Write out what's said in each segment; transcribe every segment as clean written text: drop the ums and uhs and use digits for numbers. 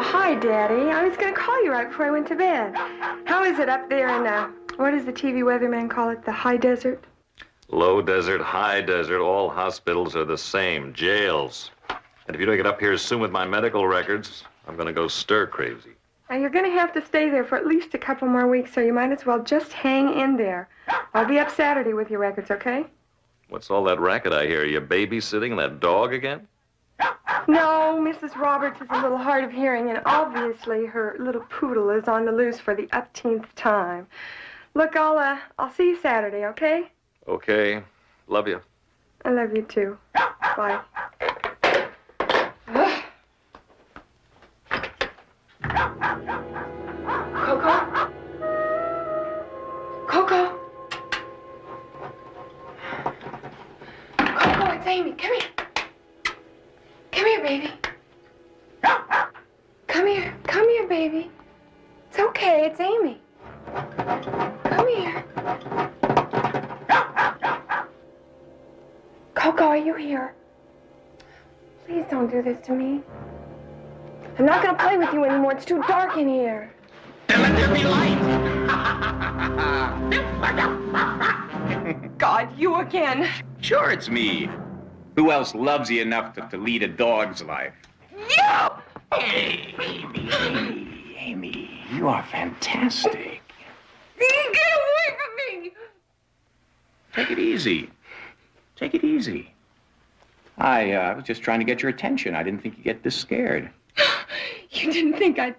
hi, Daddy. I was going to call you right before I went to bed. How is it up there in, what does the TV weatherman call it, the high desert? Low desert, high desert, all hospitals are the same, jails. And if you don't get up here soon with my medical records, I'm going to go stir crazy. Now, you're going to have to stay there for at least a couple more weeks, so you might as well just hang in there. I'll be up Saturday with your records, okay? What's all that racket I hear? Are you babysitting that dog again? No, Mrs. Roberts is a little hard of hearing, and obviously her little poodle is on the loose for the upteenth time. Look, I'll see you Saturday, okay? Okay. Love you. I love you, too. Bye. Coco? Coco? Coco, it's Amy. Come here. Come here, baby. Come here. Come here, baby. It's okay. It's Amy. Come here. Coco, are you here? Please don't do this to me. I'm not going to play with you anymore. It's too dark in here. Then let there be light. God, you again. Sure, it's me. Who else loves you enough to lead a dog's life? You! Hey, Amy, you are fantastic. Get away from me! Take it easy. Take it easy. I was just trying to get your attention. I didn't think you'd get this scared. You didn't think I'd...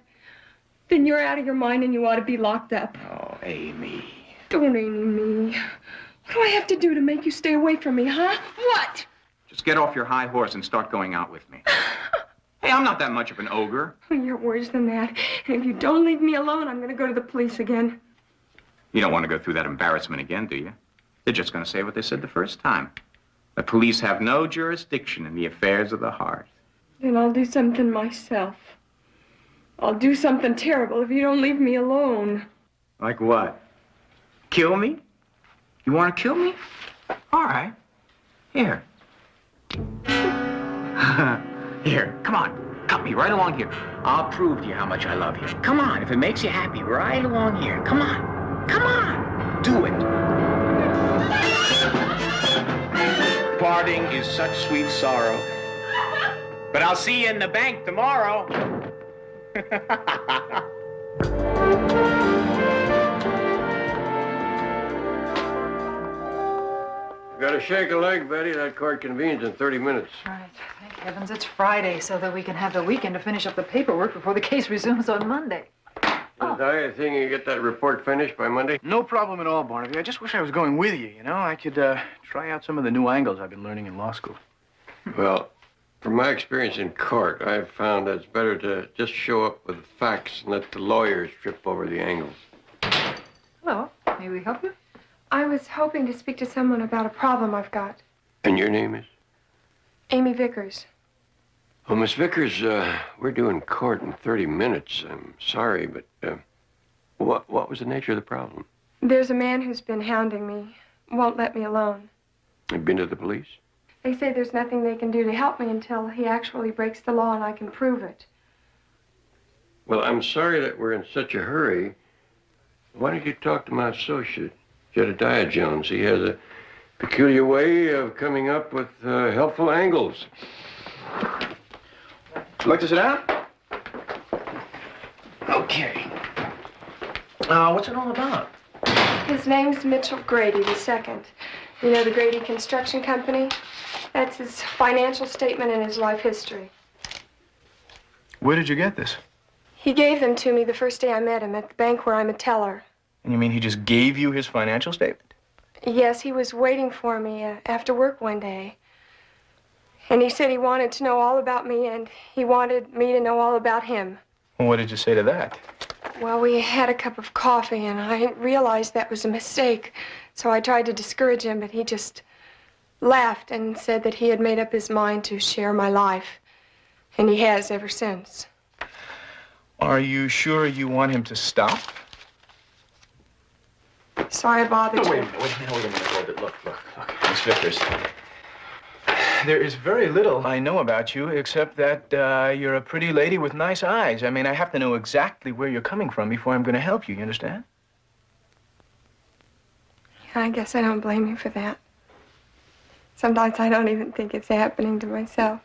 Then you're out of your mind and you ought to be locked up. Oh, Amy. Don't Amy me. What do I have to do to make you stay away from me, huh? What? Just get off your high horse and start going out with me. Hey, I'm not that much of an ogre. You're worse than that. And if you don't leave me alone, I'm going to go to the police again. You don't want to go through that embarrassment again, do you? They're just going to say what they said the first time. The police have no jurisdiction in the affairs of the heart. Then I'll do something myself. I'll do something terrible if you don't leave me alone. Like what? Kill me? You want to kill me? All right. Here. Here, come on. Cut me right along here. I'll prove to you how much I love you. Come on, if it makes you happy, right along here. Come on. Come on. Do it. Parting is such sweet sorrow. But I'll see you in the bank tomorrow. Gotta shake a leg, Betty. That court convenes in 30 minutes. Right. Thank heavens it's Friday so that we can have the weekend to finish up the paperwork before the case resumes on Monday. I think you get that report finished by Monday? No problem at all, Barnaby. I just wish I was going with you, you know? I could try out some of the new angles I've been learning in law school. Well, from my experience in court, I've found that it's better to just show up with facts and let the lawyers trip over the angles. Hello. May we help you? I was hoping to speak to someone about a problem I've got. And your name is? Amy Vickers. Well, Miss Vickers, we're doing court in 30 minutes. I'm sorry, but what was the nature of the problem? There's a man who's been hounding me, won't let me alone. You've been to the police? They say there's nothing they can do to help me until he actually breaks the law and I can prove it. Well, I'm sorry that we're in such a hurry. Why don't you talk to my associate, Jedediah Jones? He has a peculiar way of coming up with helpful angles. Would you like to sit down? Okay. What's it all about? His name's Mitchell Grady II. You know the Grady Construction Company? That's his financial statement and his life history. Where did you get this? He gave them to me the first day I met him at the bank where I'm a teller. And you mean he just gave you his financial statement? Yes, he was waiting for me after work one day. And he said he wanted to know all about me, and he wanted me to know all about him. Well, what did you say to that? Well, we had a cup of coffee, and I realized that was a mistake. So I tried to discourage him, but he just laughed and said that he had made up his mind to share my life. And he has ever since. Are you sure you want him to stop? Sorry I bothered you. Wait a minute. Hold it. Look. Miss Vickers. There is very little I know about you, except that you're a pretty lady with nice eyes. I mean, I have to know exactly where you're coming from before I'm going to help you. You understand? Yeah, I guess I don't blame you for that. Sometimes I don't even think it's happening to myself.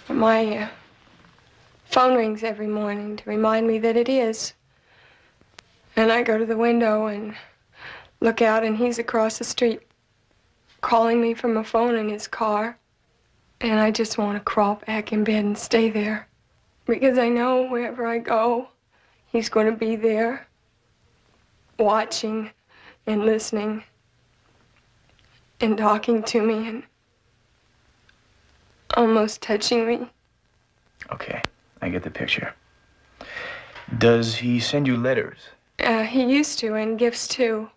But my phone rings every morning to remind me that it is. And I go to the window and look out, and he's across the street calling me from a phone in his car. And I just want to crawl back in bed and stay there. Because I know wherever I go, he's going to be there, watching and listening and talking to me and almost touching me. Okay, I get the picture. Does he send you letters? He used to, and gifts too.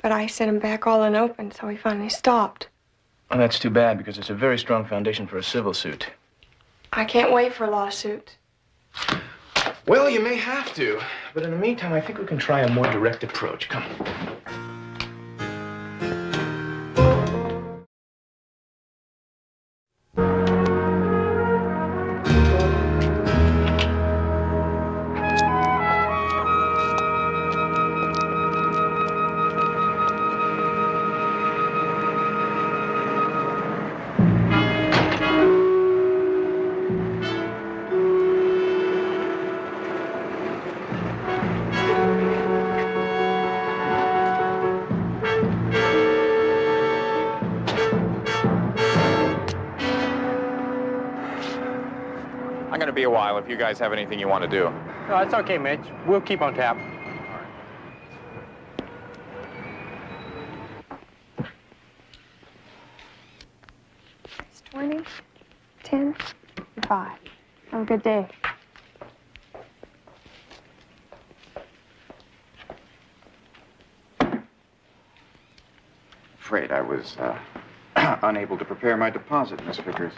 But I sent him back all unopened, so he finally stopped. Oh, that's too bad, because it's a very strong foundation for a civil suit. I can't wait for a lawsuit. Well, you may have to. But in the meantime, I think we can try a more direct approach. Come on. I'm going to be a while if you guys have anything you want to do. No, it's okay, Mitch. We'll keep on tap. It's 20, 10, 5. Have a good day. Afraid I was unable to prepare my deposit, Miss Vickers.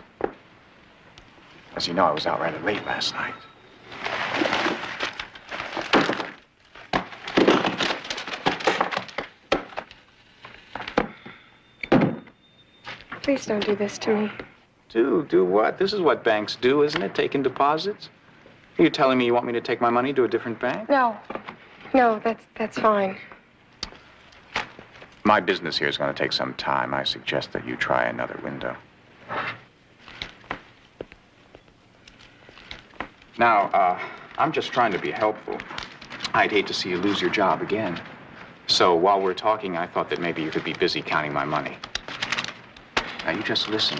As you know, I was out rather late last night. Please don't do this to me. Do what? This is what banks do, isn't it? Taking deposits? Are you telling me you want me to take my money to a different bank? No, that's fine. My business here is going to take some time. I suggest that you try another window. Now, I'm just trying to be helpful. I'd hate to see you lose your job again. So while we're talking, I thought that maybe you could be busy counting my money. Now, you just listen.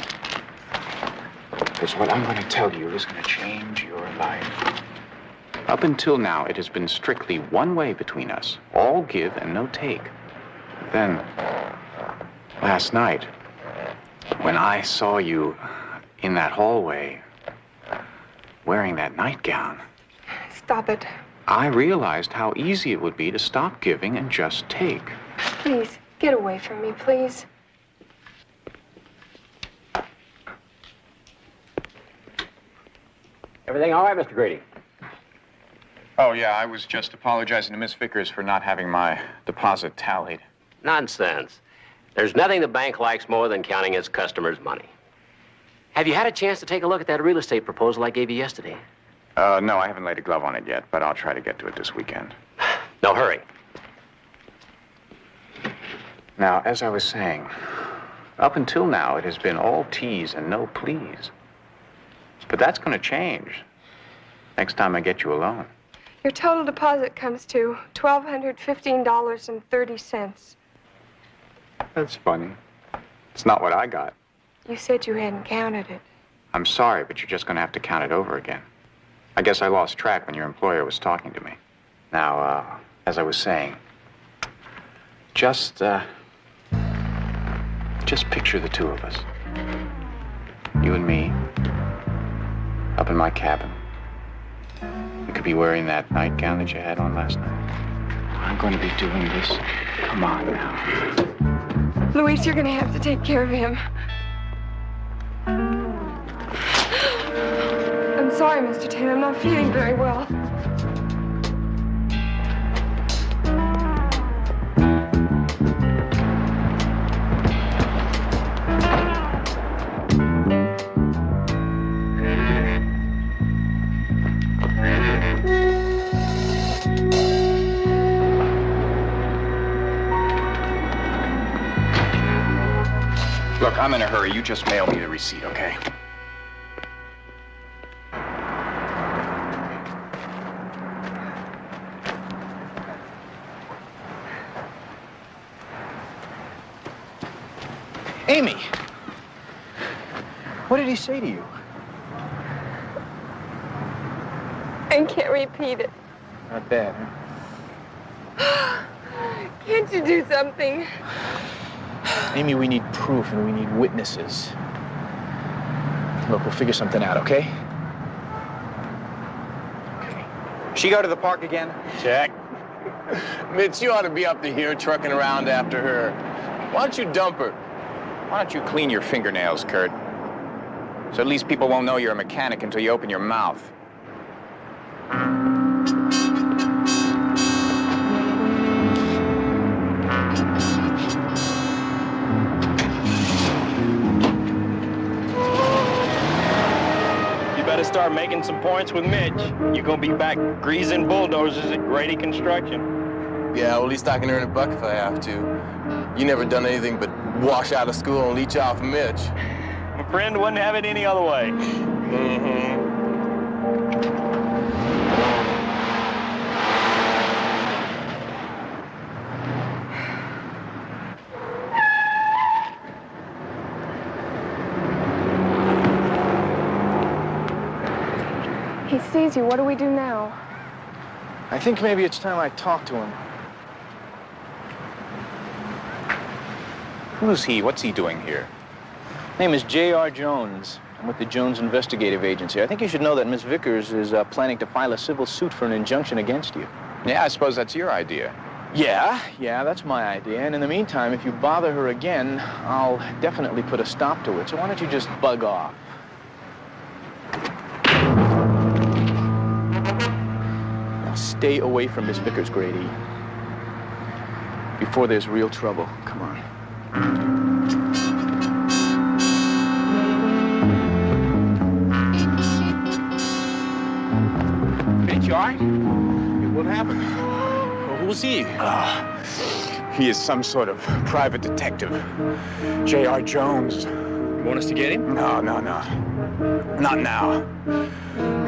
Because what I'm going to tell you is going to change your life. Up until now, it has been strictly one way between us. All give and no take. Then, last night, when I saw you in that hallway, wearing that nightgown, Stop it. I realized how easy it would be to stop giving and just take. Please, get away from me, please. Everything all right, Mr. Grady? Oh, yeah, I was just apologizing to Miss Vickers for not having my deposit tallied. Nonsense. There's nothing the bank likes more than counting its customers' money. Have you had a chance to take a look at that real estate proposal I gave you yesterday? No, I haven't laid a glove on it yet, but I'll try to get to it this weekend. No hurry. Now, as I was saying, up until now, it has been all tease and no please. But that's going to change next time I get you alone. Your total deposit comes to $1,215.30. That's funny. It's not what I got. You said you hadn't counted it. I'm sorry, but you're just going to have to count it over again. I guess I lost track when your employer was talking to me. Now, as I was saying, just picture the two of us. You and me, up in my cabin. You could be wearing that nightgown that you had on last night. I'm going to be doing this. Come on now. Luis, you're gonna have to take care of him. I'm sorry, Mr. Taylor. I'm not feeling very well. Look, I'm in a hurry. You just mail me the receipt, okay? Amy! What did he say to you? I can't repeat it. Not bad, huh? Can't you do something? Amy, we need proof and we need witnesses. Look, we'll figure something out, okay? Okay. She go to the park again? Check. Mitch, you ought to be up to here trucking around after her. Why don't you dump her? Why don't you clean your fingernails, Kurt? So at least people won't know you're a mechanic until you open your mouth. You better start making some points with Mitch. You're gonna be back greasing bulldozers at Grady Construction. Yeah, well, at least I can earn a buck if I have to. You never done anything but wash out of school and leech off Mitch. My friend wouldn't have it any other way. Mm-hmm. He sees you. What do we do now? I think maybe it's time I talk to him. Who's he? What's he doing here? Name is J.R. Jones. I'm with the Jones Investigative Agency. I think you should know that Miss Vickers is planning to file a civil suit for an injunction against you. Yeah, I suppose that's your idea. Yeah, that's my idea. And in the meantime, if you bother her again, I'll definitely put a stop to it. So why don't you just bug off? Now stay away from Miss Vickers, Grady. Before there's real trouble. Come on. Mitch, you all right? What happened? Who's he? He is some sort of private detective. J.R. Jones. You want us to get him? No. Not now.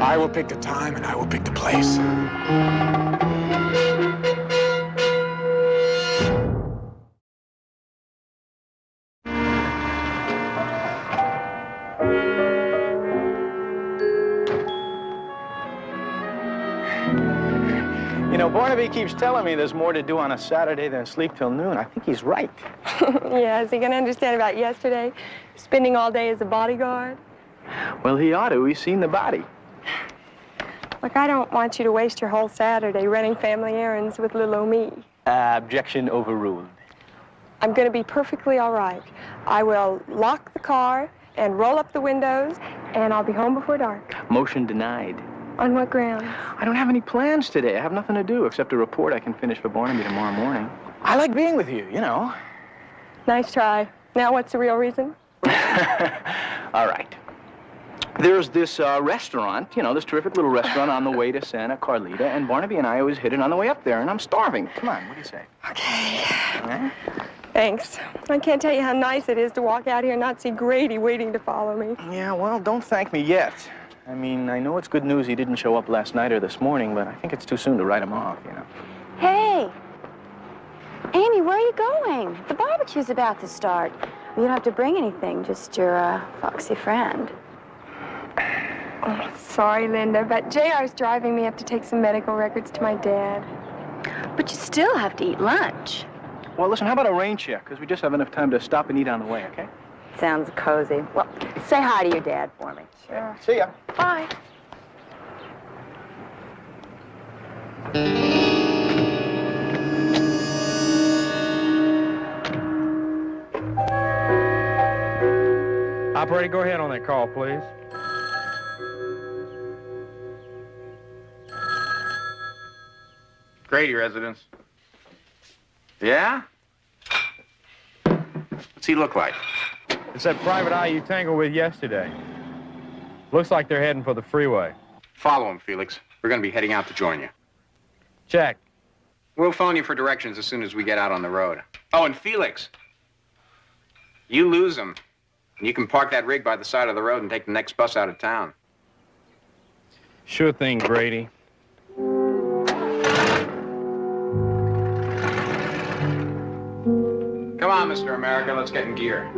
I will pick the time and I will pick the place. You know, Barnaby keeps telling me there's more to do on a Saturday than sleep till noon. I think he's right. Yeah, is he going to understand about yesterday? Spending all day as a bodyguard? Well, he ought to. He's seen the body. Look, I don't want you to waste your whole Saturday running family errands with little old me. Objection overruled. I'm going to be perfectly all right. I will lock the car and roll up the windows, and I'll be home before dark. Motion denied. On what grounds? I don't have any plans today. I have nothing to do except a report I can finish for Barnaby tomorrow morning. I like being with you, you know. Nice try. Now, what's the real reason? All right. There's this restaurant, you know, this terrific little restaurant on the way to Santa Carlita, and Barnaby and I always hit it on the way up there, and I'm starving. Come on, what do you say? Okay. All right? Thanks. I can't tell you how nice it is to walk out here and not see Grady waiting to follow me. Yeah, well, don't thank me yet. I mean, I know it's good news he didn't show up last night or this morning, but I think it's too soon to write him off, you know. Hey! Amy, where are you going? The barbecue's about to start. You don't have to bring anything, just your foxy friend. Oh, sorry, Linda, but JR's driving me up to take some medical records to my dad. But you still have to eat lunch. Well, listen, how about a rain check? Because we just have enough time to stop and eat on the way, okay? Sounds cozy. Well, say hi to your dad for me. Sure. See ya. Bye. Operator, go ahead on that call, please. Grady residence. Yeah? What's he look like? It's that private eye you tangled with yesterday. Looks like they're heading for the freeway. Follow him, Felix. We're going to be heading out to join you. Check. We'll phone you for directions as soon as we get out on the road. Oh, and Felix, you lose him, And you can park that rig by the side of the road and take the next bus out of town. Sure thing, Grady. Come on, Mr. America, let's get in gear.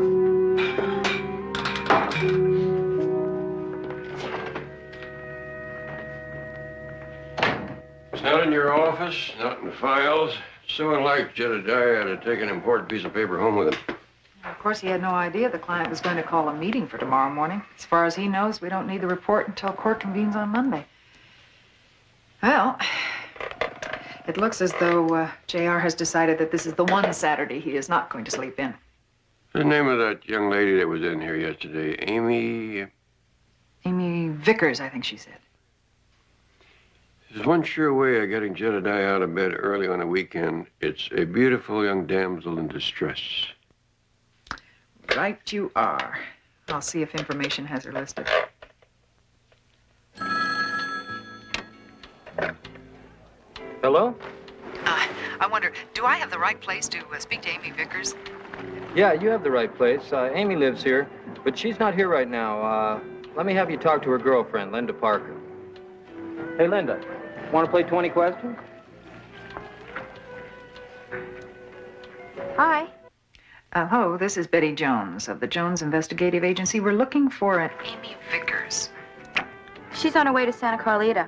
It's not in your office, not in the files. So unlike Jedediah to take an important piece of paper home with him. Of course, he had no idea the client was going to call a meeting for tomorrow morning. As far as he knows, we don't need the report until court convenes on Monday. Well, it looks as though J.R. has decided that this is the one Saturday he is not going to sleep in. The name of that young lady that was in here yesterday, Amy... Amy Vickers, I think she said. There's one sure way of getting Jedediah out of bed early on a weekend. It's a beautiful young damsel in distress. Right you are. I'll see if information has her listed. Hello? I wonder, do I have the right place to speak to Amy Vickers? Yeah, you have the right place. Amy lives here, but she's not here right now. Let me have you talk to her girlfriend, Linda Parker. Hey, Linda, want to play 20 questions? Hi. Hello, this is Betty Jones of the Jones Investigative Agency. We're looking for an Amy Vickers. She's on her way to Santa Carlita.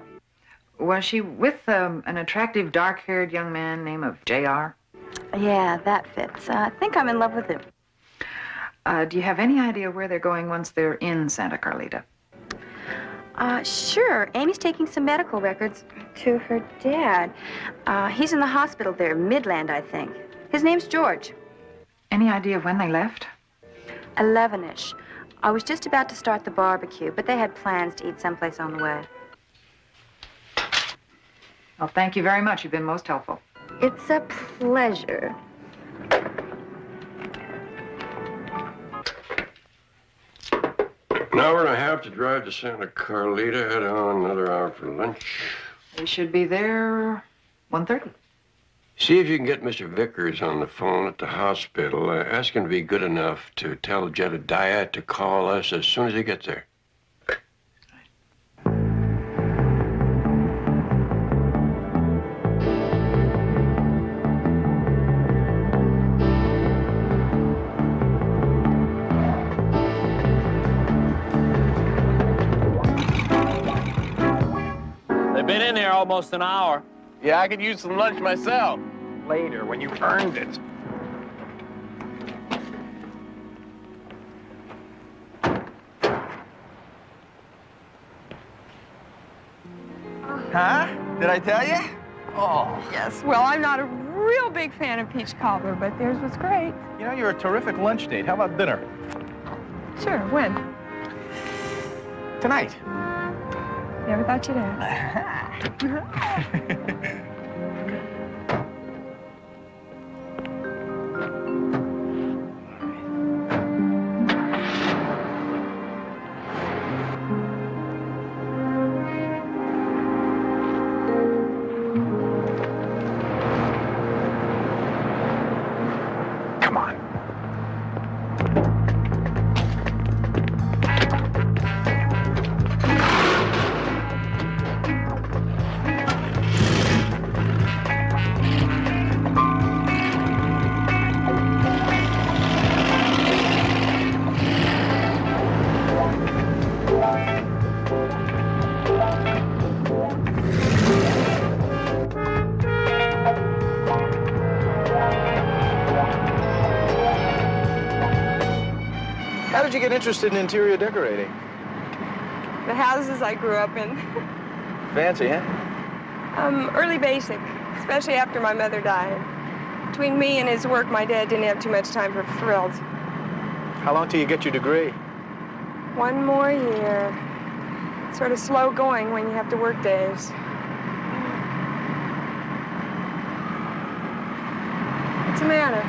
Was she with an attractive, dark-haired young man named J.R.? Yeah, that fits. I think I'm in love with him. Do you have any idea where they're going once they're in Santa Carlita? Sure. Amy's taking some medical records to her dad. He's in the hospital there, Midland, I think. His name's George. Any idea of when they left? 11-ish. I was just about to start the barbecue, but they had plans to eat someplace on the way. Well, thank you very much. You've been most helpful. It's a pleasure. An hour and a half to drive to Santa Carlita, head on another hour for lunch. They should be there 1:30. See if you can get Mr. Vickers on the phone at the hospital. Ask him to be good enough to tell Jedediah to call us as soon as he gets there. They've been in here almost an hour. Yeah, I could use some lunch myself. Later, when you've earned it. Huh? Did I tell you? Oh. Yes, well, I'm not a real big fan of peach cobbler, but theirs was great. You know, you're a terrific lunch date. How about dinner? Sure, when? Tonight. Never thought you'd ask. Come on. How did you get interested in interior decorating? The houses I grew up in. Fancy, huh? Early basic, especially after my mother died. Between me and his work, my dad didn't have too much time for frills. How long till you get your degree? 1 more year. Sort of slow going when you have to work days. What's the matter?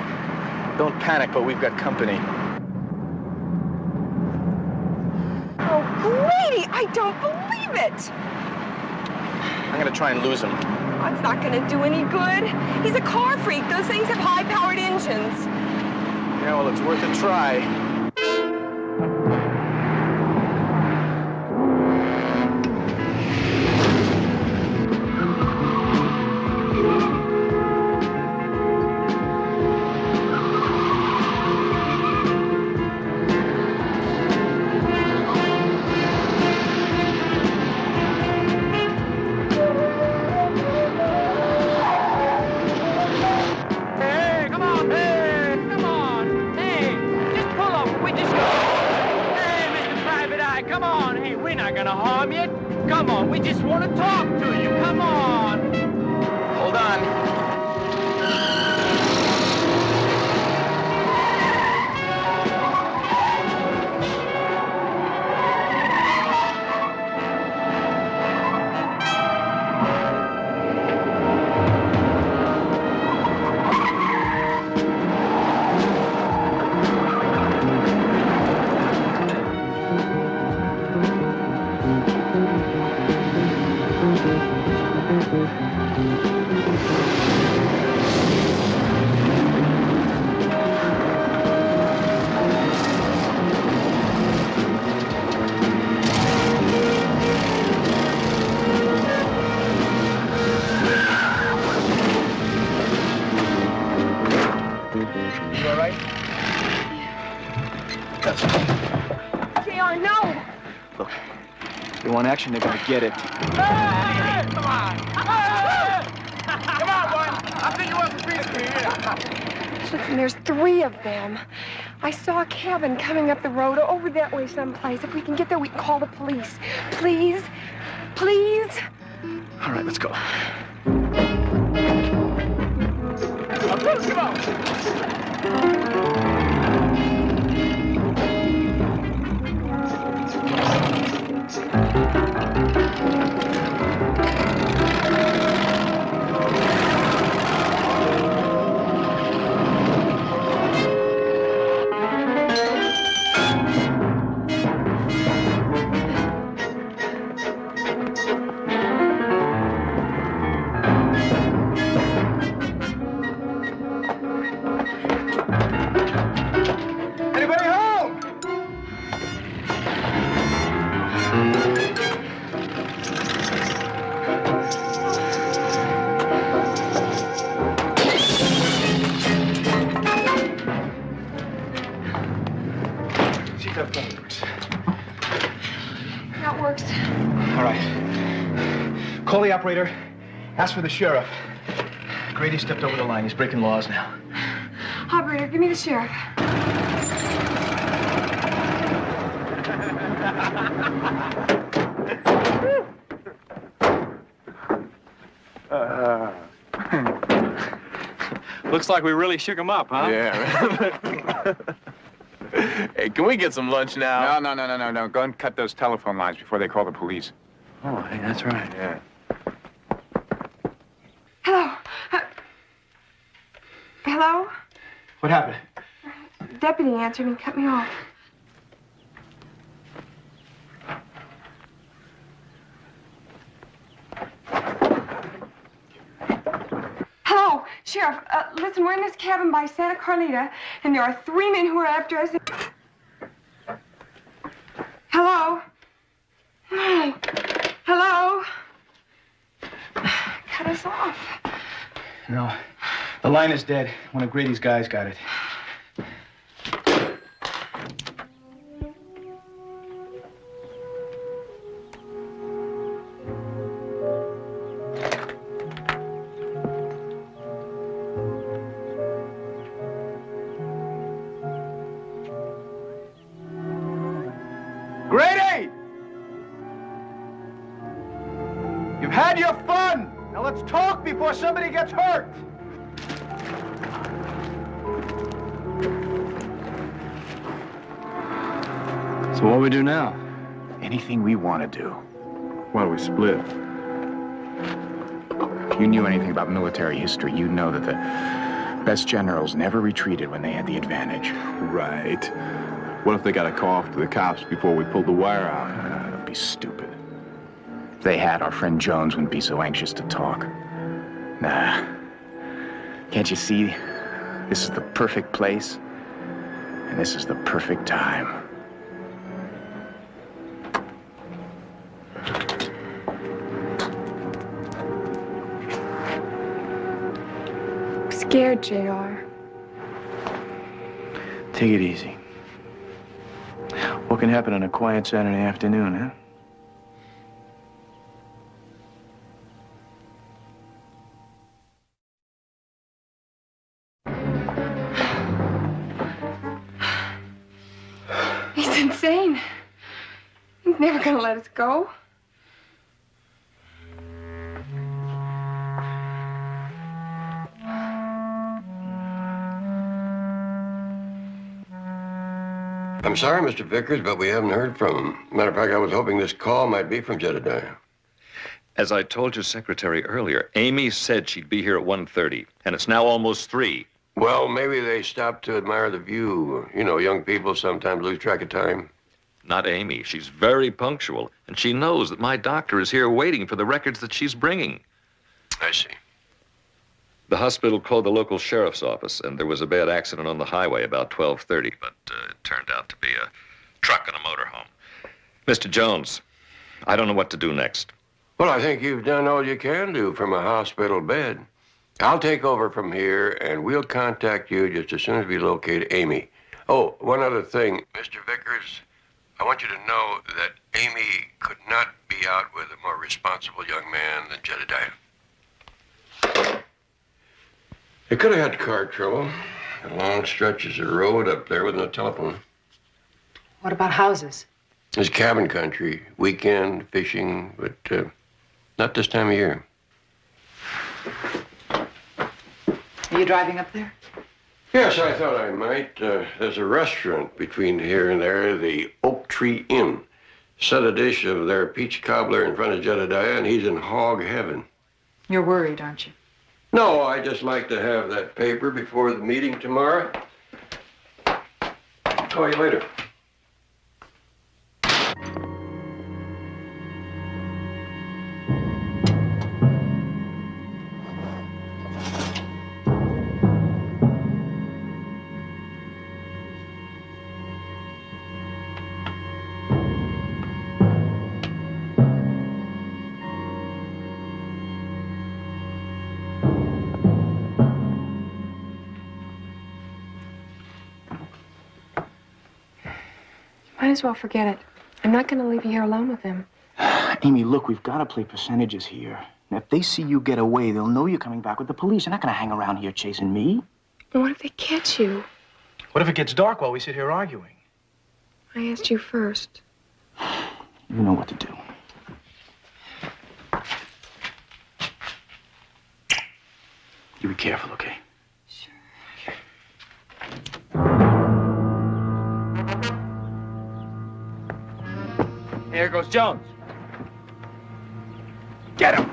Don't panic, but we've got company. Oh, Grady, I don't believe it! I'm gonna try and lose him. Oh, it's not gonna do any good. He's a car freak. Those things have high-powered engines. Yeah, well, it's worth a try. on. Hey, we're not gonna harm you. Come on, we just want to talk to you. Come on. Hold on. You all right? JR, no! Look, they want action, they're gonna get it. Hey, come on. Hey! Come on, boy. I think you want some piece of me here. Listen, there's 3 of them. I saw a cabin coming up the road over that way someplace. If we can get there, we can call the police. Please? Please? All right, let's go. Come on. Anybody home? See if that phone works. That works. All right. Call the operator. Ask for the sheriff. Grady stepped over the line. He's breaking laws now. Operator, give me the sheriff. Looks like we really shook him up, huh? Yeah. Hey, can we get some lunch now? No. Go and cut those telephone lines before they call the police. Oh, hey, that's right. Yeah. Hello? Hello? What happened? Deputy answered and cut me off. Hello, Sheriff. Listen, we're in this cabin by Santa Carlita, and there are 3 men who are after us. Hello? Hello? Cut us off. No. The line is dead. One of Grady's guys got it. Grady! You've had your fun! Now let's talk before somebody gets hurt! So what do we do now? Anything we want to do. Why don't we split? If you knew anything about military history, you'd know that the best generals never retreated when they had the advantage. Right. What if they got a call off to the cops before we pulled the wire out? Don't be stupid. If they had, our friend Jones wouldn't be so anxious to talk. Nah. Can't you see? This is the perfect place, and this is the perfect time. I'm scared, JR. Take it easy. What can happen on a quiet Saturday afternoon, huh? He's insane. He's never gonna let us go. I'm sorry, Mr. Vickers, but we haven't heard from him. Matter of fact, I was hoping this call might be from Jedediah. As I told your secretary earlier, Amy said she'd be here at 1:30, and it's now almost 3. Well, maybe they stopped to admire the view. You know, young people sometimes lose track of time. Not Amy. She's very punctual, and she knows that my doctor is here waiting for the records that she's bringing. I see. The hospital called the local sheriff's office, and there was a bad accident on the highway about 12:30, but it turned out to be a truck and a motorhome. Mr. Jones, I don't know what to do next. Well, I think you've done all you can do from a hospital bed. I'll take over from here, and we'll contact you just as soon as we locate Amy. Oh, one other thing. Mr. Vickers, I want you to know that Amy could not be out with a more responsible young man than Jedediah. They could have had car trouble. Long stretches of road up there with no telephone. What about houses? It's cabin country, weekend, fishing, but not this time of year. Are you driving up there? Yes, I thought I might. There's a restaurant between here and there, the Oak Tree Inn. Set a dish of their peach cobbler in front of Jedediah, and he's in hog heaven. You're worried, aren't you? No, I just like to have that paper before the meeting tomorrow. Call you later. Might as well forget it. I'm not going to leave you here alone with him. Amy, look, we've got to play percentages here. Now, if they see you get away, they'll know you're coming back with the police. They're not going to hang around here chasing me. And what if they catch you? What if it gets dark while we sit here arguing? I asked you first. You know what to do. You be careful, okay? Here goes Jones. Get him!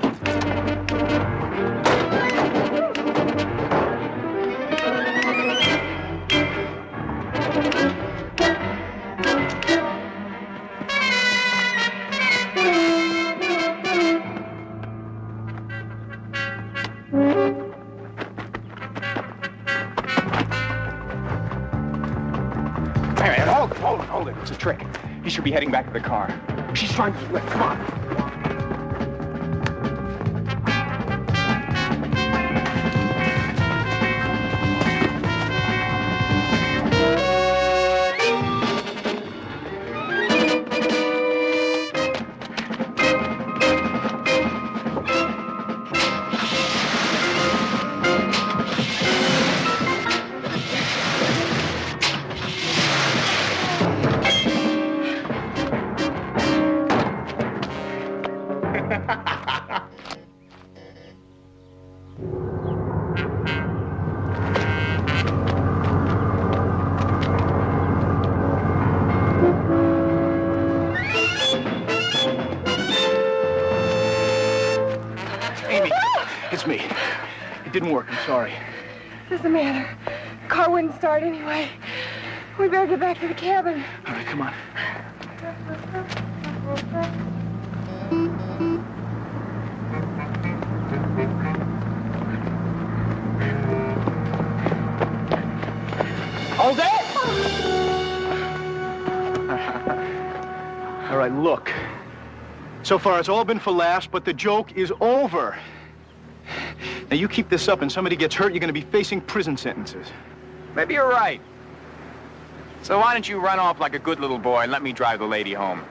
Hey, man, hold it. It's a trick. He should be heading back to the car. She's trying to lift. Come on. It's me. It didn't work. I'm sorry. Doesn't matter. Car wouldn't start anyway. We better get back to the cabin. All right, come on. Hold it! All right, look. So far, it's all been for laughs, but the joke is over. Now, you keep this up and somebody gets hurt, you're going to be facing prison sentences. Maybe you're right. So why don't you run off like a good little boy and let me drive the lady home?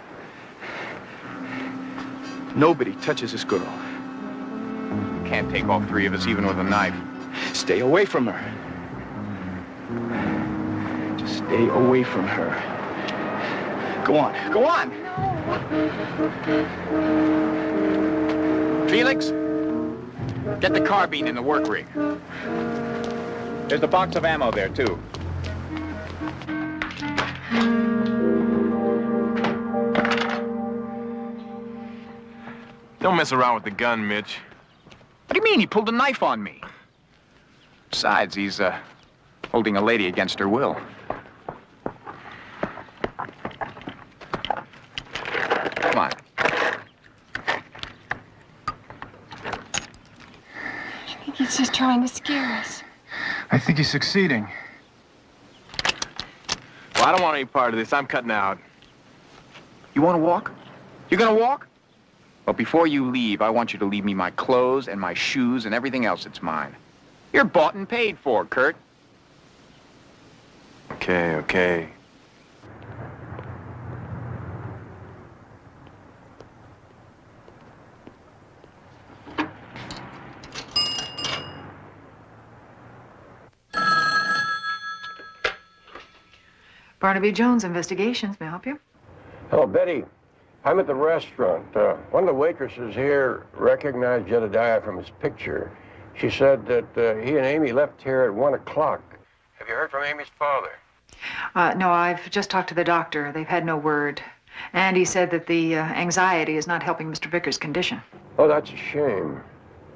Nobody touches this girl. You can't take all three of us, even with a knife. Stay away from her. Just stay away from her. Go on. Go on. No. Felix, get the carbine in the work rig. There's a box of ammo there, too. Don't mess around with the gun, Mitch. What do you mean? He pulled a knife on me. Besides, he's holding a lady against her will. Come on. I think he's just trying to scare us. I think he's succeeding. Well, I don't want any part of this. I'm cutting out. You want to walk? You gonna walk? Well, before you leave, I want you to leave me my clothes and my shoes and everything else that's mine. You're bought and paid for, Kurt. Okay, okay. Barnaby Jones Investigations. May I help you? Hello, Betty. I'm at the restaurant. One of the waitresses here recognized Jedediah from his picture. She said that he and Amy left here at 1 o'clock. Have you heard from Amy's father? No, I've just talked to the doctor. They've had no word. And he said that the anxiety is not helping Mr. Vickers' condition. Oh, that's a shame.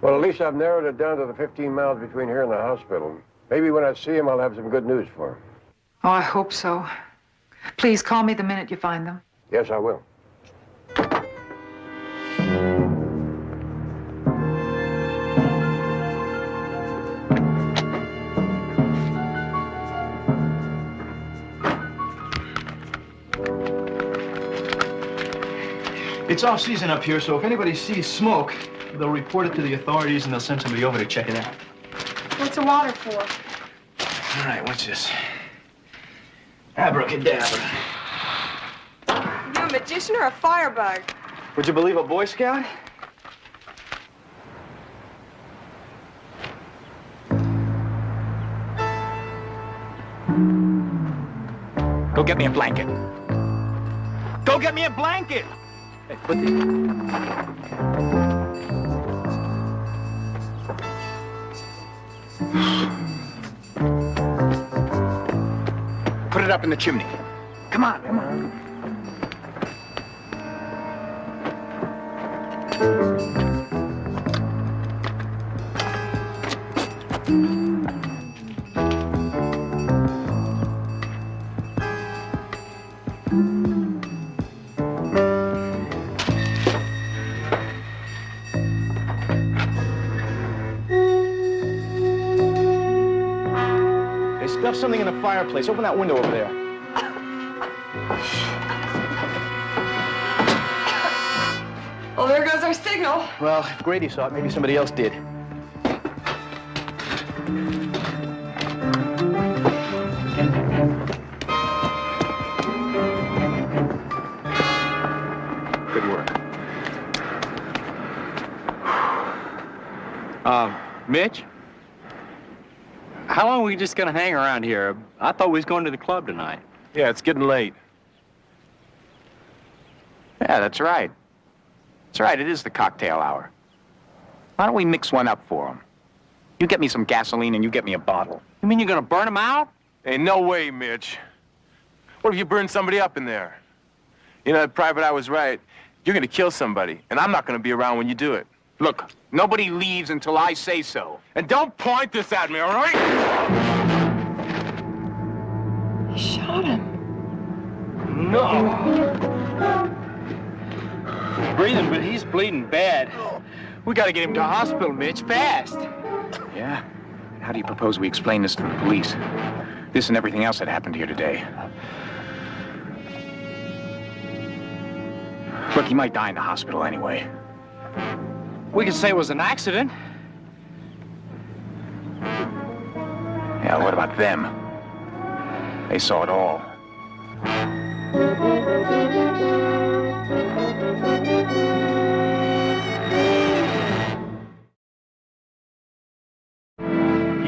Well, at least I've narrowed it down to the 15 miles between here and the hospital. Maybe when I see him, I'll have some good news for him. Oh, I hope so. Please call me the minute you find them. Yes, I will. It's off season up here, so if anybody sees smoke, they'll report it to the authorities and they'll send somebody over to check it out. What's the water for? All right, what's this? Abracadabra. You a magician or a firebug? Would you believe a Boy Scout? Go get me a blanket. Go get me a blanket! Hey, put the... Put it up in the chimney. Come on, come on. They stuffed something in the fireplace. Open that window over there. Well, there goes our signal. Well, if Grady saw it, maybe somebody else did. Good work. Mitch? How long are we just gonna hang around here? I thought we was going to the club tonight. Yeah, it's getting late. Yeah, that's right. That's right, it is the cocktail hour. Why don't we mix one up for him? You get me some gasoline and you get me a bottle. You mean you're gonna burn him out? Hey, no way, Mitch. What if you burn somebody up in there? You know, Private Eye was right. You're gonna kill somebody, and I'm not gonna be around when you do it. Look, nobody leaves until I say so. And don't point this at me, all right? He shot him. No. He's breathing, but he's bleeding bad. We gotta get him to a hospital, Mitch, fast. Yeah? How do you propose we explain this to the police? This and everything else that happened here today. Look, he might die in the hospital anyway. We could say it was an accident. Yeah, what about them? They saw it all.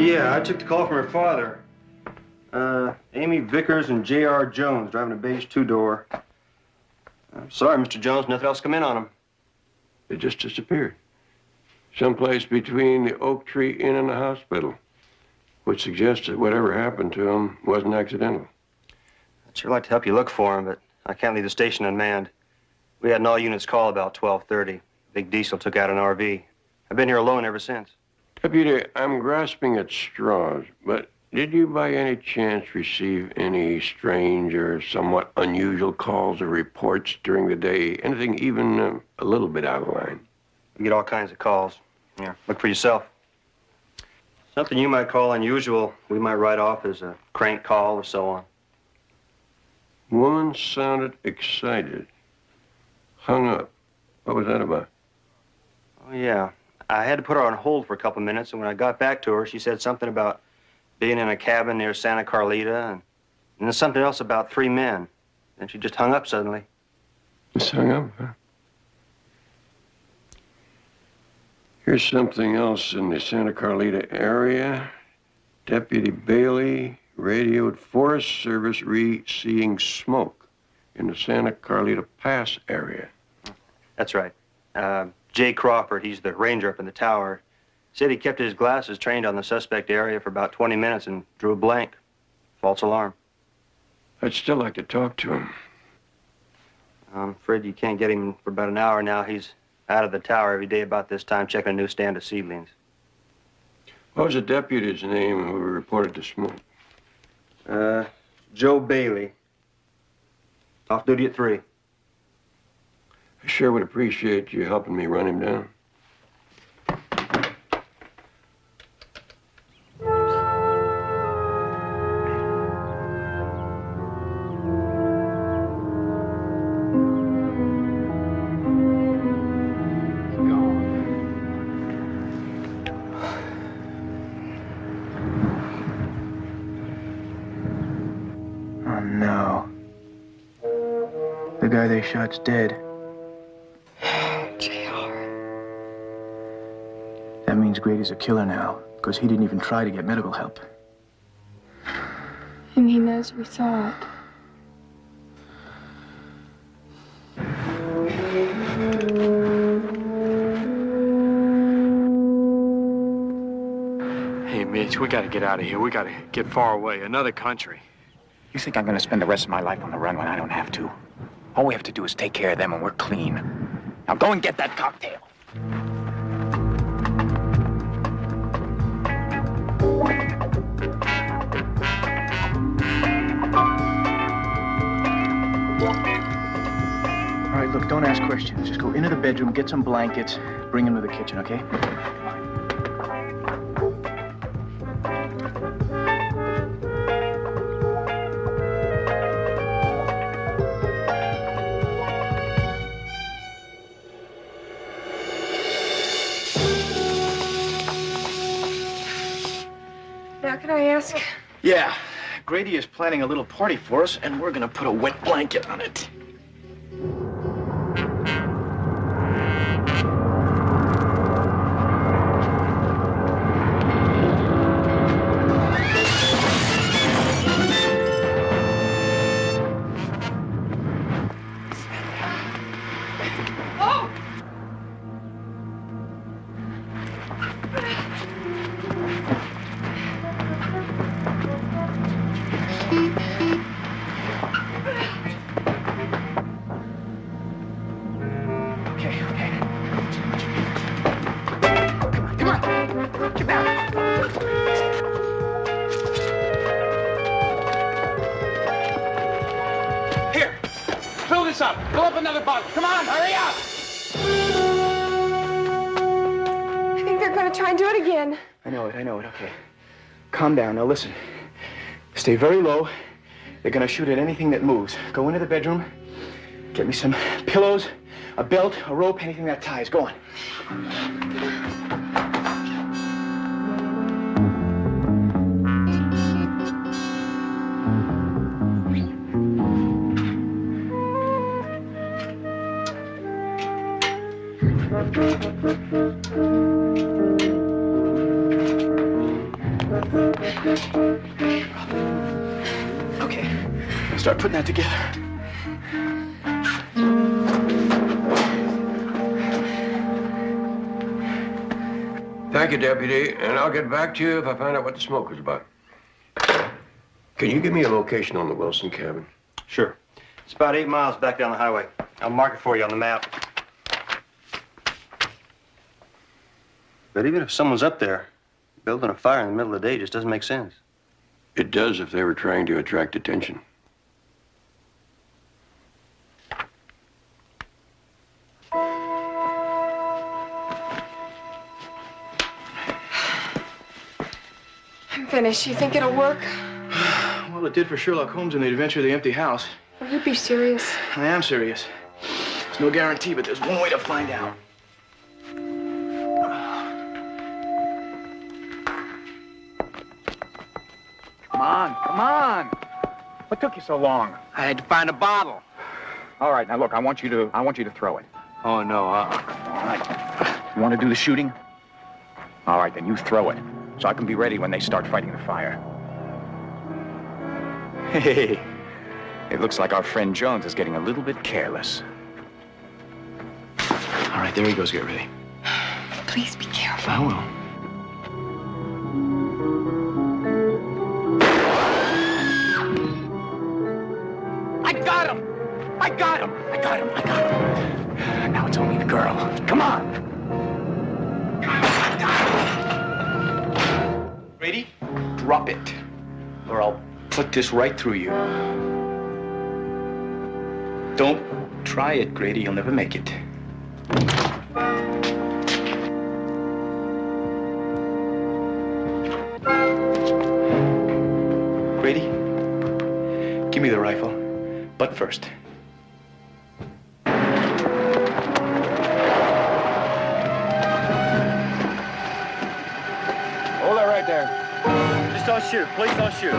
Yeah, I took the call from her father. Amy Vickers and J.R. Jones driving a beige two-door. I'm sorry, Mr. Jones. Nothing else come in on him. They just disappeared. Someplace between the Oak Tree Inn and the hospital, which suggests that whatever happened to him wasn't accidental. I'd sure like to help you look for him, but I can't leave the station unmanned. We had an all units call about 12:30. Big Diesel took out an RV. I've been here alone ever since. Deputy, I'm grasping at straws, but did you by any chance receive any strange or somewhat unusual calls or reports during the day? Anything even a little bit out of line? We get all kinds of calls. Here, look for yourself. Something you might call unusual, we might write off as a crank call or so on. Woman sounded excited. Hung up. What was that about? Oh, yeah. I had to put her on hold for a couple minutes, and when I got back to her, she said something about being in a cabin near Santa Carlita, and then something else about 3 men. Then she just hung up suddenly. Just hung up, huh? Here's something else in the Santa Carlita area. Deputy Bailey radioed Forest Service seeing smoke in the Santa Carlita Pass area. That's right. Jay Crawford, he's the ranger up in the tower, said he kept his glasses trained on the suspect area for about 20 minutes and drew a blank. False alarm. I'd still like to talk to him. I'm afraid you can't get him for about an hour now. He's out of the tower every day about this time, checking a new stand of seedlings. What was the deputy's name who reported the smoke? Joe Bailey. Off duty at 3. I sure would appreciate you helping me run him down. Oh, no. The guy they shot's dead. That means Grady's a killer now, because he didn't even try to get medical help. And he knows we saw it. Hey, Mitch, we gotta get out of here. We gotta get far away, another country. You think I'm gonna spend the rest of my life on the run when I don't have to? All we have to do is take care of them and we're clean. Now go and get that cocktail. All right, look, don't ask questions. Just go into the bedroom, get some blankets, bring them to the kitchen, okay? Now, can I ask? Yeah, Grady is planning a little party for us, and we're gonna put a wet blanket on it. Fill this up. Fill up another bottle. Come on, hurry up! I think they're going to try and do it again. I know it, okay. Calm down, now listen. Stay very low. They're gonna shoot at anything that moves. Go into the bedroom, get me some pillows, a belt, a rope, anything that ties. Go on. Okay, start putting that together. Thank you, Deputy, and I'll get back to you if I find out what the smoke was about. Can you give me a location on the Wilson cabin? Sure. It's about 8 miles back down the highway. I'll mark it for you on the map. But even if someone's up there, building a fire in the middle of the day just doesn't make sense. It does if they were trying to attract attention. I'm finished. You think it'll work? Well, it did for Sherlock Holmes in The Adventure of the Empty House. Will you be serious? I am serious. There's no guarantee, but there's one way to find out. Come on, come on. What took you so long? I had to find a bottle. All right, now look, I want you to throw it. Oh, no, All right. You want to do the shooting? All right, then you throw it, so I can be ready when they start fighting the fire. Hey, it looks like our friend Jones is getting a little bit careless. All right, there he goes. Get ready. Please be careful. I will. I got him! I got him! I got him! I got him! Now it's only the girl. Come on! Ready? Drop it, or I'll put this right through you. Don't try it, Grady. You'll never make it. Grady, give me the rifle, but first. Hold it right there. Just don't shoot. Please don't shoot.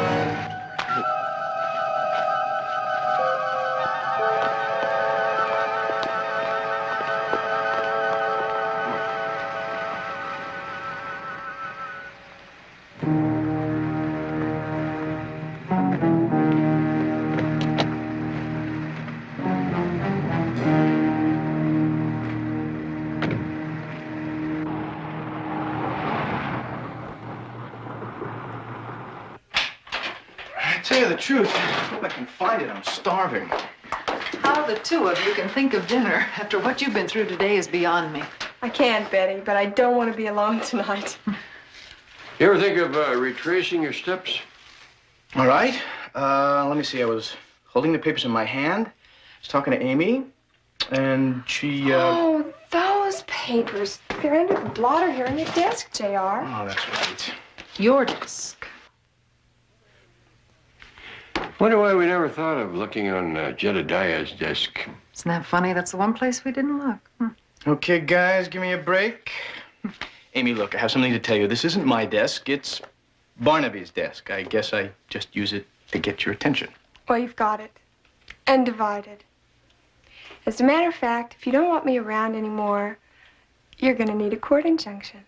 To tell you the truth, I hope I can find it. I'm starving. How the two of you can think of dinner after what you've been through today is beyond me. I can't, Betty, but I don't want to be alone tonight. You ever think of retracing your steps? All right. Let me see. I was holding the papers in my hand. I was talking to Amy, and she, Oh, those papers. They're under the blotter here on your desk, JR. Oh, that's right. Your desk. Wonder why we never thought of looking on Jedediah's desk. Isn't that funny? That's the one place we didn't look. Okay, guys, give me a break. Amy, look, I have something to tell you. This isn't my desk. It's Barnaby's desk. I guess I just use it to get your attention. Well, you've got it. And divided. As a matter of fact, if you don't want me around anymore, you're going to need a court injunction.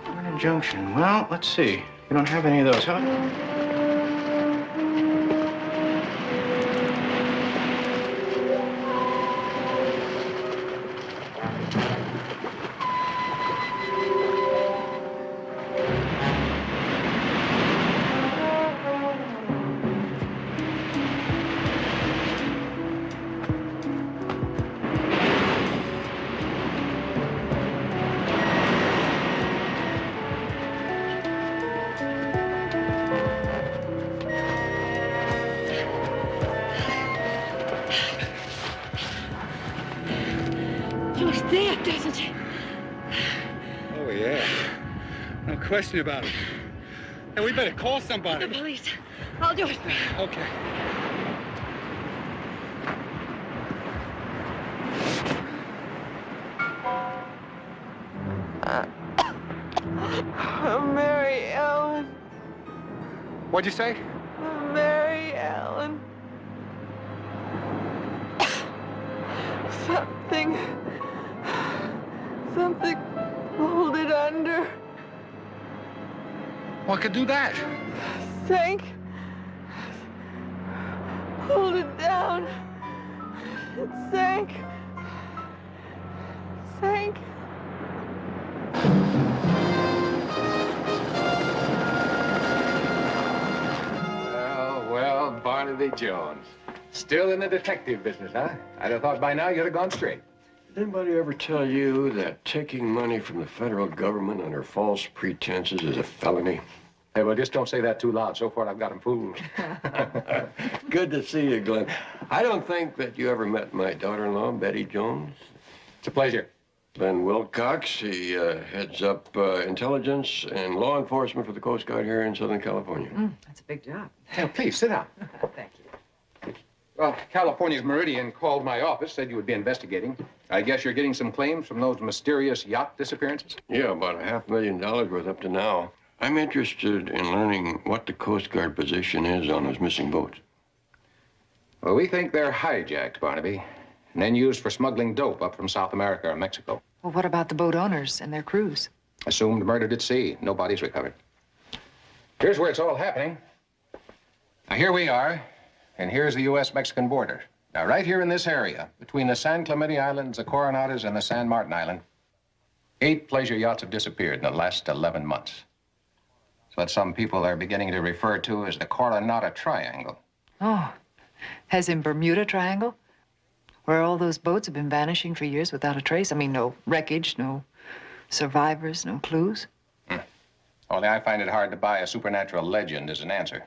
Court injunction. Well, let's see. You don't have any of those, huh? Looks dead, doesn't it? Oh, yeah. No question about it. And we better call somebody. The police. I'll do it for you. Okay. Mary Ellen. What'd you say? Mary Ellen. Something hold it under. What could do that? Sank. Hold it down. It sank. Sank. Jones. Still in the detective business, huh? I'd have thought by now you'd have gone straight. Did anybody ever tell you that taking money from the federal government under false pretenses is a felony? Hey, well, just don't say that too loud. So far, I've got him fooled. Good to see you, Glenn. I don't think that you ever met my daughter-in-law, Betty Jones. It's a pleasure. Glenn Wilcox, he heads up intelligence and law enforcement for the Coast Guard here in Southern California. That's a big job. Hey, please, sit down. Thank you. Well, California's Meridian called my office, said you would be investigating. I guess you're getting some claims from those mysterious yacht disappearances? Yeah, about $500,000 worth up to now. I'm interested in learning what the Coast Guard position is on those missing boats. Well, we think they're hijacked, Barnaby, and then used for smuggling dope up from South America or Mexico. Well, what about the boat owners and their crews? Assumed murdered at sea. No bodies recovered. Here's where it's all happening. Now, here we are, and here's the U.S.-Mexican border. Now, right here in this area, between the San Clemente Islands, the Coronadas, and the San Martin Island, 8 pleasure yachts have disappeared in the last 11 months. It's what some people are beginning to refer to as the Coronada Triangle. Oh, as in Bermuda Triangle? Where all those boats have been vanishing for years without a trace? I mean, no wreckage, no survivors, no clues? Only I find it hard to buy a supernatural legend as an answer.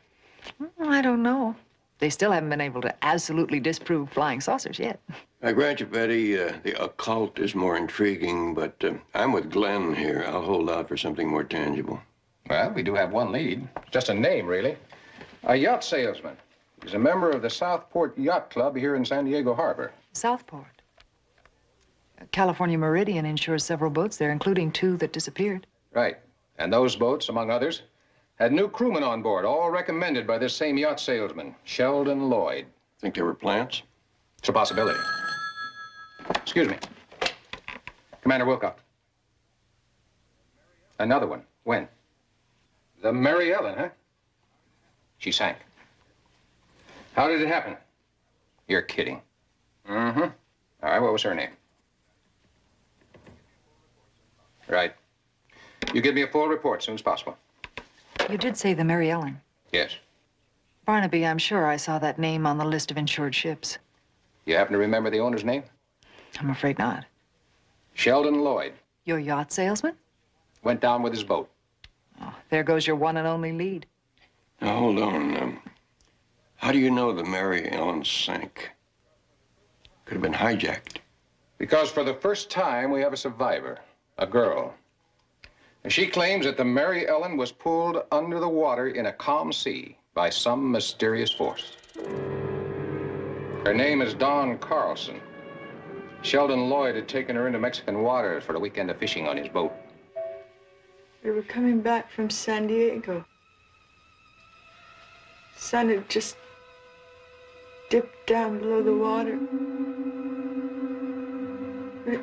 I don't know. They still haven't been able to absolutely disprove flying saucers yet. I grant you, Betty, the occult is more intriguing, but I'm with Glenn here. I'll hold out for something more tangible. Well, we do have one lead. It's just a name, really. A yacht salesman. He's a member of the Southport Yacht Club here in San Diego Harbor. Southport. California Meridian insures several boats there, including 2 that disappeared. Right. And those boats, among others, had new crewmen on board, all recommended by this same yacht salesman, Sheldon Lloyd. Think they were plants? It's a possibility. Excuse me. Commander Wilcox. Another one. When? The Mary Ellen, huh? She sank. How did it happen? You're kidding. Mm-hmm. All right, what was her name? Right. You give me a full report as soon as possible. You did say the Mary Ellen. Yes. Barnaby, I'm sure I saw that name on the list of insured ships. You happen to remember the owner's name? I'm afraid not. Sheldon Lloyd. Your yacht salesman? Went down with his boat. Oh, there goes your one and only lead. Now, hold on. How do you know the Mary Ellen sank? Could have been hijacked. Because for the first time, we have a survivor, a girl. And she claims that the Mary Ellen was pulled under the water in a calm sea by some mysterious force. Her name is Dawn Carlson. Sheldon Lloyd had taken her into Mexican waters for a weekend of fishing on his boat. We were coming back from San Diego. The sun had just dipped down below the water. But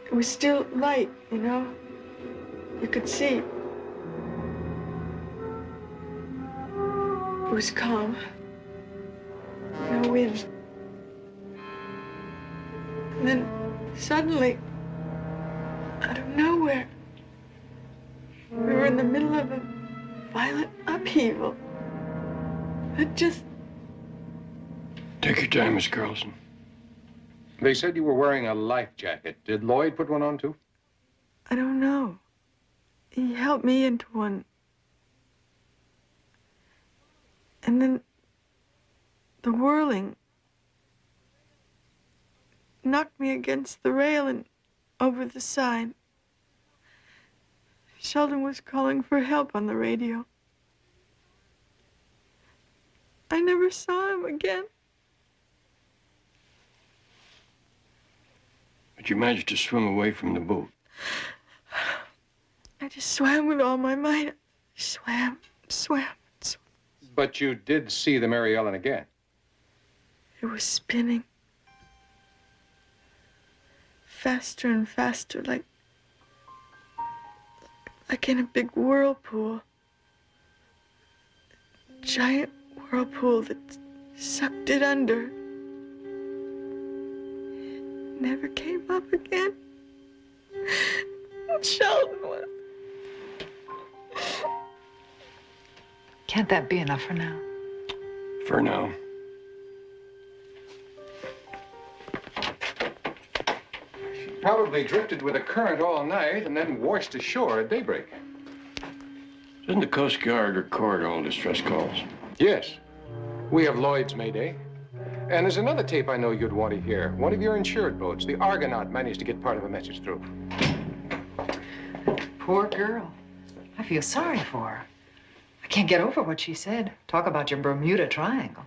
it was still light, you know? You could see. It was calm. No wind. And then suddenly, out of nowhere, we were in the middle of a violent upheaval. It just... Take your time, Miss Carlson. They said you were wearing a life jacket. Did Lloyd put one on, too? I don't know. He helped me into one. And then the whirling knocked me against the rail and over the side. Sheldon was calling for help on the radio. I never saw him again. But you managed to swim away from the boat. I just swam with all my might. Swam. But you did see the Mary Ellen again. It was spinning. Faster and faster, like in a big whirlpool. A giant whirlpool that sucked it under. It never came up again. Sheldon was... Can't that be enough for now? For now. Probably drifted with a current all night and then washed ashore at daybreak. Doesn't the Coast Guard record all distress calls? Yes. We have Lloyd's Mayday. And there's another tape I know you'd want to hear. One of your insured boats, the Argonaut, managed to get part of a message through. Poor girl. I feel sorry for her. I can't get over what she said. Talk about your Bermuda Triangle.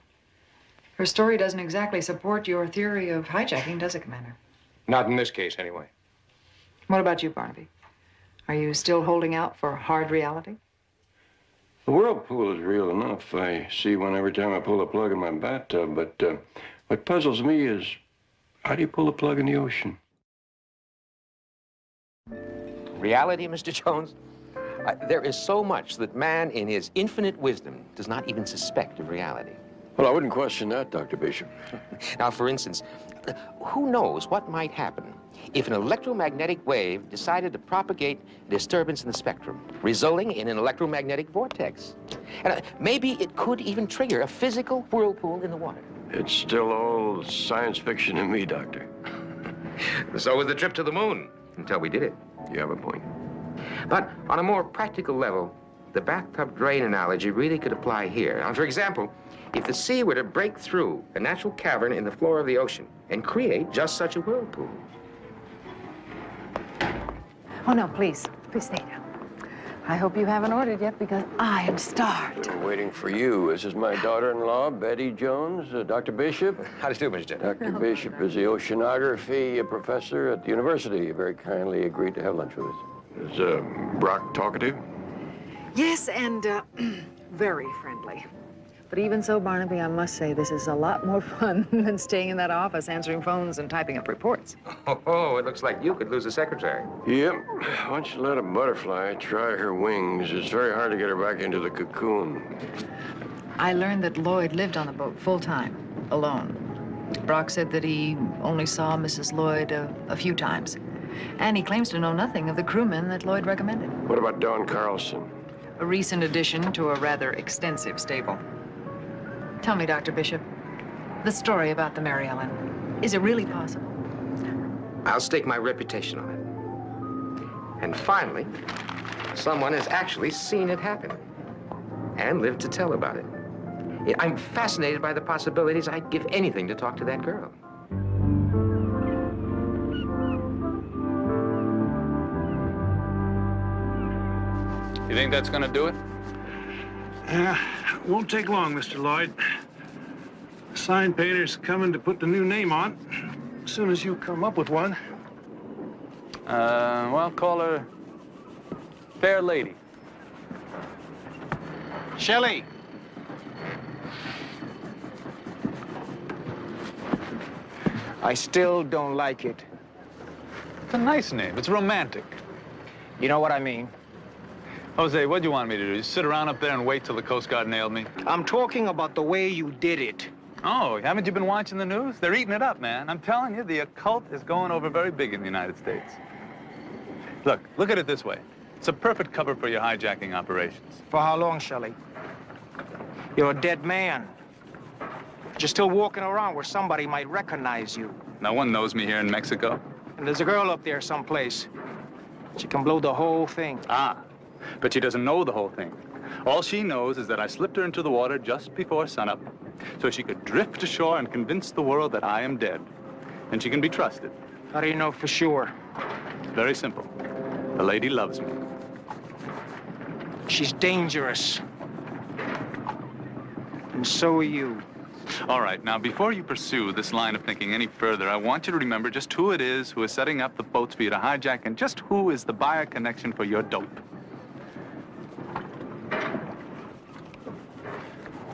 Her story doesn't exactly support your theory of hijacking, does it, Commander? Not in this case, anyway. What about you, Barnaby? Are you still holding out for hard reality? The whirlpool is real enough. I see one every time I pull a plug in my bathtub, but what puzzles me is, how do you pull a plug in the ocean? Reality, Mr. Jones? There is so much that man, in his infinite wisdom, does not even suspect of reality. Well, I wouldn't question that, Dr. Bishop. Now, for instance, who knows what might happen if an electromagnetic wave decided to propagate a disturbance in the spectrum, resulting in an electromagnetic vortex? And maybe it could even trigger a physical whirlpool in the water. It's still all science fiction to me, Doctor. So was the trip to the moon, until we did it. You have a point. But on a more practical level, the bathtub drain analogy really could apply here. Now, for example, if the sea were to break through a natural cavern in the floor of the ocean and create just such a whirlpool. Oh, no, please. Please stay down. I hope you haven't ordered yet because I am starved. I'm waiting for you. This is my daughter-in-law, Betty Jones. Dr. Bishop. How do you do, Mr. Jones? Dr. Bishop is the oceanography professor at the university. He very kindly agreed to have lunch with us. Is Brock talkative? Yes, and very friendly. But even so, Barnaby, I must say this is a lot more fun than staying in that office answering phones and typing up reports. Oh, it looks like you could lose a secretary. Yep. Once you let a butterfly try her wings, it's very hard to get her back into the cocoon. I learned that Lloyd lived on the boat full-time, alone. Brock said that he only saw Mrs. Lloyd a few times. And he claims to know nothing of the crewmen that Lloyd recommended. What about Don Carlson? A recent addition to a rather extensive stable. Tell me, Dr. Bishop, the story about the Mary Ellen, is it really possible? I'll stake my reputation on it. And finally, someone has actually seen it happen and lived to tell about it. I'm fascinated by the possibilities. I'd give anything to talk to that girl. You think that's gonna do it? Won't take long, Mr. Lloyd. Sign painter's coming to put the new name on. As soon as you come up with one. Well, call her Fair Lady. Shelley. I still don't like it. It's a nice name. It's romantic. You know what I mean? Jose, what do you want me to do? Just sit around up there and wait till the Coast Guard nailed me? I'm talking about the way you did it. Oh, haven't you been watching the news? They're eating it up, man. I'm telling you, the occult is going over very big in the United States. Look at it this way. It's a perfect cover for your hijacking operations. For how long, Shelley? You're a dead man. You're still walking around where somebody might recognize you. No one knows me here in Mexico. And there's a girl up there someplace. She can blow the whole thing. Ah, but she doesn't know the whole thing. All she knows is that I slipped her into the water just before sunup so she could drift ashore and convince the world that I am dead. And she can be trusted. How do you know for sure? Very simple. The lady loves me. She's dangerous. And so are you. All right, now before you pursue this line of thinking any further, I want you to remember just who it is who is setting up the boats for you to hijack and just who is the buyer connection for your dope.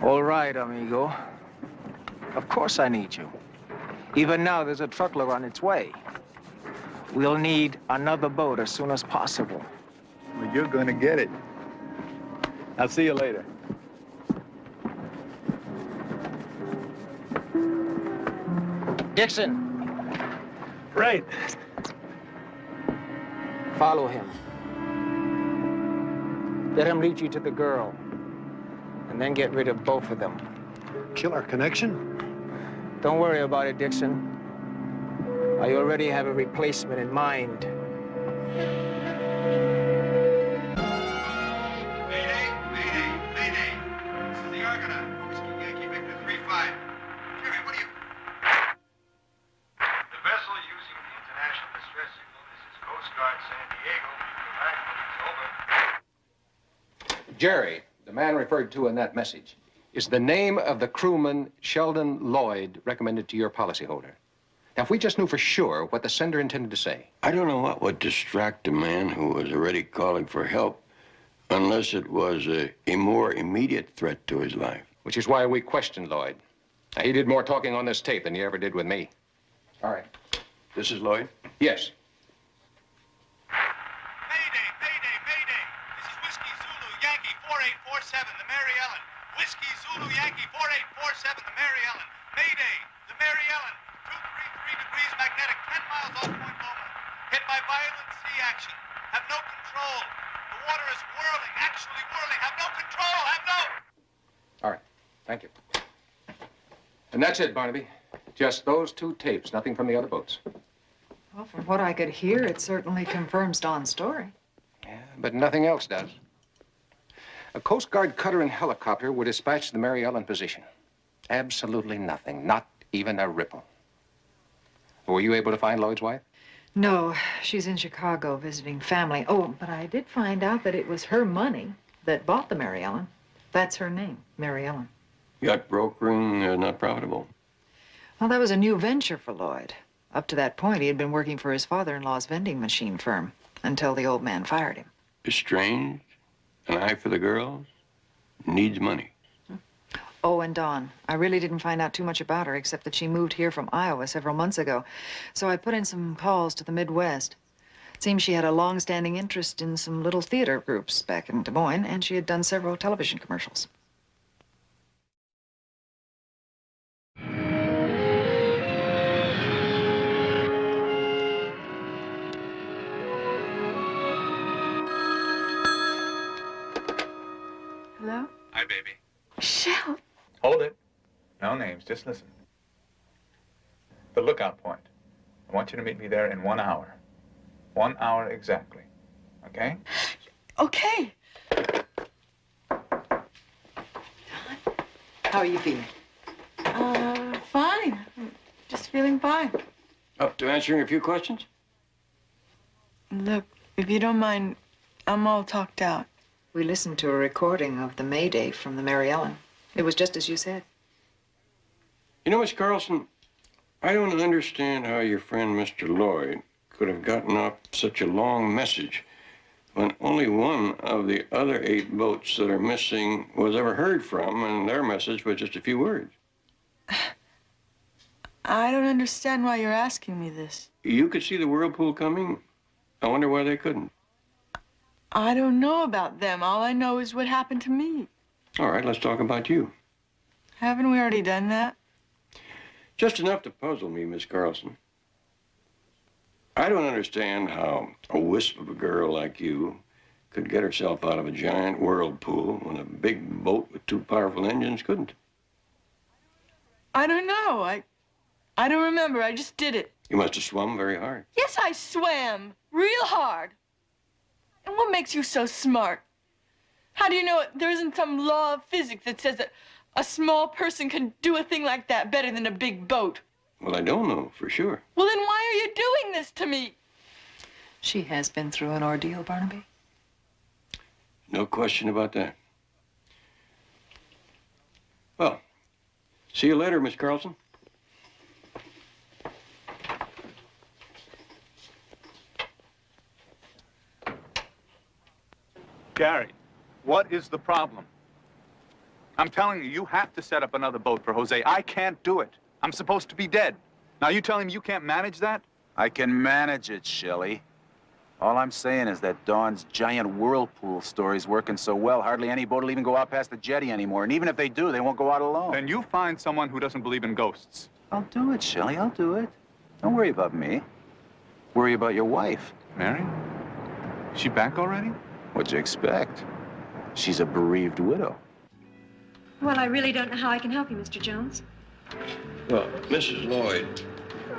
All right, amigo. Of course I need you. Even now, there's a truckload on its way. We'll need another boat as soon as possible. Well, you're going to get it. I'll see you later. Dixon. Right. Follow him. Let him lead you to the girl. And then get rid of both of them. Kill our connection? Don't worry about it, Dixon. I already have a replacement in mind. Jerry, the man referred to in that message, is the name of the crewman Sheldon Lloyd recommended to your policyholder. Now, if we just knew for sure what the sender intended to say. I don't know what would distract a man who was already calling for help unless it was a more immediate threat to his life. Which is why we questioned Lloyd. Now, he did more talking on this tape than he ever did with me. All right. This is Lloyd? Yes. Yankee 4847, the Mary Ellen. Whiskey Zulu Yankee 4847, the Mary Ellen. Mayday, the Mary Ellen. 233 degrees magnetic, 10 miles off Point Loma. Hit by violent sea action. Have no control. The water is whirling, actually whirling. Have no control. Have no... All right. Thank you. And that's it, Barnaby. Just those two tapes, nothing from the other boats. Well, from what I could hear, it certainly confirms Don's story. But nothing else does. A Coast Guard cutter and helicopter were dispatched to the Mary Ellen position. Absolutely nothing, not even a ripple. Were you able to find Lloyd's wife? No, she's in Chicago visiting family. Oh, but I did find out that it was her money that bought the Mary Ellen. That's her name, Mary Ellen. Yacht brokering not profitable. Well, that was a new venture for Lloyd. Up to that point, he had been working for his father-in-law's vending machine firm until the old man fired him. Estranged, an eye for the girls, needs money. Oh, and Dawn, I really didn't find out too much about her except that she moved here from Iowa several months ago. So I put in some calls to the Midwest. It seems she had a long-standing interest in some little theater groups back in Des Moines, and she had done several television commercials. Hello? Hi, baby. Shell. Hold it. No names, just listen. The lookout point. I want you to meet me there in 1 hour. 1 hour exactly. Okay? Okay. How are you feeling? Fine. I'm just feeling fine. Up to answering a few questions? Look, if you don't mind, I'm all talked out. We listened to a recording of the Mayday from the Mary Ellen. It was just as you said. You know, Miss Carlson, I don't understand how your friend Mr. Lloyd could have gotten off such a long message when only one of the other 8 boats that are missing was ever heard from, and their message was just a few words. I don't understand why you're asking me this. You could see the whirlpool coming. I wonder why they couldn't. I don't know about them. All I know is what happened to me. All right, let's talk about you. Haven't we already done that? Just enough to puzzle me, Miss Carlson. I don't understand how a wisp of a girl like you could get herself out of a giant whirlpool when a big boat with 2 powerful engines couldn't. I don't know. I don't remember. I just did it. You must have swum very hard. Yes, I swam. Real hard. And what makes you so smart? How do you know there isn't some law of physics that says that a small person can do a thing like that better than a big boat? Well, I don't know for sure. Well, then why are you doing this to me? She has been through an ordeal, Barnaby. No question about that. Well, see you later, Miss Carlson. Gary, what is the problem? I'm telling you, you have to set up another boat for Jose. I can't do it. I'm supposed to be dead. Now, you telling me you can't manage that? I can manage it, Shelley. All I'm saying is that Dawn's giant whirlpool story's working so well, hardly any boat will even go out past the jetty anymore. And even if they do, they won't go out alone. Then you find someone who doesn't believe in ghosts. I'll do it, Shelley. I'll do it. Don't worry about me. Worry about your wife. Mary? Is she back already? What'd you expect? She's a bereaved widow. Well, I really don't know how I can help you, Mr. Jones. Well, Mrs. Lloyd,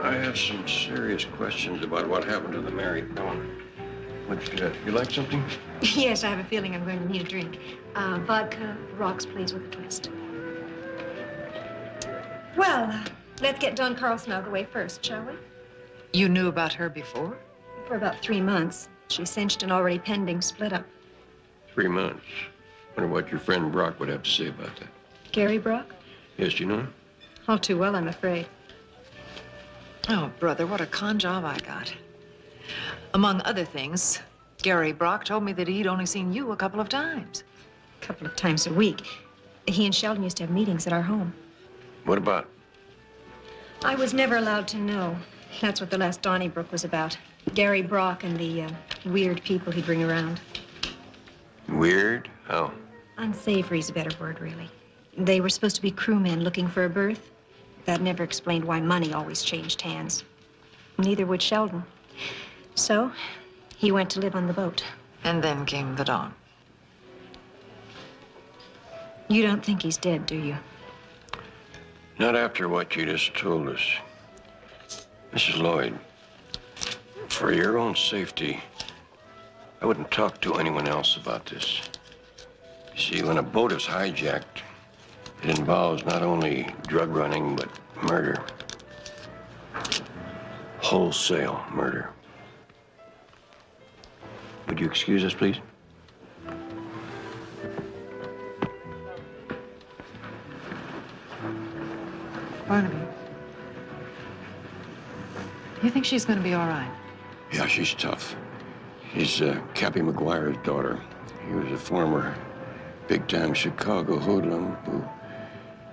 I have some serious questions about what happened to the married couple. You like something? Yes, I have a feeling I'm going to need a drink. Vodka, rocks, please, with a twist. Well, let's get Dawn Carlson out of the way first, shall we? You knew about her before? For about 3 months. She cinched an already pending split up. 3 months. Wonder what your friend Brock would have to say about that. Gary Brock? Yes, do you know him? All too well, I'm afraid. Oh, brother, what a con job I got. Among other things, Gary Brock told me that he'd only seen you a couple of times. A couple of times a week. He and Sheldon used to have meetings at our home. What about? I was never allowed to know. That's what the last Donnybrook was about. Gary Brock and the weird people he'd bring around. Weird? How? Unsavory's a better word, really. They were supposed to be crewmen looking for a berth. That never explained why money always changed hands. Neither would Sheldon. So, he went to live on the boat. And then came the dawn. You don't think he's dead, do you? Not after what you just told us. Mrs. Lloyd, for your own safety, I wouldn't talk to anyone else about this. You see, when a boat is hijacked, it involves not only drug running, but murder. Wholesale murder. Would you excuse us, please? Barnaby, you think she's going to be all right? Yeah, she's tough. She's Cappy McGuire's daughter. He was a former big-time Chicago hoodlum who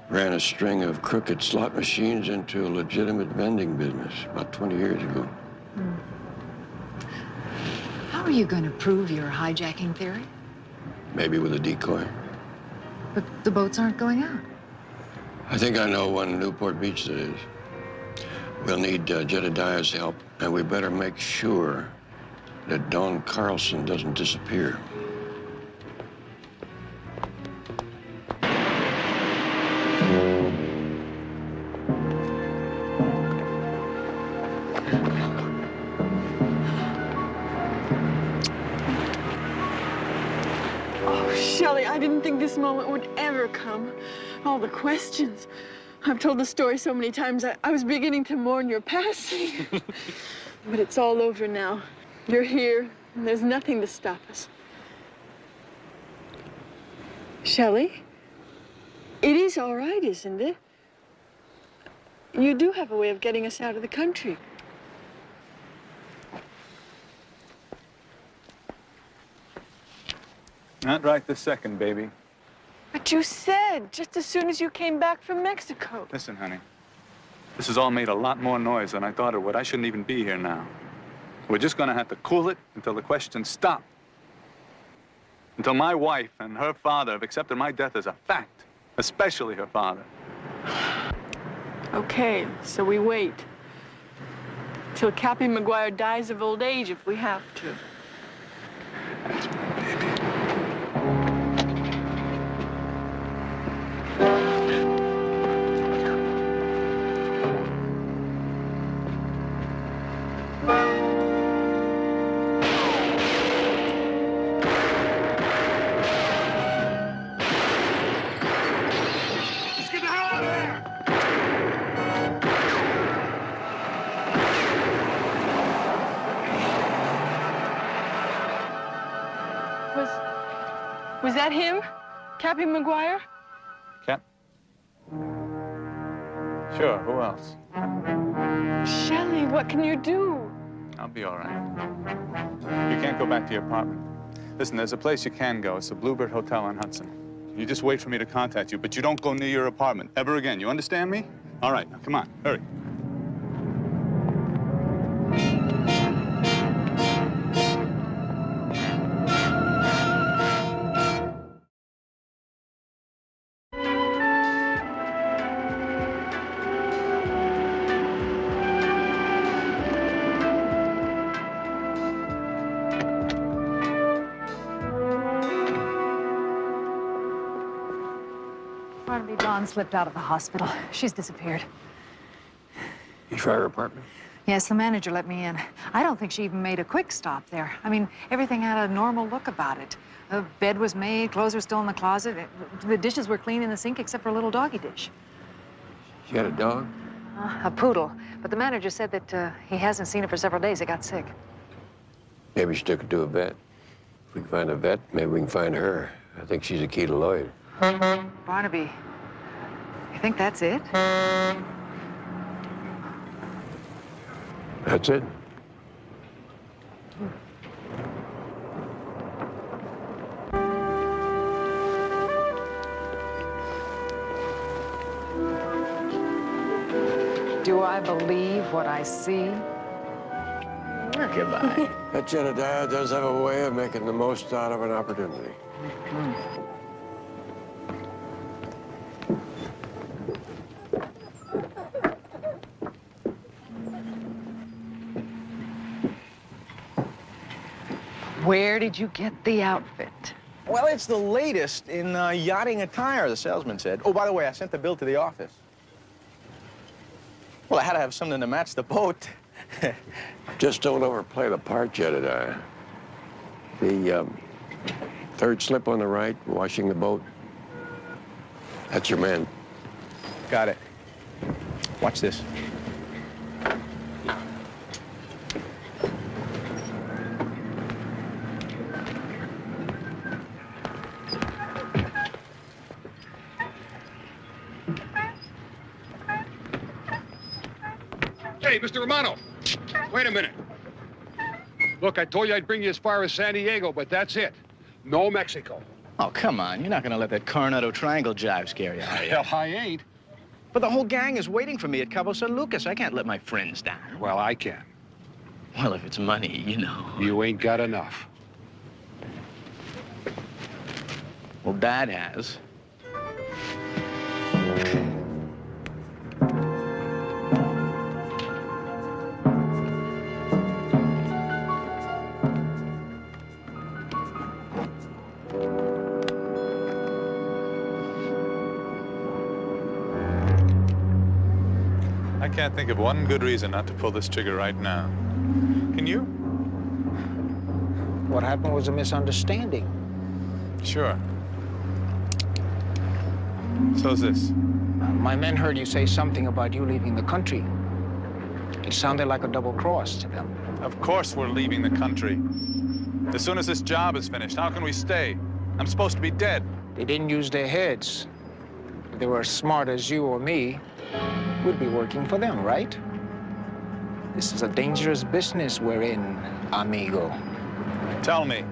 ran a string of crooked slot machines into a legitimate vending business about 20 years ago. How are you going to prove your hijacking theory? Maybe with a decoy. But the boats aren't going out. I think I know one in Newport Beach that is. We'll need Jedediah's help, and we better make sure that Dawn Carlson doesn't disappear. Oh, Shelley, I didn't think this moment would ever come. All the questions. I've told the story so many times, I was beginning to mourn your passing. But it's all over now. You're here, and there's nothing to stop us. Shelley, it is all right, isn't it? You do have a way of getting us out of the country. Not right this second, baby. But you said just as soon as you came back from Mexico. Listen, honey. This has all made a lot more noise than I thought it would. I shouldn't even be here now. We're just gonna have to cool it until the questions stop. Until my wife and her father have accepted my death as a fact, especially her father. Okay, so we wait. Till Cappy McGuire dies of old age if we have to. That's my baby. Was that him? Cappy McGuire? Cap? Sure, who else? Shelley, what can you do? I'll be all right. You can't go back to your apartment. Listen, there's a place you can go. It's the Bluebird Hotel on Hudson. You just wait for me to contact you, but you don't go near your apartment ever again. You understand me? All right, now come on, hurry. Barnaby, Dawn slipped out of the hospital. She's disappeared. You try her apartment? Yes, the manager let me in. I don't think she even made a quick stop there. I mean, everything had a normal look about it. The bed was made, clothes were still in the closet. The dishes were clean in the sink except for a little doggy dish. She had a dog? A poodle. But the manager said that he hasn't seen it for several days. It got sick. Maybe she took it to a vet. If we can find a vet, maybe we can find her. I think she's a key to Lloyd. Barnaby, you think that's it? That's it. Do I believe what I see? Goodbye. That Jedediah does have a way of making the most out of an opportunity. Where did you get the outfit? Well, it's the latest in yachting attire, the salesman said. Oh, by the way, I sent the bill to the office. Well, I had to have something to match the boat. Just don't overplay the part, Jedediah. The third slip on the right, washing the boat. That's your man. Got it. Watch this. Hey, Mr. Romano, wait a minute. Look, I told you I'd bring you as far as San Diego, but that's it. No Mexico. Oh, come on. You're not going to let that Coronado Triangle jive scare you, are you? Hell, I ain't. But the whole gang is waiting for me at Cabo San Lucas. I can't let my friends down. Well, I can. Well, if it's money, you know. You ain't got enough. Well, Dad has. I can't think of one good reason not to pull this trigger right now. Can you? What happened was a misunderstanding. Sure. So's this. My men heard you say something about you leaving the country. It sounded like a double cross to them. Of course we're leaving the country. As soon as this job is finished, how can we stay? I'm supposed to be dead. They didn't use their heads. If they were as smart as you or me, we'd be working for them, right? This is a dangerous business we're in, amigo. Tell me.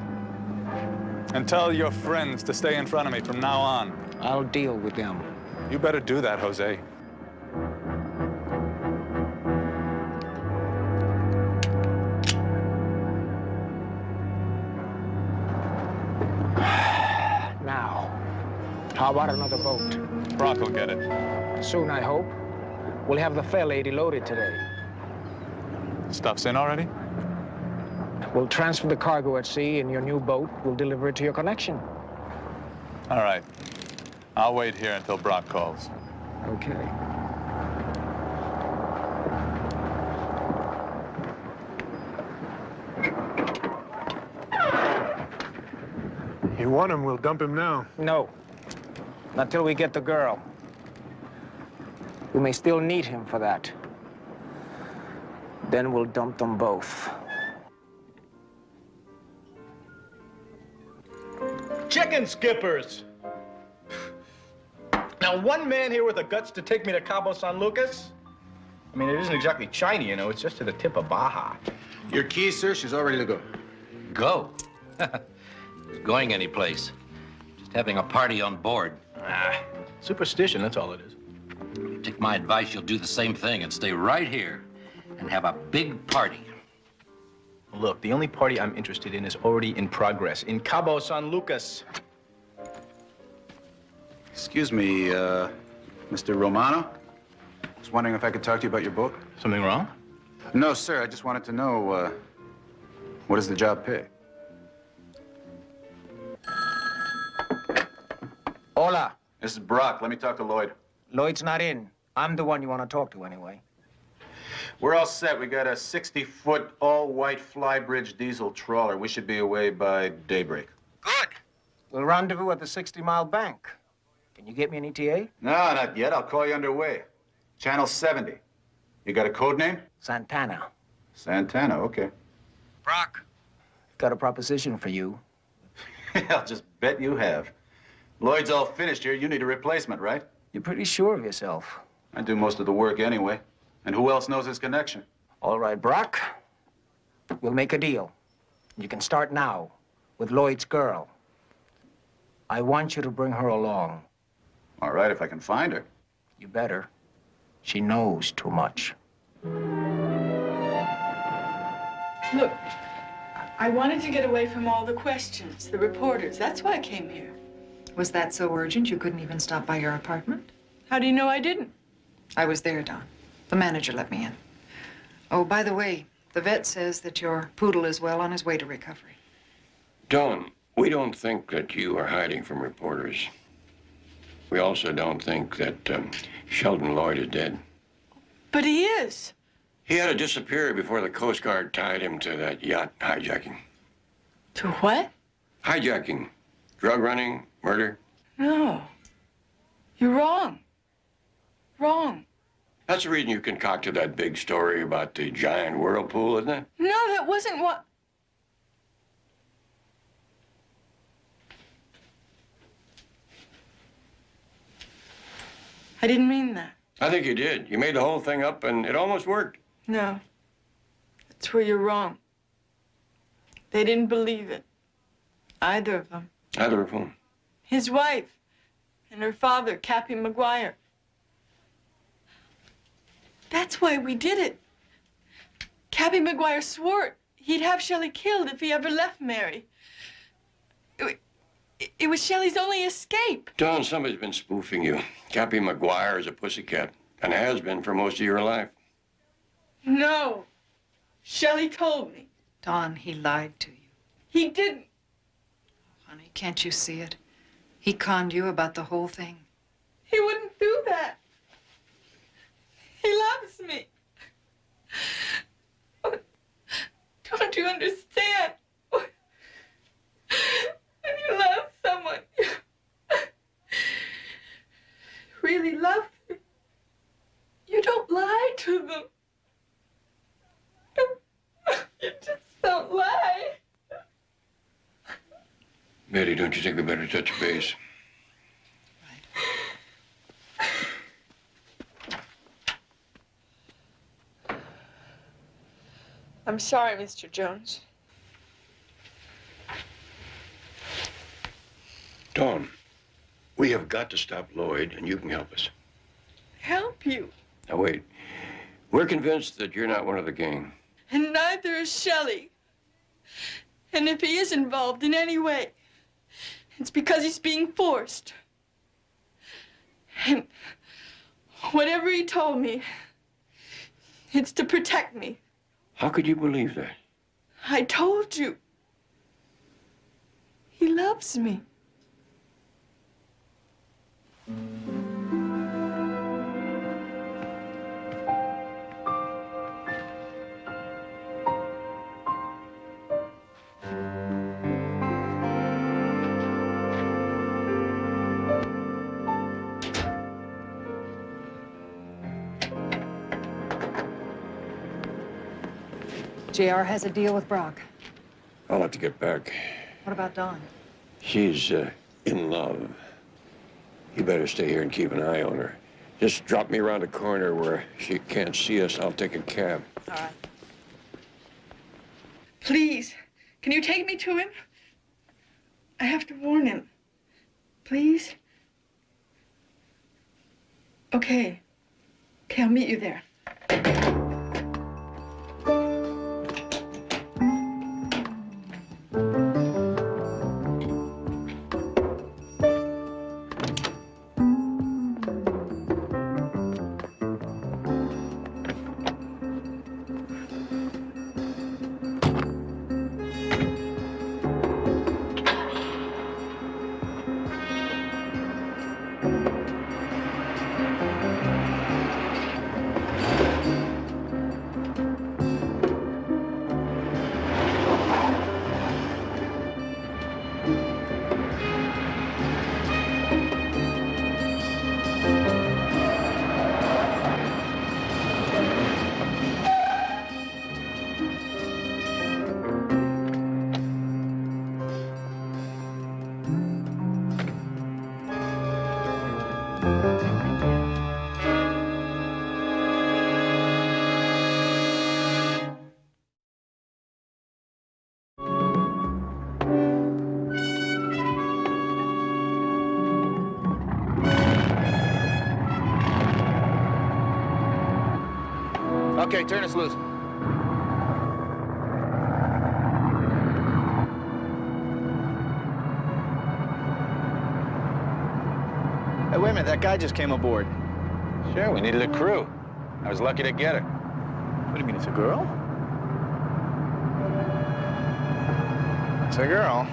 And tell your friends to stay in front of me from now on. I'll deal with them. You better do that, Jose. Now, how about another boat? Brock will get it. Soon, I hope. We'll have the fair lady loaded today. Stuff's in already? We'll transfer the cargo at sea, and your new boat will deliver it to your connection. All right. I'll wait here until Brock calls. Okay. You want him, we'll dump him now. No. Not till we get the girl. We may still need him for that. Then we'll dump them both. Chicken skippers! Now, one man here with the guts to take me to Cabo San Lucas? I mean, it isn't exactly China, you know. It's just to the tip of Baja. Your key, sir, she's all ready to go. Go? Going anyplace. Just having a party on board. Ah, superstition, that's all it is. You take my advice, you'll do the same thing and stay right here and have a big party. Look, the only party I'm interested in is already in progress, in Cabo San Lucas. Excuse me, Mr. Romano? I was wondering if I could talk to you about your boat. Something wrong? No, sir. I just wanted to know, what does the job pay? Hola. This is Brock. Let me talk to Lloyd. Lloyd's not in. I'm the one you want to talk to anyway. We're all set. We got a 60-foot, all-white flybridge diesel trawler. We should be away by daybreak. We'll rendezvous at the 60-mile bank. Can you get me an ETA? No, not yet. I'll call you underway. Channel 70. You got a code name? Santana. Santana, okay. Brock. Got a proposition for you. I'll just bet you have. Lloyd's all finished here. You need a replacement, right? You're pretty sure of yourself. I do most of the work anyway. And who else knows his connection? All right, Brock. We'll make a deal. You can start now with Lloyd's girl. I want you to bring her along. All right, if I can find her. You better. She knows too much. Look, I wanted to get away from all the questions, the reporters. That's why I came here. Was that so urgent you couldn't even stop by your apartment? How do you know I didn't? I was there, Don. The manager let me in. Oh, by the way, the vet says that your poodle is well on his way to recovery. Dawn, we don't think that you are hiding from reporters. We also don't think that Sheldon Lloyd is dead. But he is. He had to disappear before the Coast Guard tied him to that yacht hijacking. To what? Hijacking. Drug running, murder. No. You're wrong. Wrong. That's the reason you concocted that big story about the giant whirlpool, isn't it? No, that wasn't what... I didn't mean that. I think you did. You made the whole thing up, and it almost worked. No. That's where you're wrong. They didn't believe it. Either of them. Either of whom? His wife and her father, Cappy McGuire. That's why we did it. Cappy McGuire swore he'd have Shelley killed if he ever left Mary. It was Shelley's only escape. Don, somebody's been spoofing you. Cappy McGuire is a pussycat, and has been for most of your life. No. Shelley told me. Don, he lied to you. He didn't. Honey, can't you see it? He conned you about the whole thing. He wouldn't do that. He loves me. Don't you understand? When you love someone, you really love them. You don't lie to them. You just don't lie. Betty, don't you think we better touch base? I'm sorry, Mr. Jones. Dawn, we have got to stop Lloyd, and you can help us. Help you. Now, wait. We're convinced that you're not one of the gang. And neither is Shelley. And if he is involved in any way, it's because he's being forced. And whatever he told me, it's to protect me. How could you believe that? I told you. He loves me. JR has a deal with Brock. I'll have to get back. What about Dawn? She's in love. You better stay here and keep an eye on her. Just drop me around the corner where she can't see us. I'll take a cab. All right. Please, can you take me to him? I have to warn him. Please? Okay. Okay, I'll meet you there. Okay, turn us loose. Hey, wait a minute, that guy just came aboard. Sure, we needed a crew. I was lucky to get her. What do you mean, it's a girl? It's a girl.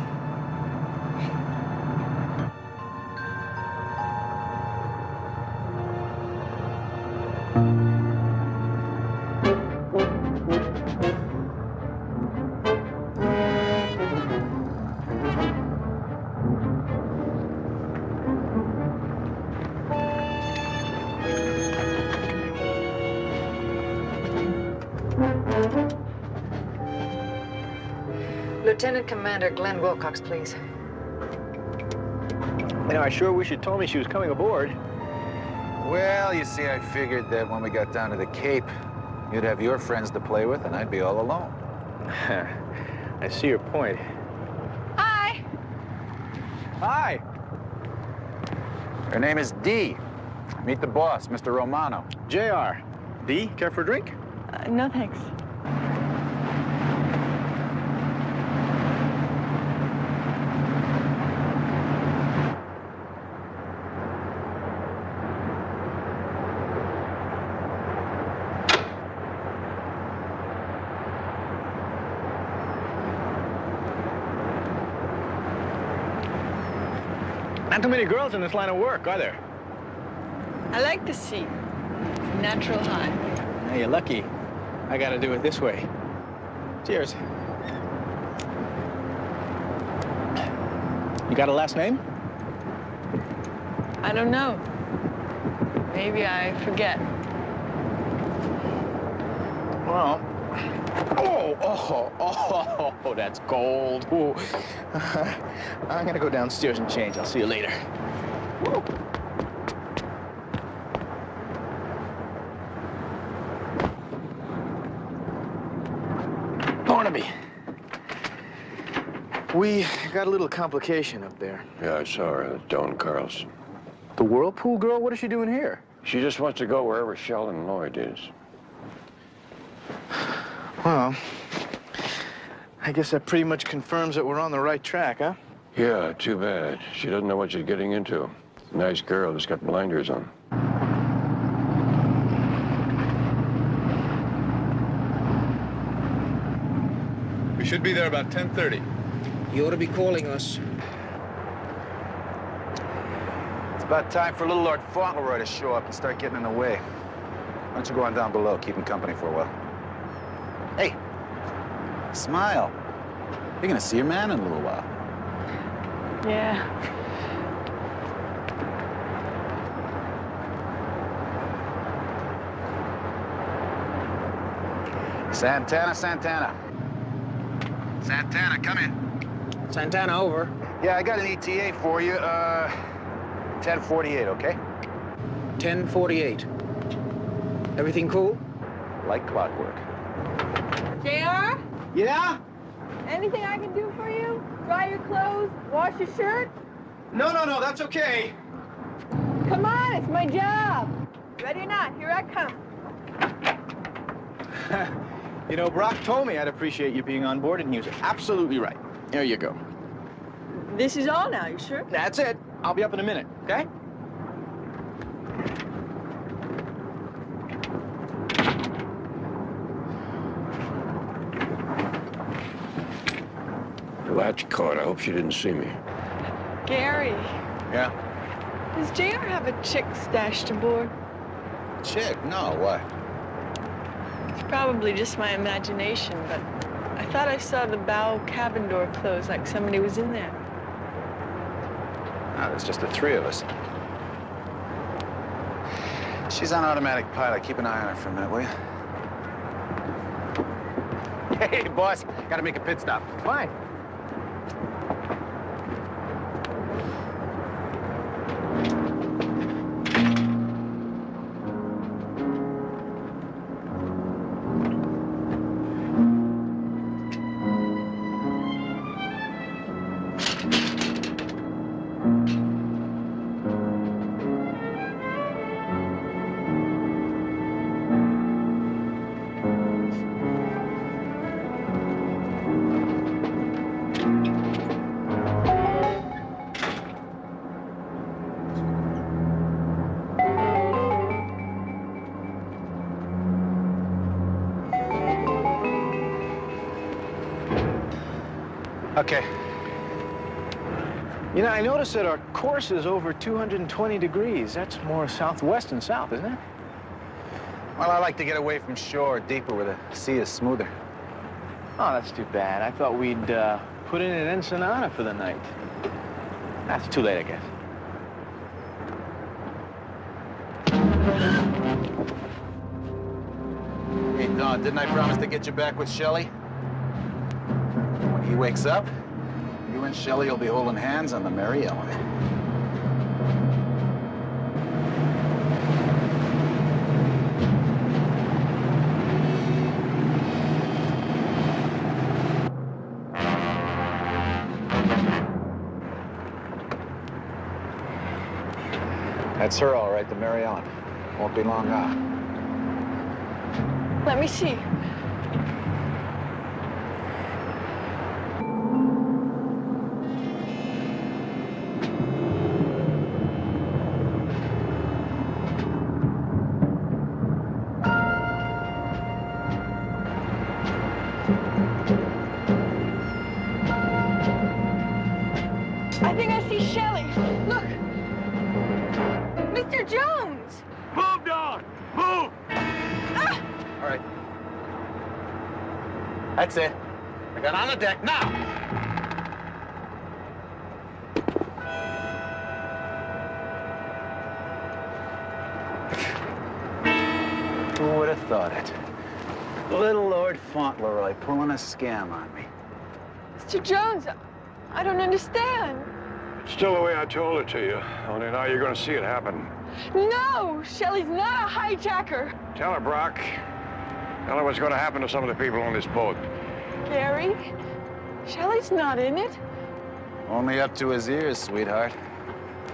Lieutenant Commander Glenn Wilcox, please. You know, I sure wish you'd told me she was coming aboard. Well, you see, I figured that when we got down to the Cape, you'd have your friends to play with, and I'd be all alone. I see your point. Hi. Hi. Her name is Dee. Meet the boss, Mr. Romano. JR. Dee, care for a drink? No, thanks. Not too many girls in this line of work, are there? I like the sea. It's a natural high. Hey, you're lucky. I gotta do it this way. Cheers. You got a last name? I don't know. Maybe I forget. Well, oh, that's gold. Ooh. I'm gonna go downstairs and change. I'll see you later. Woo. Barnaby, we got a little complication up there. Yeah, I saw her. That's Dawn Carlson. The Whirlpool girl? What is she doing here? She just wants to go wherever Sheldon Lloyd is. Well, I guess that pretty much confirms that we're on the right track, huh? Yeah, too bad. She doesn't know what she's getting into. Nice girl, just got blinders on. We should be there about 10:30. You ought to be calling us. It's about time for little Lord Fauntleroy to show up and start getting in the way. Why don't you go on down below, keep him company for a while? Hey, smile. You're gonna see your man in a little while. Yeah. Santana. Santana, come in. Santana, over. Yeah, I got an ETA for you. 10:48, okay? 10:48. Everything cool? Like clockwork. JR? Yeah? Anything I can do for you? Dry your clothes? Wash your shirt? No, that's okay. Come on, it's my job. Ready or not, here I come. You know, Brock told me I'd appreciate you being on board, and he was absolutely right. There you go. This is all now, you sure? That's it. I'll be up in a minute, okay? The latch caught. I hope she didn't see me. Gary, Yeah? does JR have a chick stashed aboard? Chick? No, what? It's probably just my imagination, but I thought I saw the bow cabin door close like somebody was in there. No, there's just the three of us. She's on automatic pilot. Keep an eye on her for a minute, will you? Hey, boss. Gotta make a pit stop. Fine. Okay. You know, I noticed that our course is over 220 degrees. That's more southwest than south, isn't it? Well, I like to get away from shore, deeper where the sea is smoother. Oh, that's too bad. I thought we'd put in an Ensenada for the night. That's too late, I guess. Hey, Don, didn't I promise to get you back with Shelley? When he wakes up, you and Shelley will be holding hands on the Mary Ellen. That's her, all right, the Mary Ellen. Won't be long now. Let me see. I think I see Shelley. Look. Mr. Jones! Move, Don! Move! All right. That's it. I got on the deck now. Who would have thought it? Little Lord Fauntleroy pulling a scam on me. Mr. Jones, I don't understand. It's still the way I told it to you, only now you're going to see it happen. No, Shelley's not a hijacker. Tell her, Brock. Tell her what's going to happen to some of the people on this boat. Gary, Shelley's not in it. Only up to his ears, sweetheart.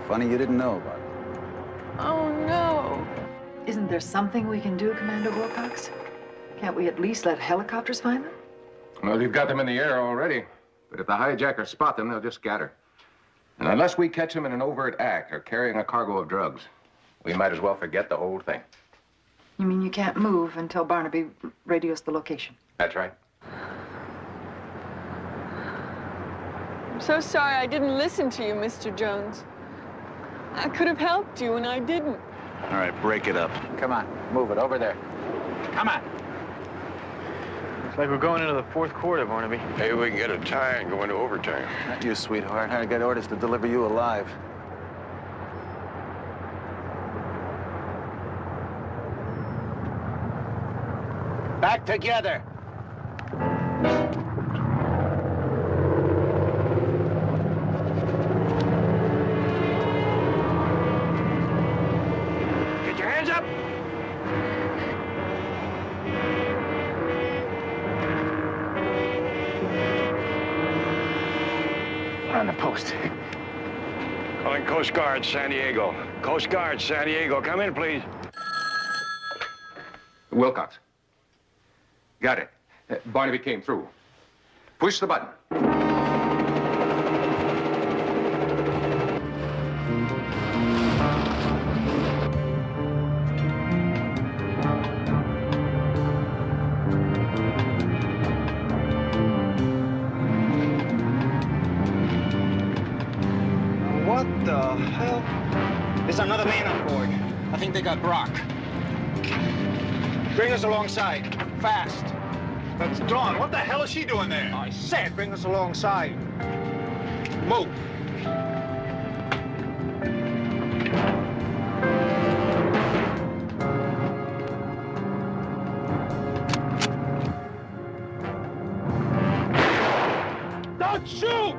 Funny you didn't know about it. Oh, no. Isn't there something we can do, Commander Wilcox? Can't we at least let helicopters find them? Well, you've got them in the air already. But if the hijackers spot them, they'll just scatter. And unless we catch them in an overt act or carrying a cargo of drugs, we might as well forget the whole thing. You mean you can't move until Barnaby radios the location? That's right. I'm so sorry I didn't listen to you, Mr. Jones. I could have helped you, and I didn't. All right, break it up. Come on, move it over there. Come on. Looks like we're going into the fourth quarter, Barnaby. Maybe we can get a tie and go into overtime. Not you, sweetheart. I got orders to deliver you alive. Back together. Get your hands up! On the post. Calling Coast Guard, San Diego. Coast Guard, San Diego. Come in, please. Wilcox. Got it. Barnaby came through. Push the button. What the hell? There's another man on board. I think they got Brock. Bring us alongside. Fast. That's Dawn. What the hell is she doing there? I said bring us alongside. Move. Don't shoot!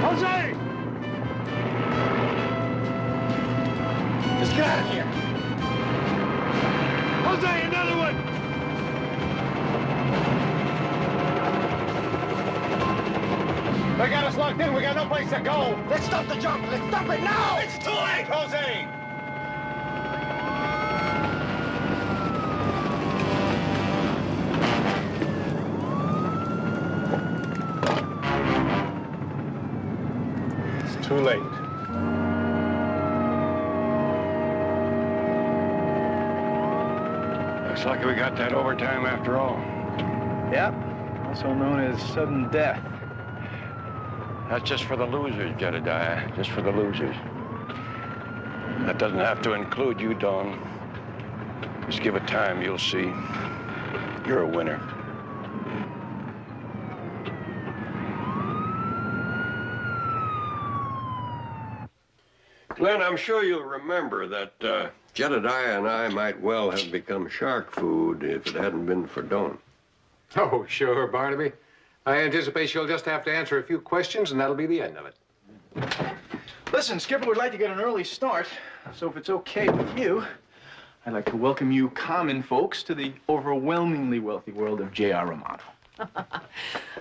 Jose! Let's get out of here. Jose, another one! They got us locked in. We got no place to go. Let's stop the jump. Let's stop it now. It's too late, Jose! It's too late. Looks like we got that overtime after all. Yep, also known as sudden death. That's just for the losers, Jedediah. Just for the losers. That doesn't have to include you, Dawn. Just give it time, you'll see. You're a winner. Glenn, I'm sure you'll remember that Jedediah and I might well have become shark food if it hadn't been for Dawn. Oh, sure, Barnaby. I anticipate she'll just have to answer a few questions, and that'll be the end of it. Listen, Skipper would like to get an early start, so if it's okay with you, I'd like to welcome you common folks to the overwhelmingly wealthy world of J.R. Romano.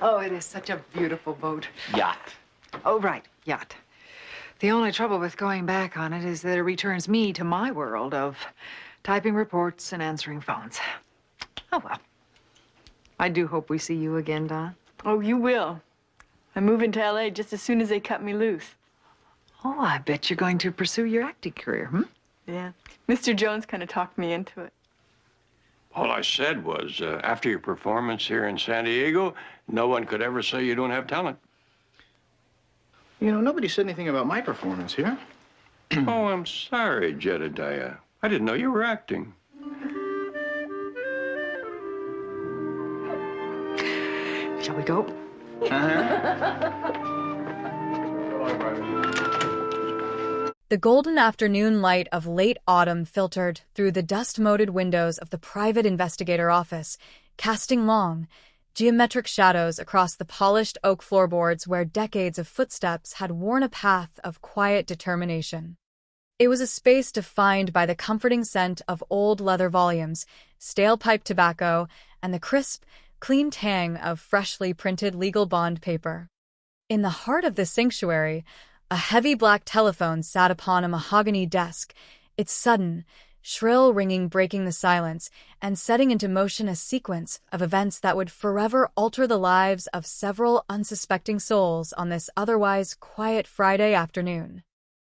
Oh, it is such a beautiful boat. Yacht. Oh, right, yacht. The only trouble with going back on it is that it returns me to my world of typing reports and answering phones. Oh, well. I do hope we see you again, Don. Oh, you will. I'm moving to L.A. just as soon as they cut me loose. Oh, I bet you're going to pursue your acting career, hmm? Yeah. Mr. Jones kind of talked me into it. All I said was, after your performance here in San Diego, no one could ever say you don't have talent. You know, nobody said anything about my performance here. Oh, I'm sorry, Jedediah. I didn't know you were acting. Shall we go? The golden afternoon light of late autumn filtered through the dust-moted windows of the private investigator office, casting long, geometric shadows across the polished oak floorboards where decades of footsteps had worn a path of quiet determination. It was a space defined by the comforting scent of old leather volumes, stale pipe tobacco, and the crisp, clean tang of freshly printed legal bond paper. In the heart of the sanctuary, a heavy black telephone sat upon a mahogany desk, its sudden, shrill ringing breaking the silence and setting into motion a sequence of events that would forever alter the lives of several unsuspecting souls on this otherwise quiet Friday afternoon.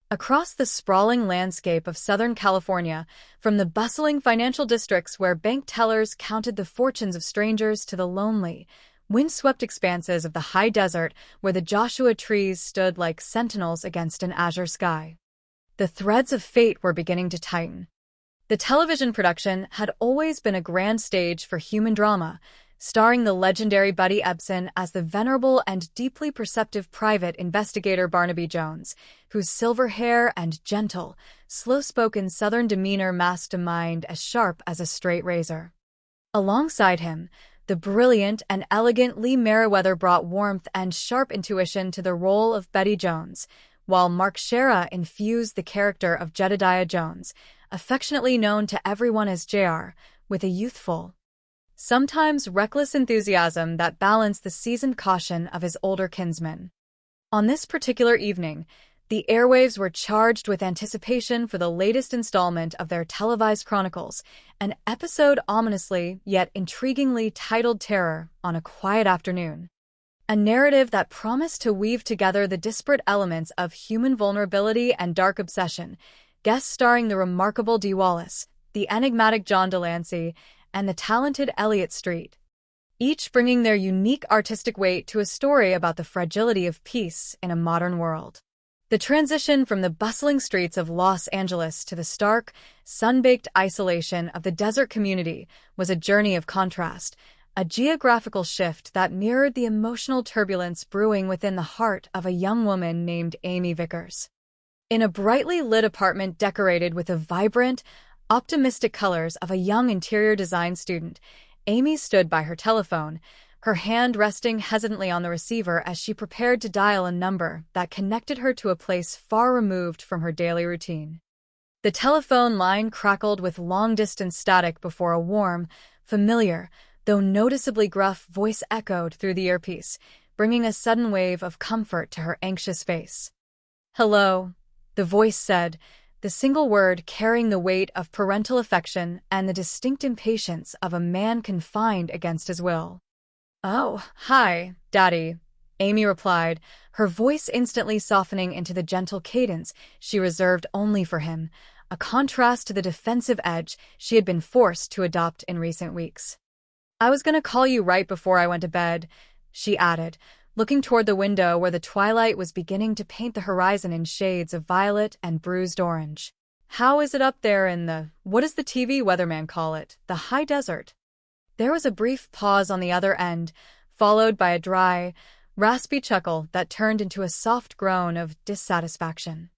Across the sprawling landscape of Southern California, from the bustling financial districts where bank tellers counted the fortunes of strangers to the lonely, windswept expanses of the high desert where the Joshua trees stood like sentinels against an azure sky, the threads of fate were beginning to tighten. The television production had always been a grand stage for human drama, starring the legendary Buddy Ebsen as the venerable and deeply perceptive private investigator Barnaby Jones, whose silver hair and gentle, slow-spoken Southern demeanor masked a mind as sharp as a straight razor. Alongside him, the brilliant and elegant Lee Meriwether brought warmth and sharp intuition to the role of Betty Jones, while Mark Shera infused the character of Jedediah Jones, affectionately known to everyone as JR, with a youthful, sometimes reckless enthusiasm that balanced the seasoned caution of his older kinsman. On this particular evening, the airwaves were charged with anticipation for the latest installment of their televised chronicles, an episode ominously yet intriguingly titled Terror on a Quiet Afternoon. A narrative that promised to weave together the disparate elements of human vulnerability and dark obsession, guest starring the remarkable Dee Wallace, the enigmatic John Delancey, and the talented Elliot Street, each bringing their unique artistic weight to a story about the fragility of peace in a modern world. The transition from the bustling streets of Los Angeles to the stark, sun-baked isolation of the desert community was a journey of contrast, a geographical shift that mirrored the emotional turbulence brewing within the heart of a young woman named Amy Vickers. In a brightly lit apartment decorated with the vibrant, optimistic colors of a young interior design student, Amy stood by her telephone, her hand resting hesitantly on the receiver as she prepared to dial a number that connected her to a place far removed from her daily routine. The telephone line crackled with long-distance static before a warm, familiar, though noticeably gruff voice echoed through the earpiece, bringing a sudden wave of comfort to her anxious face. "Hello," the voice said, the single word carrying the weight of parental affection and the distinct impatience of a man confined against his will. "Oh, hi, Daddy," Amy replied, her voice instantly softening into the gentle cadence she reserved only for him, a contrast to the defensive edge she had been forced to adopt in recent weeks. "I was going to call you right before I went to bed," she added, looking toward the window where the twilight was beginning to paint the horizon in shades of violet and bruised orange. "How is it up there in what does the TV weatherman call it, the high desert?" There was a brief pause on the other end, followed by a dry, raspy chuckle that turned into a soft groan of dissatisfaction.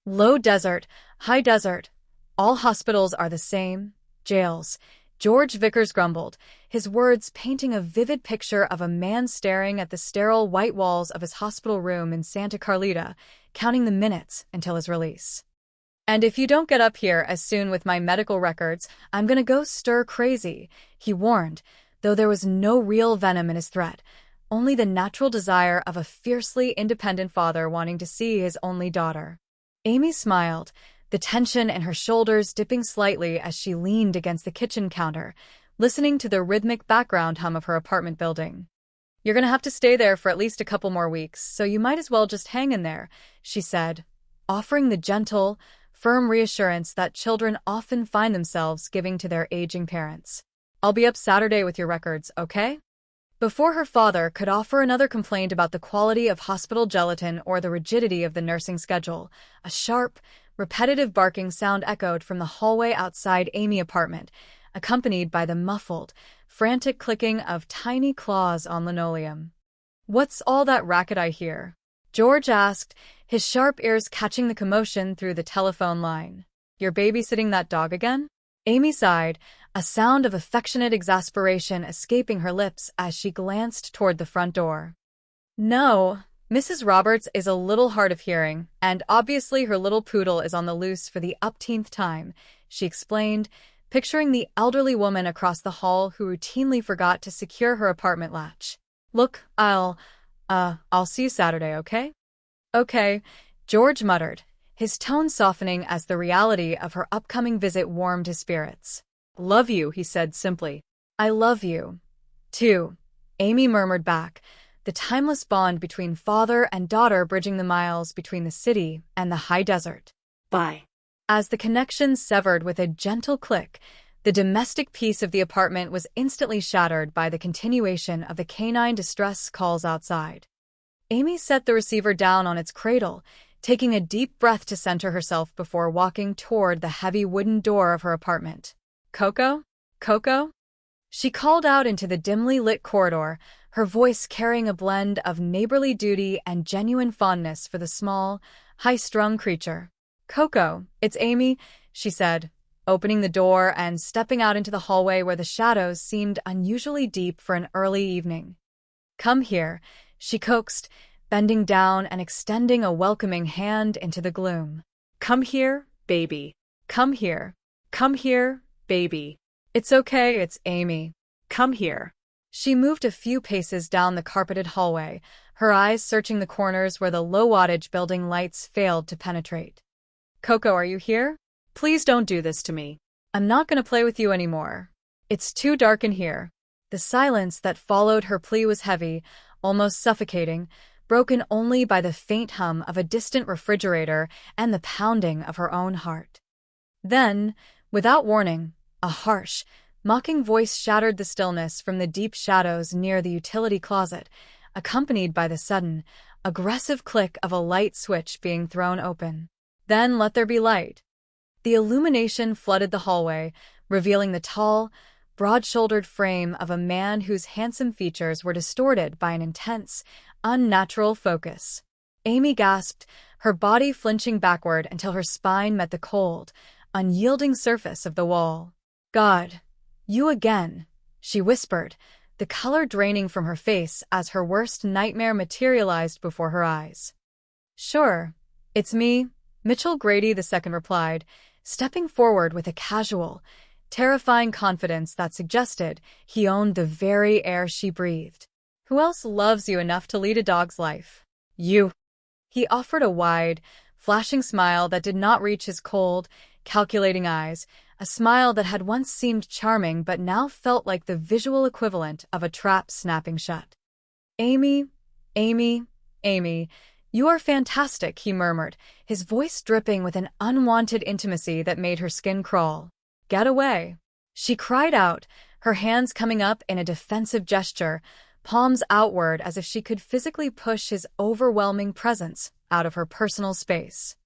"Low desert, high desert. All hospitals are the same. Jails," George Vickers grumbled, his words painting a vivid picture of a man staring at the sterile white walls of his hospital room in Santa Carlita, counting the minutes until his release. "And if you don't get up here as soon with my medical records, I'm gonna go stir crazy," he warned, though there was no real venom in his threat, only the natural desire of a fiercely independent father wanting to see his only daughter. Amy smiled, the tension in her shoulders dipping slightly as she leaned against the kitchen counter, listening to the rhythmic background hum of her apartment building. "You're gonna have to stay there for at least a couple more weeks, so you might as well just hang in there," she said, offering the gentle, firm reassurance that children often find themselves giving to their aging parents. "I'll be up Saturday with your records, okay?" Before her father could offer another complaint about the quality of hospital gelatin or the rigidity of the nursing schedule, a sharp, repetitive barking sound echoed from the hallway outside Amy's apartment, accompanied by the muffled, frantic clicking of tiny claws on linoleum. "What's all that racket I hear?" George asked, his sharp ears catching the commotion through the telephone line. "You're babysitting that dog again?" Amy sighed, a sound of affectionate exasperation escaping her lips as she glanced toward the front door. "No, Mrs. Roberts is a little hard of hearing, and obviously her little poodle is on the loose for the upteenth time," she explained, picturing the elderly woman across the hall who routinely forgot to secure her apartment latch. "Look, I'll see you Saturday, okay?" "Okay," George muttered, his tone softening as the reality of her upcoming visit warmed his spirits. "Love you," he said simply. "I love you, too," Amy murmured back, the timeless bond between father and daughter bridging the miles between the city and the high desert. "Bye." As the connection severed with a gentle click, the domestic peace of the apartment was instantly shattered by the continuation of the canine distress calls outside. Amy set the receiver down on its cradle, taking a deep breath to center herself before walking toward the heavy wooden door of her apartment. "Coco? Coco?" She called out into the dimly lit corridor, her voice carrying a blend of neighborly duty and genuine fondness for the small, high-strung creature. "Coco, it's Amy," she said, opening the door and stepping out into the hallway where the shadows seemed unusually deep for an early evening. "Come here," she coaxed, bending down and extending a welcoming hand into the gloom. "Come here, baby. Come here. Come here, baby. It's okay, it's Amy. Come here." She moved a few paces down the carpeted hallway, her eyes searching the corners where the low-wattage building lights failed to penetrate. "Coco, are you here? Please don't do this to me. I'm not going to play with you anymore. It's too dark in here." The silence that followed her plea was heavy, almost suffocating, broken only by the faint hum of a distant refrigerator and the pounding of her own heart. Then, without warning, a harsh, mocking voice shattered the stillness from the deep shadows near the utility closet, accompanied by the sudden, aggressive click of a light switch being thrown open. "Then let there be light." The illumination flooded the hallway, revealing the tall, broad-shouldered frame of a man whose handsome features were distorted by an intense, unnatural focus. Amy gasped, her body flinching backward until her spine met the cold, unyielding surface of the wall. "God, you again," she whispered, the color draining from her face as her worst nightmare materialized before her eyes. "Sure, it's me," Mitchell Grady II replied, stepping forward with a casual, terrifying confidence that suggested he owned the very air she breathed. "Who else loves you enough to lead a dog's life? You." He offered a wide, flashing smile that did not reach his cold, calculating eyes, a smile that had once seemed charming but now felt like the visual equivalent of a trap snapping shut. "Amy, Amy, Amy, "You are fantastic," he murmured, his voice dripping with an unwanted intimacy that made her skin crawl. "Get away." She cried out, her hands coming up in a defensive gesture, palms outward as if she could physically push his overwhelming presence out of her personal space.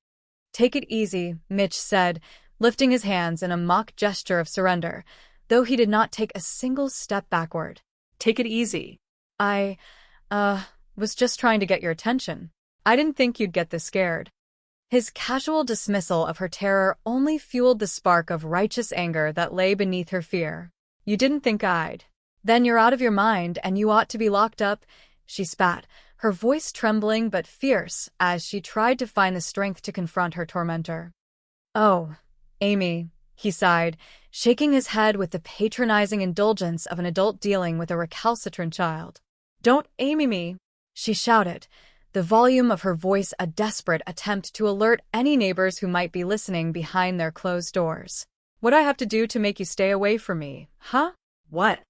"Take it easy," Mitch said, lifting his hands in a mock gesture of surrender, though he did not take a single step backward. "Take it easy. I was just trying to get your attention. I didn't think you'd get this scared." His casual dismissal of her terror only fueled the spark of righteous anger that lay beneath her fear. "You didn't think I'd. Then you're out of your mind and you ought to be locked up," she spat, her voice trembling but fierce as she tried to find the strength to confront her tormentor. "Oh, Amy," he sighed, shaking his head with the patronizing indulgence of an adult dealing with a recalcitrant child. "Don't Amy me," she shouted, the volume of her voice a desperate attempt to alert any neighbors who might be listening behind their closed doors. "What'd I have to do to make you stay away from me, huh? What?"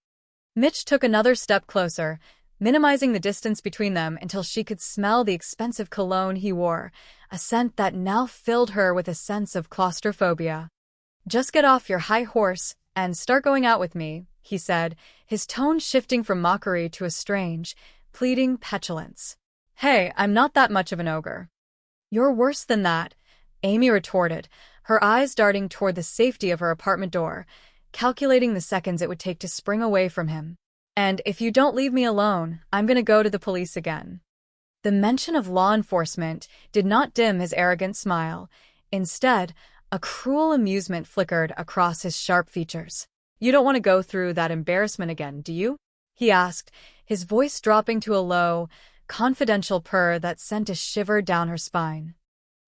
Mitch took another step closer, minimizing the distance between them until she could smell the expensive cologne he wore, a scent that now filled her with a sense of claustrophobia. "Just get off your high horse and start going out with me," he said, his tone shifting from mockery to a strange, pleading petulance. "Hey, I'm not that much of an ogre." "You're worse than that," Amy retorted, her eyes darting toward the safety of her apartment door, calculating the seconds it would take to spring away from him. "And if you don't leave me alone, I'm going to go to the police again." The mention of law enforcement did not dim his arrogant smile. Instead, a cruel amusement flickered across his sharp features. "You don't want to go through that embarrassment again, do you?" he asked, his voice dropping to a low, confidential purr that sent a shiver down her spine.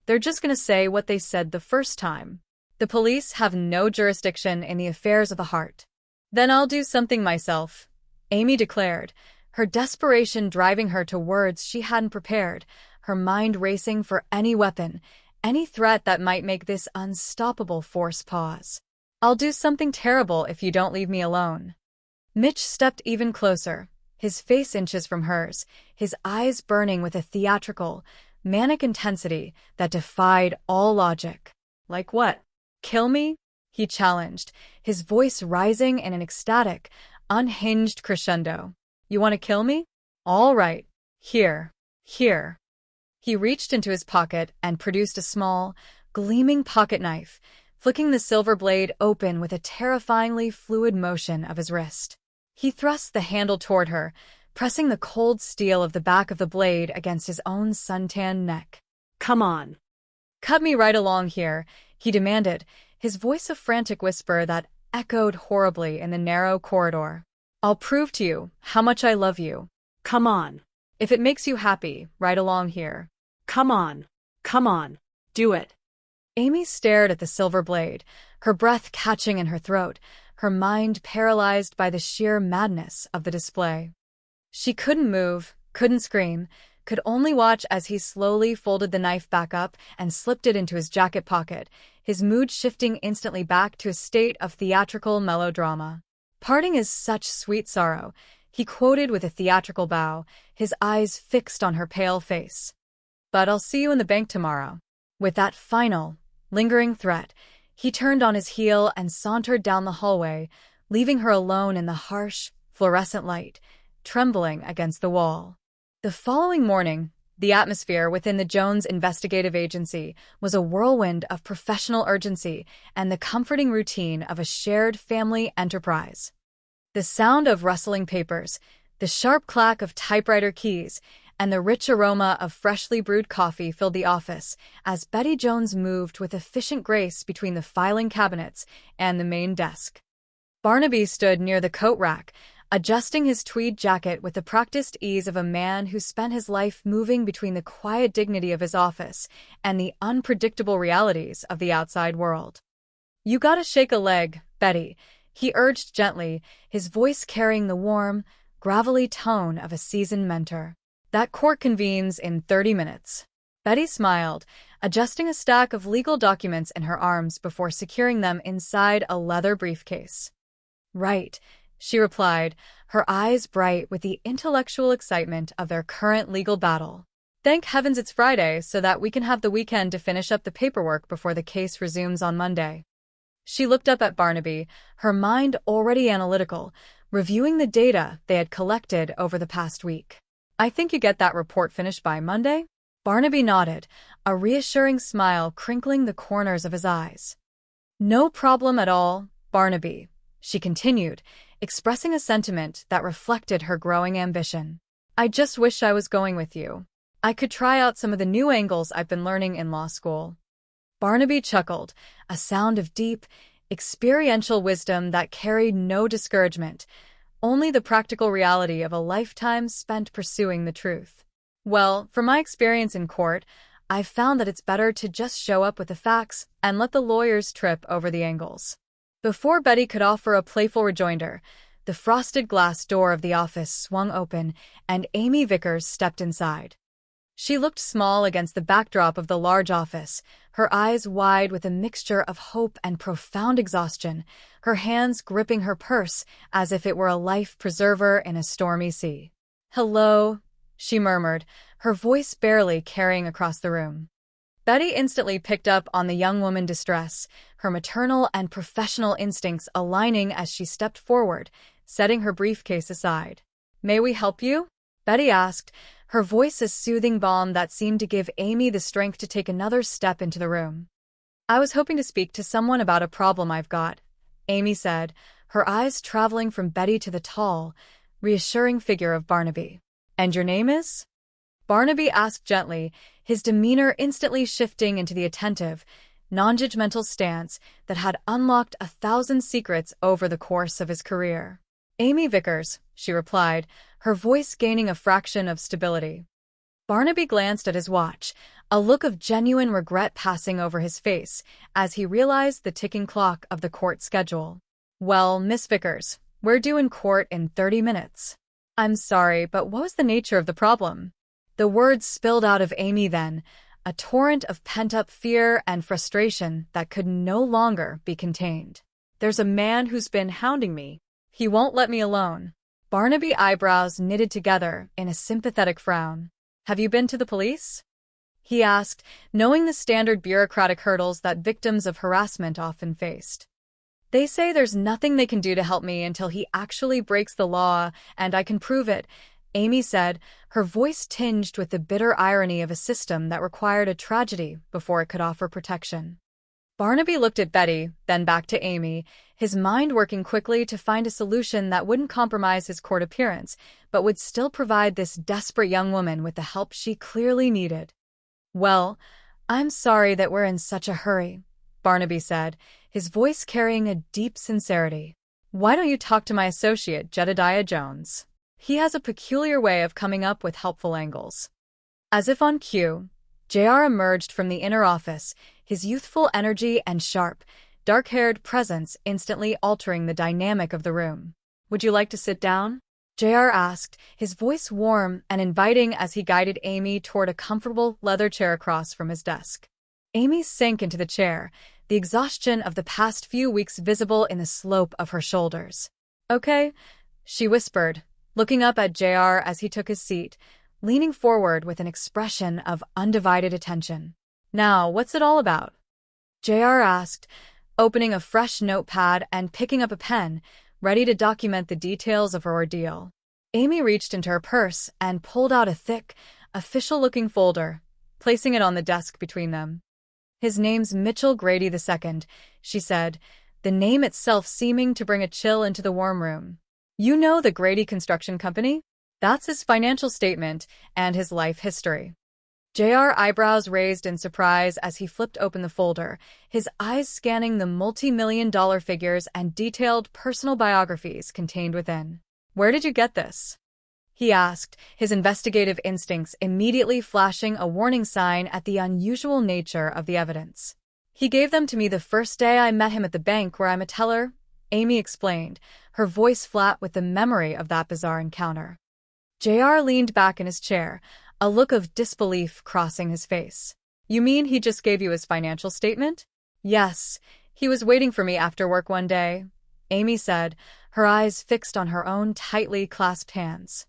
"They're just going to say what they said the first time. The police have no jurisdiction in the affairs of the heart." "Then I'll do something myself," Amy declared, her desperation driving her to words she hadn't prepared, her mind racing for any weapon, any threat that might make this unstoppable force pause. "I'll do something terrible if you don't leave me alone." Mitch stepped even closer, his face inches from hers, his eyes burning with a theatrical, manic intensity that defied all logic. "Like what? Kill me?" he challenged, his voice rising in an ecstatic, unhinged crescendo. "You want to kill me? All right. Here. Here." He reached into his pocket and produced a small, gleaming pocket knife, flicking the silver blade open with a terrifyingly fluid motion of his wrist. He thrust the handle toward her, pressing the cold steel of the back of the blade against his own suntanned neck. "Come on. Cut me right along here," he demanded, his voice a frantic whisper that echoed horribly in the narrow corridor. "I'll prove to you how much I love you. Come on. If it makes you happy, right along here. Come on. Come on. Do it." Amy stared at the silver blade, her breath catching in her throat, her mind paralyzed by the sheer madness of the display. She couldn't move, couldn't scream, could only watch as he slowly folded the knife back up and slipped it into his jacket pocket, his mood shifting instantly back to a state of theatrical melodrama. "Parting is such sweet sorrow," he quoted with a theatrical bow, his eyes fixed on her pale face. "But I'll see you in the bank tomorrow." With that final, lingering threat, he turned on his heel and sauntered down the hallway, leaving her alone in the harsh, fluorescent light, trembling against the wall. The following morning, the atmosphere within the Jones Investigative Agency was a whirlwind of professional urgency and the comforting routine of a shared family enterprise. The sound of rustling papers, the sharp clack of typewriter keys, and the rich aroma of freshly brewed coffee filled the office as Betty Jones moved with efficient grace between the filing cabinets and the main desk. Barnaby stood near the coat rack, adjusting his tweed jacket with the practiced ease of a man who spent his life moving between the quiet dignity of his office and the unpredictable realities of the outside world. "You gotta shake a leg, Betty," he urged gently, his voice carrying the warm, gravelly tone of a seasoned mentor. "That court convenes in 30 minutes. Betty smiled, adjusting a stack of legal documents in her arms before securing them inside a leather briefcase. "Right," she replied, her eyes bright with the intellectual excitement of their current legal battle. Thank heavens it's Friday so that we can have the weekend to finish up the paperwork before the case resumes on Monday. She looked up at Barnaby, her mind already analytical, reviewing the data they had collected over the past week. I think you get that report finished by Monday? Barnaby nodded, a reassuring smile crinkling the corners of his eyes. No problem at all, Barnaby, she continued, expressing a sentiment that reflected her growing ambition. I just wish I was going with you. I could try out some of the new angles I've been learning in law school. Barnaby chuckled, a sound of deep, experiential wisdom that carried no discouragement, only the practical reality of a lifetime spent pursuing the truth. Well, from my experience in court, I've found that it's better to just show up with the facts and let the lawyers trip over the angles. Before Betty could offer a playful rejoinder, the frosted glass door of the office swung open and Amy Vickers stepped inside. She looked small against the backdrop of the large office, her eyes wide with a mixture of hope and profound exhaustion, her hands gripping her purse as if it were a life preserver in a stormy sea. "Hello," she murmured, her voice barely carrying across the room. Betty instantly picked up on the young woman's distress, her maternal and professional instincts aligning as she stepped forward, setting her briefcase aside. "May we help you?" Betty asked, her voice a soothing balm that seemed to give Amy the strength to take another step into the room. "I was hoping to speak to someone about a problem I've got," Amy said, her eyes traveling from Betty to the tall, reassuring figure of Barnaby. "And your name is?" Barnaby asked gently, his demeanor instantly shifting into the attentive, non-judgmental stance that had unlocked 1,000 secrets over the course of his career. "Amy Vickers," she replied, her voice gaining a fraction of stability. Barnaby glanced at his watch, a look of genuine regret passing over his face as he realized the ticking clock of the court schedule. "Well, Miss Vickers, we're due in court in 30 minutes. I'm sorry, but what was the nature of the problem?" The words spilled out of Amy then, a torrent of pent-up fear and frustration that could no longer be contained. "There's a man who's been hounding me. He won't let me alone." Barnaby's eyebrows knitted together in a sympathetic frown. "Have you been to the police?" he asked, knowing the standard bureaucratic hurdles that victims of harassment often faced. "They say there's nothing they can do to help me until he actually breaks the law, and I can prove it," Amy said, her voice tinged with the bitter irony of a system that required a tragedy before it could offer protection. Barnaby looked at Betty, then back to Amy, his mind working quickly to find a solution that wouldn't compromise his court appearance, but would still provide this desperate young woman with the help she clearly needed. "Well, I'm sorry that we're in such a hurry," Barnaby said, his voice carrying a deep sincerity. "Why don't you talk to my associate, Jedediah Jones? He has a peculiar way of coming up with helpful angles." As if on cue, JR emerged from the inner office, his youthful energy and sharp, dark-haired presence instantly altering the dynamic of the room. "Would you like to sit down?" JR asked, his voice warm and inviting as he guided Amy toward a comfortable leather chair across from his desk. Amy sank into the chair, the exhaustion of the past few weeks visible in the slope of her shoulders. "Okay," she whispered, looking up at JR as he took his seat, leaning forward with an expression of undivided attention. "Now, what's it all about?" JR asked, opening a fresh notepad and picking up a pen, ready to document the details of her ordeal. Amy reached into her purse and pulled out a thick, official-looking folder, placing it on the desk between them. "His name's Mitchell Grady II, she said, the name itself seeming to bring a chill into the warm room. "You know the Grady Construction Company? That's his financial statement and his life history." JR eyebrows raised in surprise as he flipped open the folder, his eyes scanning the multi-million-dollar figures and detailed personal biographies contained within. "Where did you get this?" he asked, his investigative instincts immediately flashing a warning sign at the unusual nature of the evidence. "He gave them to me the first day I met him at the bank where I'm a teller," Amy explained, her voice flat with the memory of that bizarre encounter. JR leaned back in his chair, a look of disbelief crossing his face. "You mean he just gave you his financial statement?" "Yes, he was waiting for me after work one day," Amy said, her eyes fixed on her own tightly clasped hands.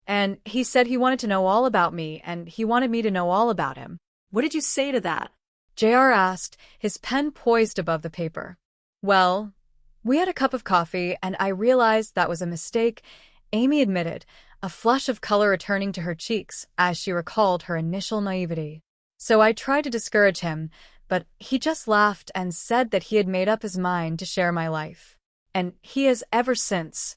And he said he wanted to know all about me, and he wanted me to know all about him. What did you say to that? JR asked, his pen poised above the paper. Well, we had a cup of coffee, and I realized that was a mistake, Amy admitted, a flush of color returning to her cheeks as she recalled her initial naivety. So I tried to discourage him, but he just laughed and said that he had made up his mind to share my life. And he has ever since.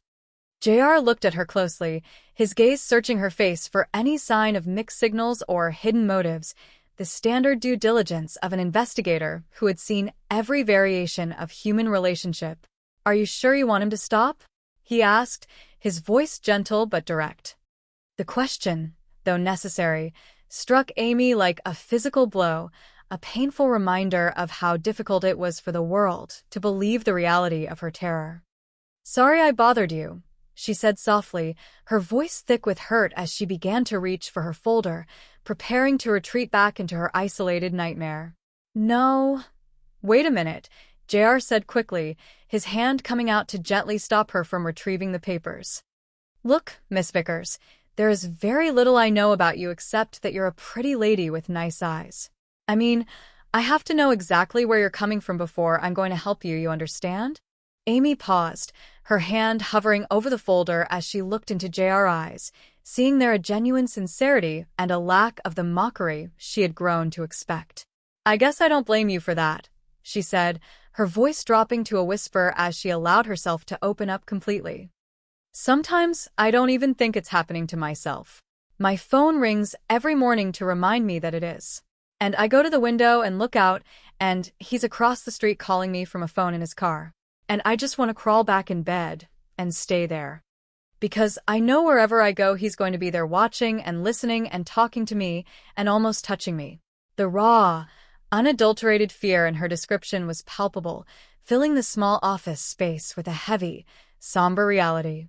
JR looked at her closely, his gaze searching her face for any sign of mixed signals or hidden motives, the standard due diligence of an investigator who had seen every variation of human relationship. Are you sure you want him to stop? He asked, his voice gentle but direct. The question, though necessary, struck Amy like a physical blow, a painful reminder of how difficult it was for the world to believe the reality of her terror. Sorry I bothered you, she said softly, her voice thick with hurt as she began to reach for her folder, preparing to retreat back into her isolated nightmare. No. Wait a minute, JR said quickly, his hand coming out to gently stop her from retrieving the papers. Look, Miss Vickers, there is very little I know about you except that you're a pretty lady with nice eyes. I mean, I have to know exactly where you're coming from before I'm going to help you, you understand? Amy paused, her hand hovering over the folder as she looked into JR's eyes, seeing there a genuine sincerity and a lack of the mockery she had grown to expect. I guess I don't blame you for that, she said, her voice dropping to a whisper as she allowed herself to open up completely. Sometimes I don't even think it's happening to myself. My phone rings every morning to remind me that it is. And I go to the window and look out, and he's across the street calling me from a phone in his car. And I just want to crawl back in bed and stay there. Because I know wherever I go, he's going to be there watching and listening and talking to me and almost touching me. The raw, unadulterated fear in her description was palpable, filling the small office space with a heavy, somber reality.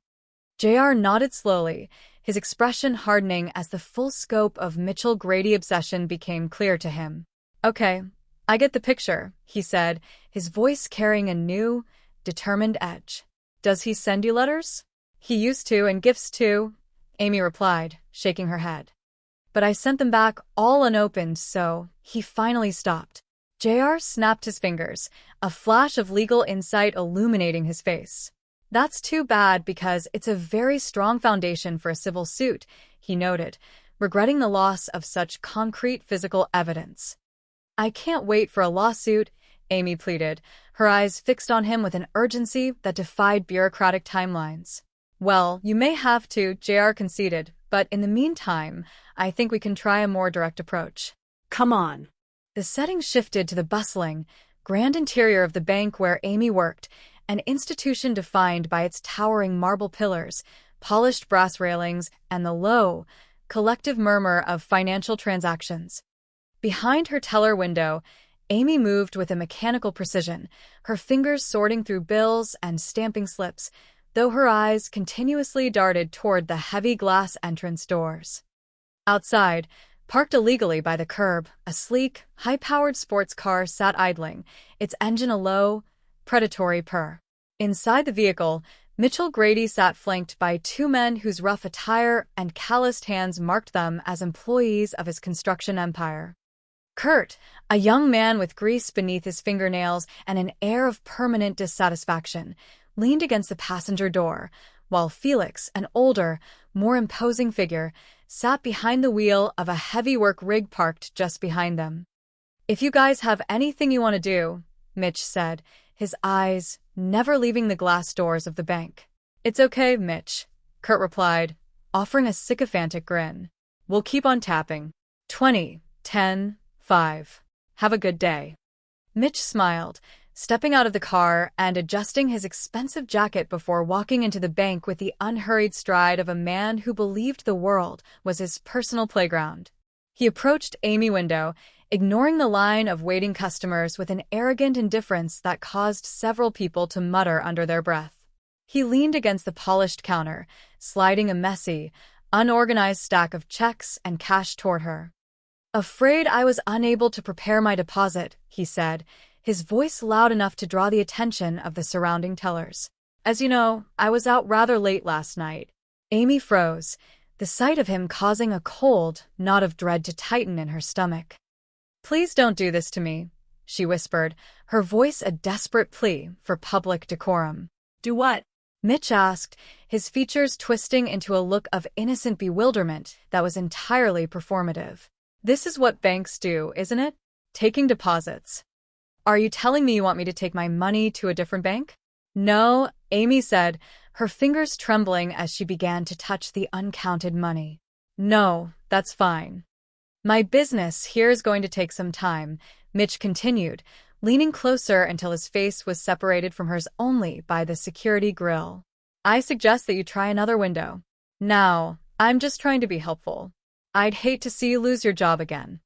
JR nodded slowly, his expression hardening as the full scope of Mitchell Grady obsession became clear to him. Okay, I get the picture, he said, his voice carrying a new, determined edge. Does he send you letters? He used to, and gifts too, Amy replied, shaking her head. But I sent them back all unopened, so he finally stopped. JR snapped his fingers, a flash of legal insight illuminating his face. That's too bad because it's a very strong foundation for a civil suit, he noted, regretting the loss of such concrete physical evidence. I can't wait for a lawsuit, Amy pleaded, her eyes fixed on him with an urgency that defied bureaucratic timelines. Well, you may have to, JR conceded, but in the meantime, I think we can try a more direct approach. Come on. The setting shifted to the bustling, grand interior of the bank where Amy worked, an institution defined by its towering marble pillars, polished brass railings, and the low, collective murmur of financial transactions. Behind her teller window, Amy moved with a mechanical precision, her fingers sorting through bills and stamping slips, though her eyes continuously darted toward the heavy glass entrance doors. Outside, parked illegally by the curb, a sleek, high-powered sports car sat idling, its engine a low, predatory purr. Inside the vehicle, Mitchell Grady sat flanked by two men whose rough attire and calloused hands marked them as employees of his construction empire. Kurt, a young man with grease beneath his fingernails and an air of permanent dissatisfaction, leaned against the passenger door, while Felix, an older, more imposing figure, sat behind the wheel of a heavy work rig parked just behind them. If you guys have anything you want to do, Mitch said, his eyes never leaving the glass doors of the bank. It's okay, Mitch, Kurt replied, offering a sycophantic grin. We'll keep on tapping. 20, 10, 5. Have a good day. Mitch smiled, stepping out of the car and adjusting his expensive jacket before walking into the bank with the unhurried stride of a man who believed the world was his personal playground. He approached Amy's window, ignoring the line of waiting customers with an arrogant indifference that caused several people to mutter under their breath. He leaned against the polished counter, sliding a messy, unorganized stack of checks and cash toward her. Afraid I was unable to prepare my deposit, he said, his voice loud enough to draw the attention of the surrounding tellers. As you know, I was out rather late last night. Amy froze, the sight of him causing a cold knot of dread to tighten in her stomach. "Please don't do this to me," she whispered, her voice a desperate plea for public decorum. "Do what?" Mitch asked, his features twisting into a look of innocent bewilderment that was entirely performative. "This is what banks do, isn't it? Taking deposits. Are you telling me you want me to take my money to a different bank?" "No," Amy said, her fingers trembling as she began to touch the uncounted money. "No, that's fine. My business here is going to take some time," Mitch continued, leaning closer until his face was separated from hers only by the security grill. "I suggest that you try another window. Now, I'm just trying to be helpful. I'd hate to see you lose your job again.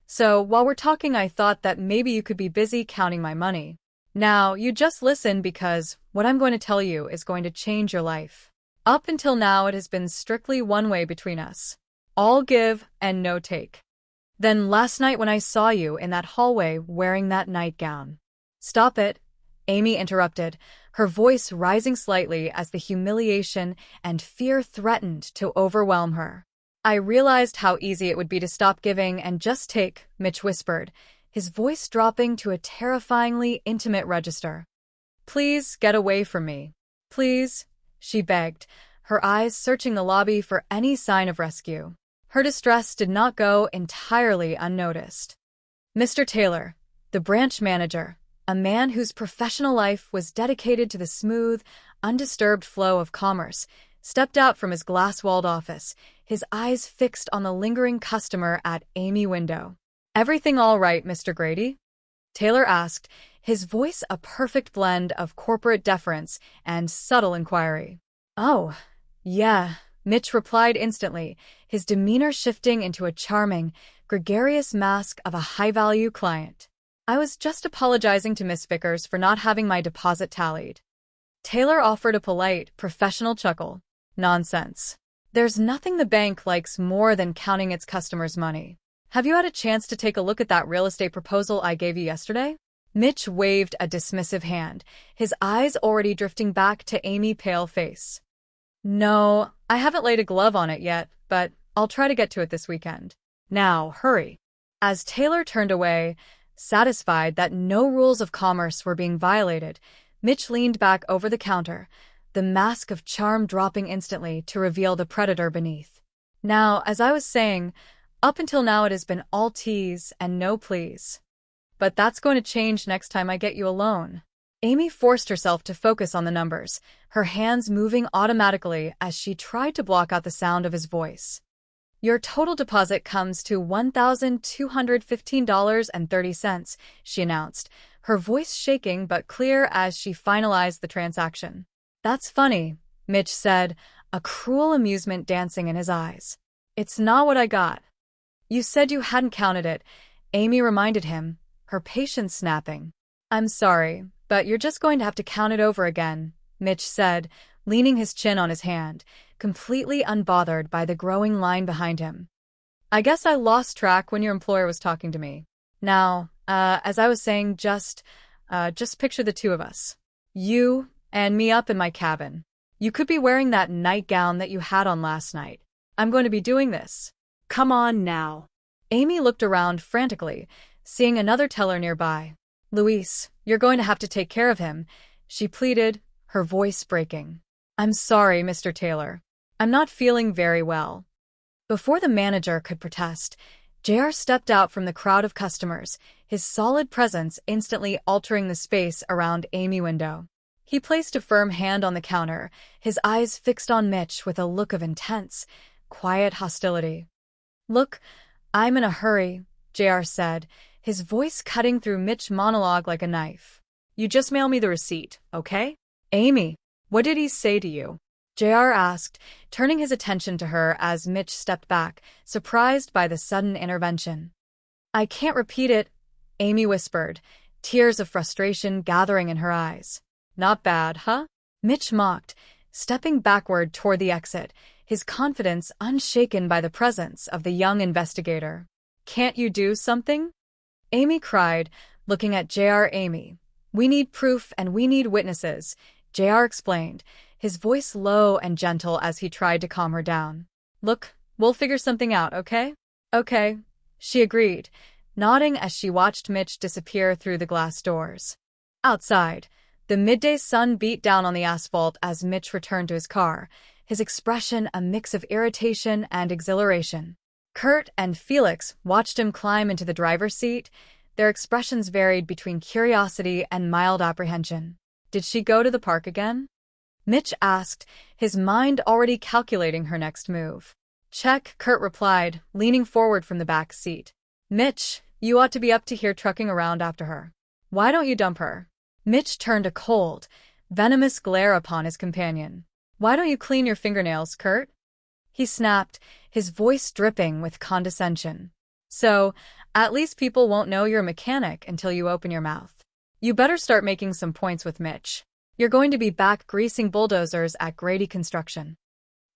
So, while we're talking, I thought that maybe you could be busy counting my money. Now, you just listen because what I'm going to tell you is going to change your life. Up until now, it has been strictly one way between us. All give and no take. Then last night when I saw you in that hallway wearing that nightgown." "Stop it," Amy interrupted, her voice rising slightly as the humiliation and fear threatened to overwhelm her. "I realized how easy it would be to stop giving and just take," Mitch whispered, his voice dropping to a terrifyingly intimate register. "Please get away from me. Please," she begged, her eyes searching the lobby for any sign of rescue. Her distress did not go entirely unnoticed. Mr. Taylor, the branch manager, a man whose professional life was dedicated to the smooth, undisturbed flow of commerce, stepped out from his glass-walled office, his eyes fixed on the lingering customer at Amy window. "Everything all right, Mr. Grady?" Taylor asked, his voice a perfect blend of corporate deference and subtle inquiry. "Oh, yeah," Mitch replied instantly, his demeanor shifting into a charming, gregarious mask of a high-value client. "I was just apologizing to Miss Vickers for not having my deposit tallied." Taylor offered a polite, professional chuckle. "Nonsense. There's nothing the bank likes more than counting its customers' money. Have you had a chance to take a look at that real estate proposal I gave you yesterday?" Mitch waved a dismissive hand, his eyes already drifting back to Amy's pale face. "No, I haven't laid a glove on it yet, but I'll try to get to it this weekend. Now, hurry." As Taylor turned away, satisfied that no rules of commerce were being violated, Mitch leaned back over the counter, the mask of charm dropping instantly to reveal the predator beneath. "Now, as I was saying, up until now it has been all tease and no please. But that's going to change next time I get you alone." Amy forced herself to focus on the numbers, her hands moving automatically as she tried to block out the sound of his voice. "Your total deposit comes to $1,215.30, she announced, her voice shaking but clear as she finalized the transaction. "That's funny," Mitch said, a cruel amusement dancing in his eyes. "It's not what I got." "You said you hadn't counted it," Amy reminded him, her patience snapping. "I'm sorry, but you're just going to have to count it over again," Mitch said, leaning his chin on his hand, completely unbothered by the growing line behind him. "I guess I lost track when your employer was talking to me. Now, as I was saying, just picture the two of us. You and me up in my cabin. You could be wearing that nightgown that you had on last night. I'm going to be doing this." "Come on now." Amy looked around frantically, seeing another teller nearby. "Luis, you're going to have to take care of him," she pleaded, her voice breaking. "I'm sorry, Mr. Taylor. I'm not feeling very well." Before the manager could protest, JR stepped out from the crowd of customers, his solid presence instantly altering the space around Amy window. He placed a firm hand on the counter, his eyes fixed on Mitch with a look of intense, quiet hostility. "Look, I'm in a hurry," JR said, his voice cutting through Mitch's monologue like a knife. "You just mail me the receipt, okay?" "Amy, what did he say to you?" JR asked, turning his attention to her as Mitch stepped back, surprised by the sudden intervention. "I can't repeat it," Amy whispered, tears of frustration gathering in her eyes. "Not bad, huh?" Mitch mocked, stepping backward toward the exit, his confidence unshaken by the presence of the young investigator. "Can't you do something?" Amy cried, looking at JR. "Amy, we need proof and we need witnesses," JR explained, his voice low and gentle as he tried to calm her down. Look, we'll figure something out, okay? Okay, she agreed, nodding as she watched Mitch disappear through the glass doors. Outside, the midday sun beat down on the asphalt as Mitch returned to his car, his expression a mix of irritation and exhilaration. Kurt and Felix watched him climb into the driver's seat. Their expressions varied between curiosity and mild apprehension. Did she go to the park again? Mitch asked, his mind already calculating her next move. Check, Kurt replied, leaning forward from the back seat. Mitch, you ought to be up to here trucking around after her. Why don't you dump her? Mitch turned a cold, venomous glare upon his companion. Why don't you clean your fingernails, Kurt? He snapped, his voice dripping with condescension. So, at least people won't know you're a mechanic until you open your mouth. You better start making some points with Mitch. You're going to be back greasing bulldozers at Grady Construction.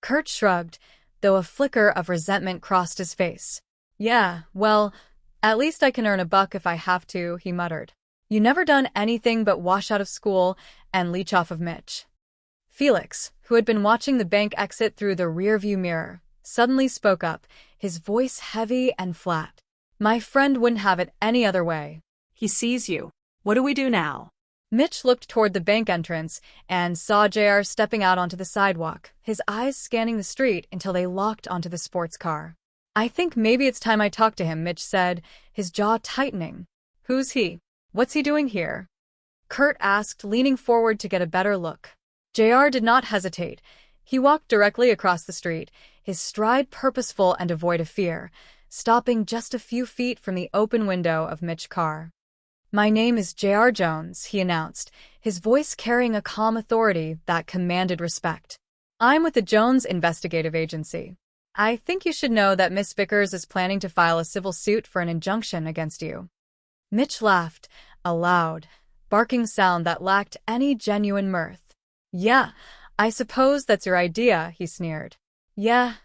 Kurt shrugged, though a flicker of resentment crossed his face. Yeah, well, at least I can earn $1 if I have to, he muttered. You never done anything but wash out of school and leech off of Mitch. Felix, who had been watching the bank exit through the rearview mirror, suddenly spoke up, his voice heavy and flat. My friend wouldn't have it any other way. He sees you. What do we do now? Mitch looked toward the bank entrance and saw JR stepping out onto the sidewalk, his eyes scanning the street until they locked onto the sports car. I think maybe it's time I talk to him, Mitch said, his jaw tightening. Who's he? What's he doing here? Kurt asked, leaning forward to get a better look. JR did not hesitate. He walked directly across the street, his stride purposeful and devoid of fear, stopping just a few feet from the open window of Mitch's car. My name is J.R. Jones, he announced, his voice carrying a calm authority that commanded respect. I'm with the Jones Investigative Agency. I think you should know that Miss Vickers is planning to file a civil suit for an injunction against you. Mitch laughed, a loud, barking sound that lacked any genuine mirth. Yeah, I suppose that's your idea, he sneered. Yeah,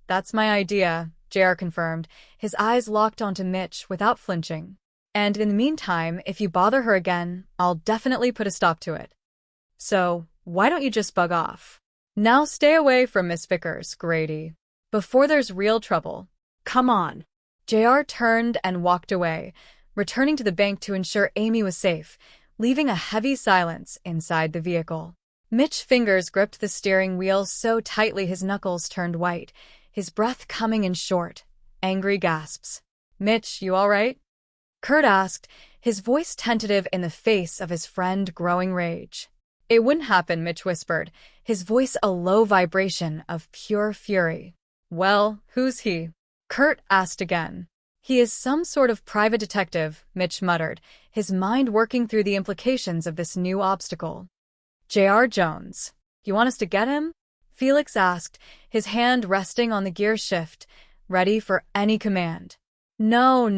that's my idea, J.R. confirmed, his eyes locked onto Mitch without flinching. And in the meantime, if you bother her again, I'll definitely put a stop to it. So, why don't you just bug off? Now stay away from Miss Vickers, Grady, before there's real trouble. Come on. JR turned and walked away, returning to the bank to ensure Amy was safe, leaving a heavy silence inside the vehicle. Mitch's fingers gripped the steering wheel so tightly his knuckles turned white, his breath coming in short, angry gasps. Mitch, you all right? Kurt asked, his voice tentative in the face of his friend growing rage. It wouldn't happen, Mitch whispered, his voice a low vibration of pure fury. Well, who's he? Kurt asked again. He is some sort of private detective, Mitch muttered, his mind working through the implications of this new obstacle. J.R. Jones. You want us to get him? Felix asked, his hand resting on the gear shift, ready for any command. No,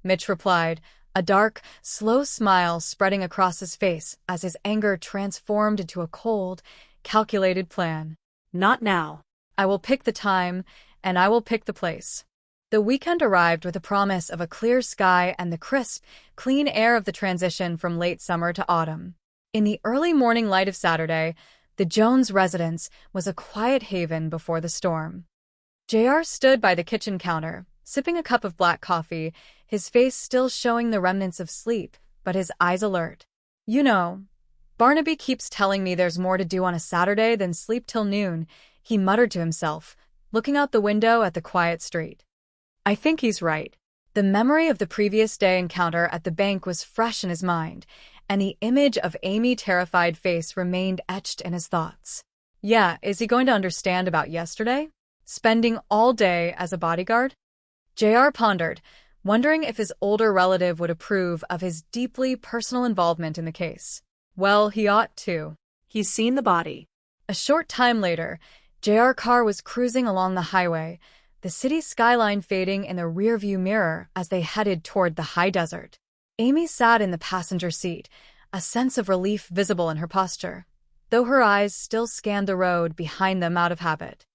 Mitch replied, a dark, slow smile spreading across his face as his anger transformed into a cold, calculated plan. Not now. I will pick the time, and I will pick the place. The weekend arrived with a promise of a clear sky and the crisp, clean air of the transition from late summer to autumn. In the early morning light of Saturday, the Jones residence was a quiet haven before the storm. JR stood by the kitchen counter, sipping a cup of black coffee, his face still showing the remnants of sleep, but his eyes alert. You know, Barnaby keeps telling me there's more to do on a Saturday than sleep till noon, he muttered to himself, looking out the window at the quiet street. I think he's right. The memory of the previous day encounter at the bank was fresh in his mind, and the image of Amy's terrified face remained etched in his thoughts. Yeah, is he going to understand about yesterday? Spending all day as a bodyguard? JR pondered, wondering if his older relative would approve of his deeply personal involvement in the case. Well, he ought to. He's seen the body. A short time later, JR car was cruising along the highway, the city skyline fading in the rearview mirror as they headed toward the high desert. Amy sat in the passenger seat, a sense of relief visible in her posture, though her eyes still scanned the road behind them out of habit.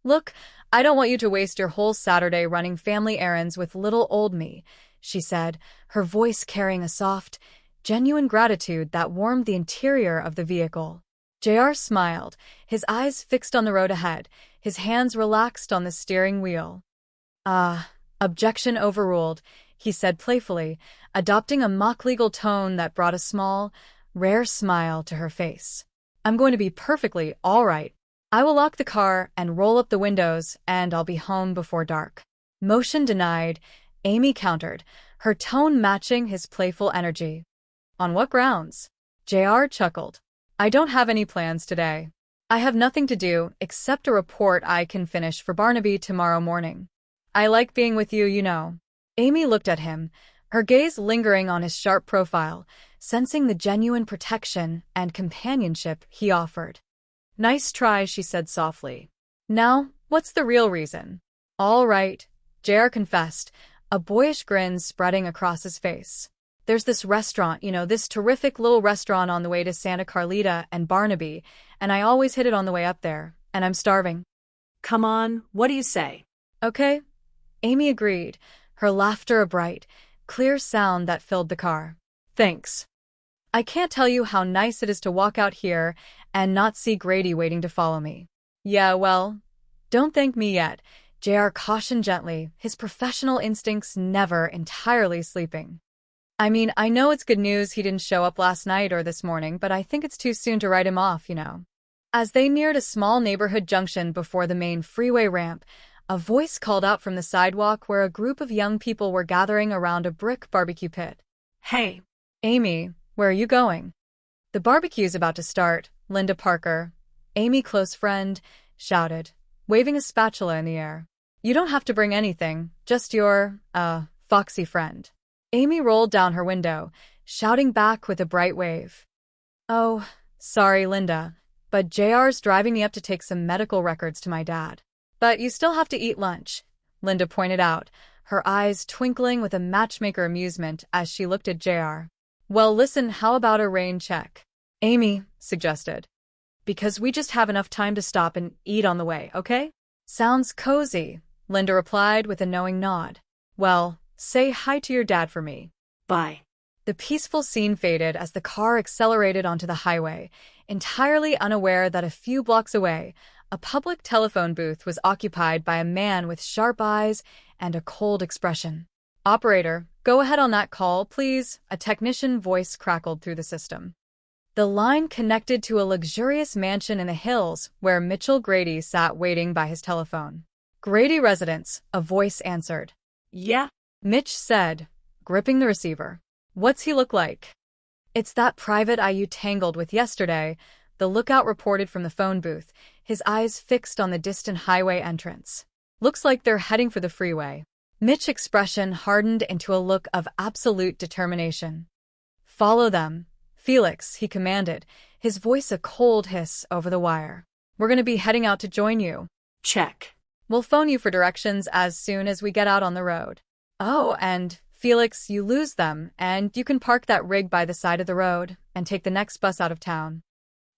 Look, I don't want you to waste your whole Saturday running family errands with little old me, she said, her voice carrying a soft, genuine gratitude that warmed the interior of the vehicle. JR smiled, his eyes fixed on the road ahead, his hands relaxed on the steering wheel. Objection overruled, he said playfully, adopting a mock-legal tone that brought a small, rare smile to her face. I'm going to be perfectly all right. I will lock the car and roll up the windows, and I'll be home before dark. Motion denied, Amy countered, her tone matching his playful energy. On what grounds? JR chuckled. I don't have any plans today. I have nothing to do except a report I can finish for Barnaby tomorrow morning. I like being with you, you know. Amy looked at him, her gaze lingering on his sharp profile, sensing the genuine protection and companionship he offered. Nice try, she said softly. Now, what's the real reason? All right, JR confessed, a boyish grin spreading across his face. There's this restaurant, this terrific little restaurant on the way to Santa Carlita and Barnaby, and I always hit it on the way up there, and I'm starving. Come on, what do you say? Okay. Amy agreed, her laughter a bright, clear sound that filled the car. Thanks. I can't tell you how nice it is to walk out here and not see Grady waiting to follow me. Yeah, well, don't thank me yet, JR cautioned gently, his professional instincts never entirely sleeping. I mean, I know it's good news he didn't show up last night or this morning, but I think it's too soon to write him off, As they neared a small neighborhood junction before the main freeway ramp, a voice called out from the sidewalk where a group of young people were gathering around a brick barbecue pit. Hey, Amy, where are you going? The barbecue's about to start, Linda Parker, Amy close friend, shouted, waving a spatula in the air. You don't have to bring anything, just your, foxy friend. Amy rolled down her window, shouting back with a bright wave. Oh, sorry, Linda, but JR's driving me up to take some medical records to my dad. But you still have to eat lunch, Linda pointed out, her eyes twinkling with a matchmaker amusement as she looked at JR. Well, listen, how about a rain check? Amy suggested. Because we just have enough time to stop and eat on the way, okay? Sounds cozy, Linda replied with a knowing nod. Well, say hi to your dad for me. Bye. The peaceful scene faded as the car accelerated onto the highway, entirely unaware that a few blocks away, a public telephone booth was occupied by a man with sharp eyes and a cold expression. Operator, go ahead on that call, please, a technician voice crackled through the system. The line connected to a luxurious mansion in the hills where Mitchell Grady sat waiting by his telephone. Grady residence, a voice answered. Yeah? Mitch said, gripping the receiver. What's he look like? It's that private eye you tangled with yesterday, the lookout reported from the phone booth, his eyes fixed on the distant highway entrance. Looks like they're heading for the freeway. Mitch's expression hardened into a look of absolute determination. Follow them, Felix, he commanded, his voice a cold hiss over the wire. We're going to be heading out to join you. Check. We'll phone you for directions as soon as we get out on the road. Oh, and Felix, you lose them, and you can park that rig by the side of the road and take the next bus out of town.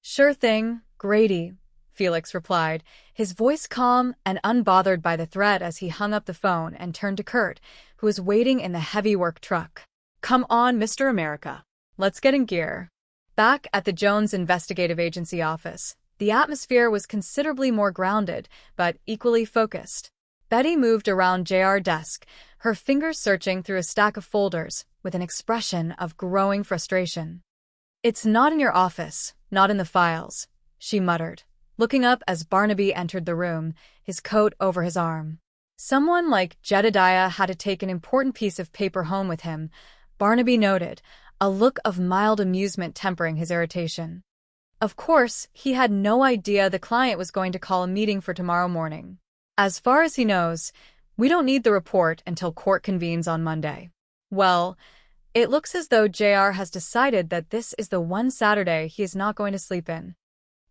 Sure thing, Grady, Felix replied, his voice calm and unbothered by the threat as he hung up the phone and turned to Kurt, who was waiting in the heavy work truck. Come on, Mr. America. Let's get in gear. Back at the Jones Investigative Agency office, the atmosphere was considerably more grounded, but equally focused. Betty moved around JR's desk, her fingers searching through a stack of folders with an expression of growing frustration. It's not in your office, not in the files, she muttered, looking up as Barnaby entered the room, his coat over his arm. Someone like Jedediah had to take an important piece of paper home with him, Barnaby noted, a look of mild amusement tempering his irritation. Of course, he had no idea the client was going to call a meeting for tomorrow morning. As far as he knows, we don't need the report until court convenes on Monday. Well, it looks as though JR has decided that this is the one Saturday he is not going to sleep in.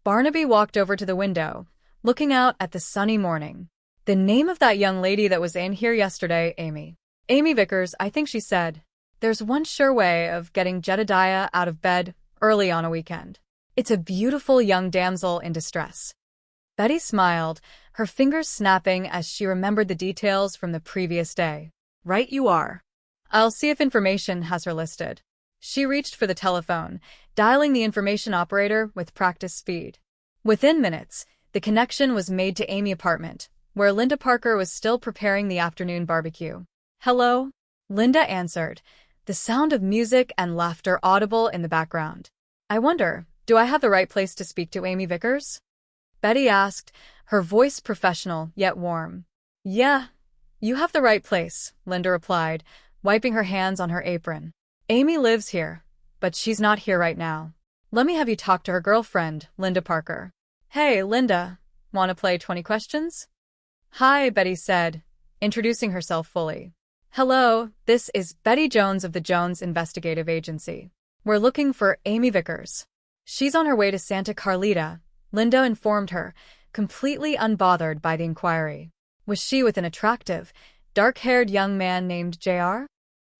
Barnaby walked over to the window, looking out at the sunny morning. The name of that young lady that was in here yesterday, Amy. Amy Vickers, I think she said. There's one sure way of getting Jedediah out of bed early on a weekend. It's a beautiful young damsel in distress. Betty smiled, her fingers snapping as she remembered the details from the previous day. Right you are. I'll see if information has her listed. She reached for the telephone, dialing the information operator with practice speed. Within minutes, the connection was made to Amy's apartment, where Linda Parker was still preparing the afternoon barbecue. "Hello?" Linda answered, the sound of music and laughter audible in the background. "I wonder, do I have the right place to speak to Amy Vickers?" Betty asked, her voice professional yet warm. "Yeah, you have the right place," Linda replied, wiping her hands on her apron. "Amy lives here, but she's not here right now. Let me have you talk to her girlfriend, Linda Parker." "Hey, Linda, want to play 20 questions?" "Hi," Betty said, introducing herself fully. "Hello, this is Betty Jones of the Jones Investigative Agency. We're looking for Amy Vickers. She's on her way to Santa Carlita," Linda informed her, completely unbothered by the inquiry. "Was she with an attractive, dark-haired young man named J.R.?"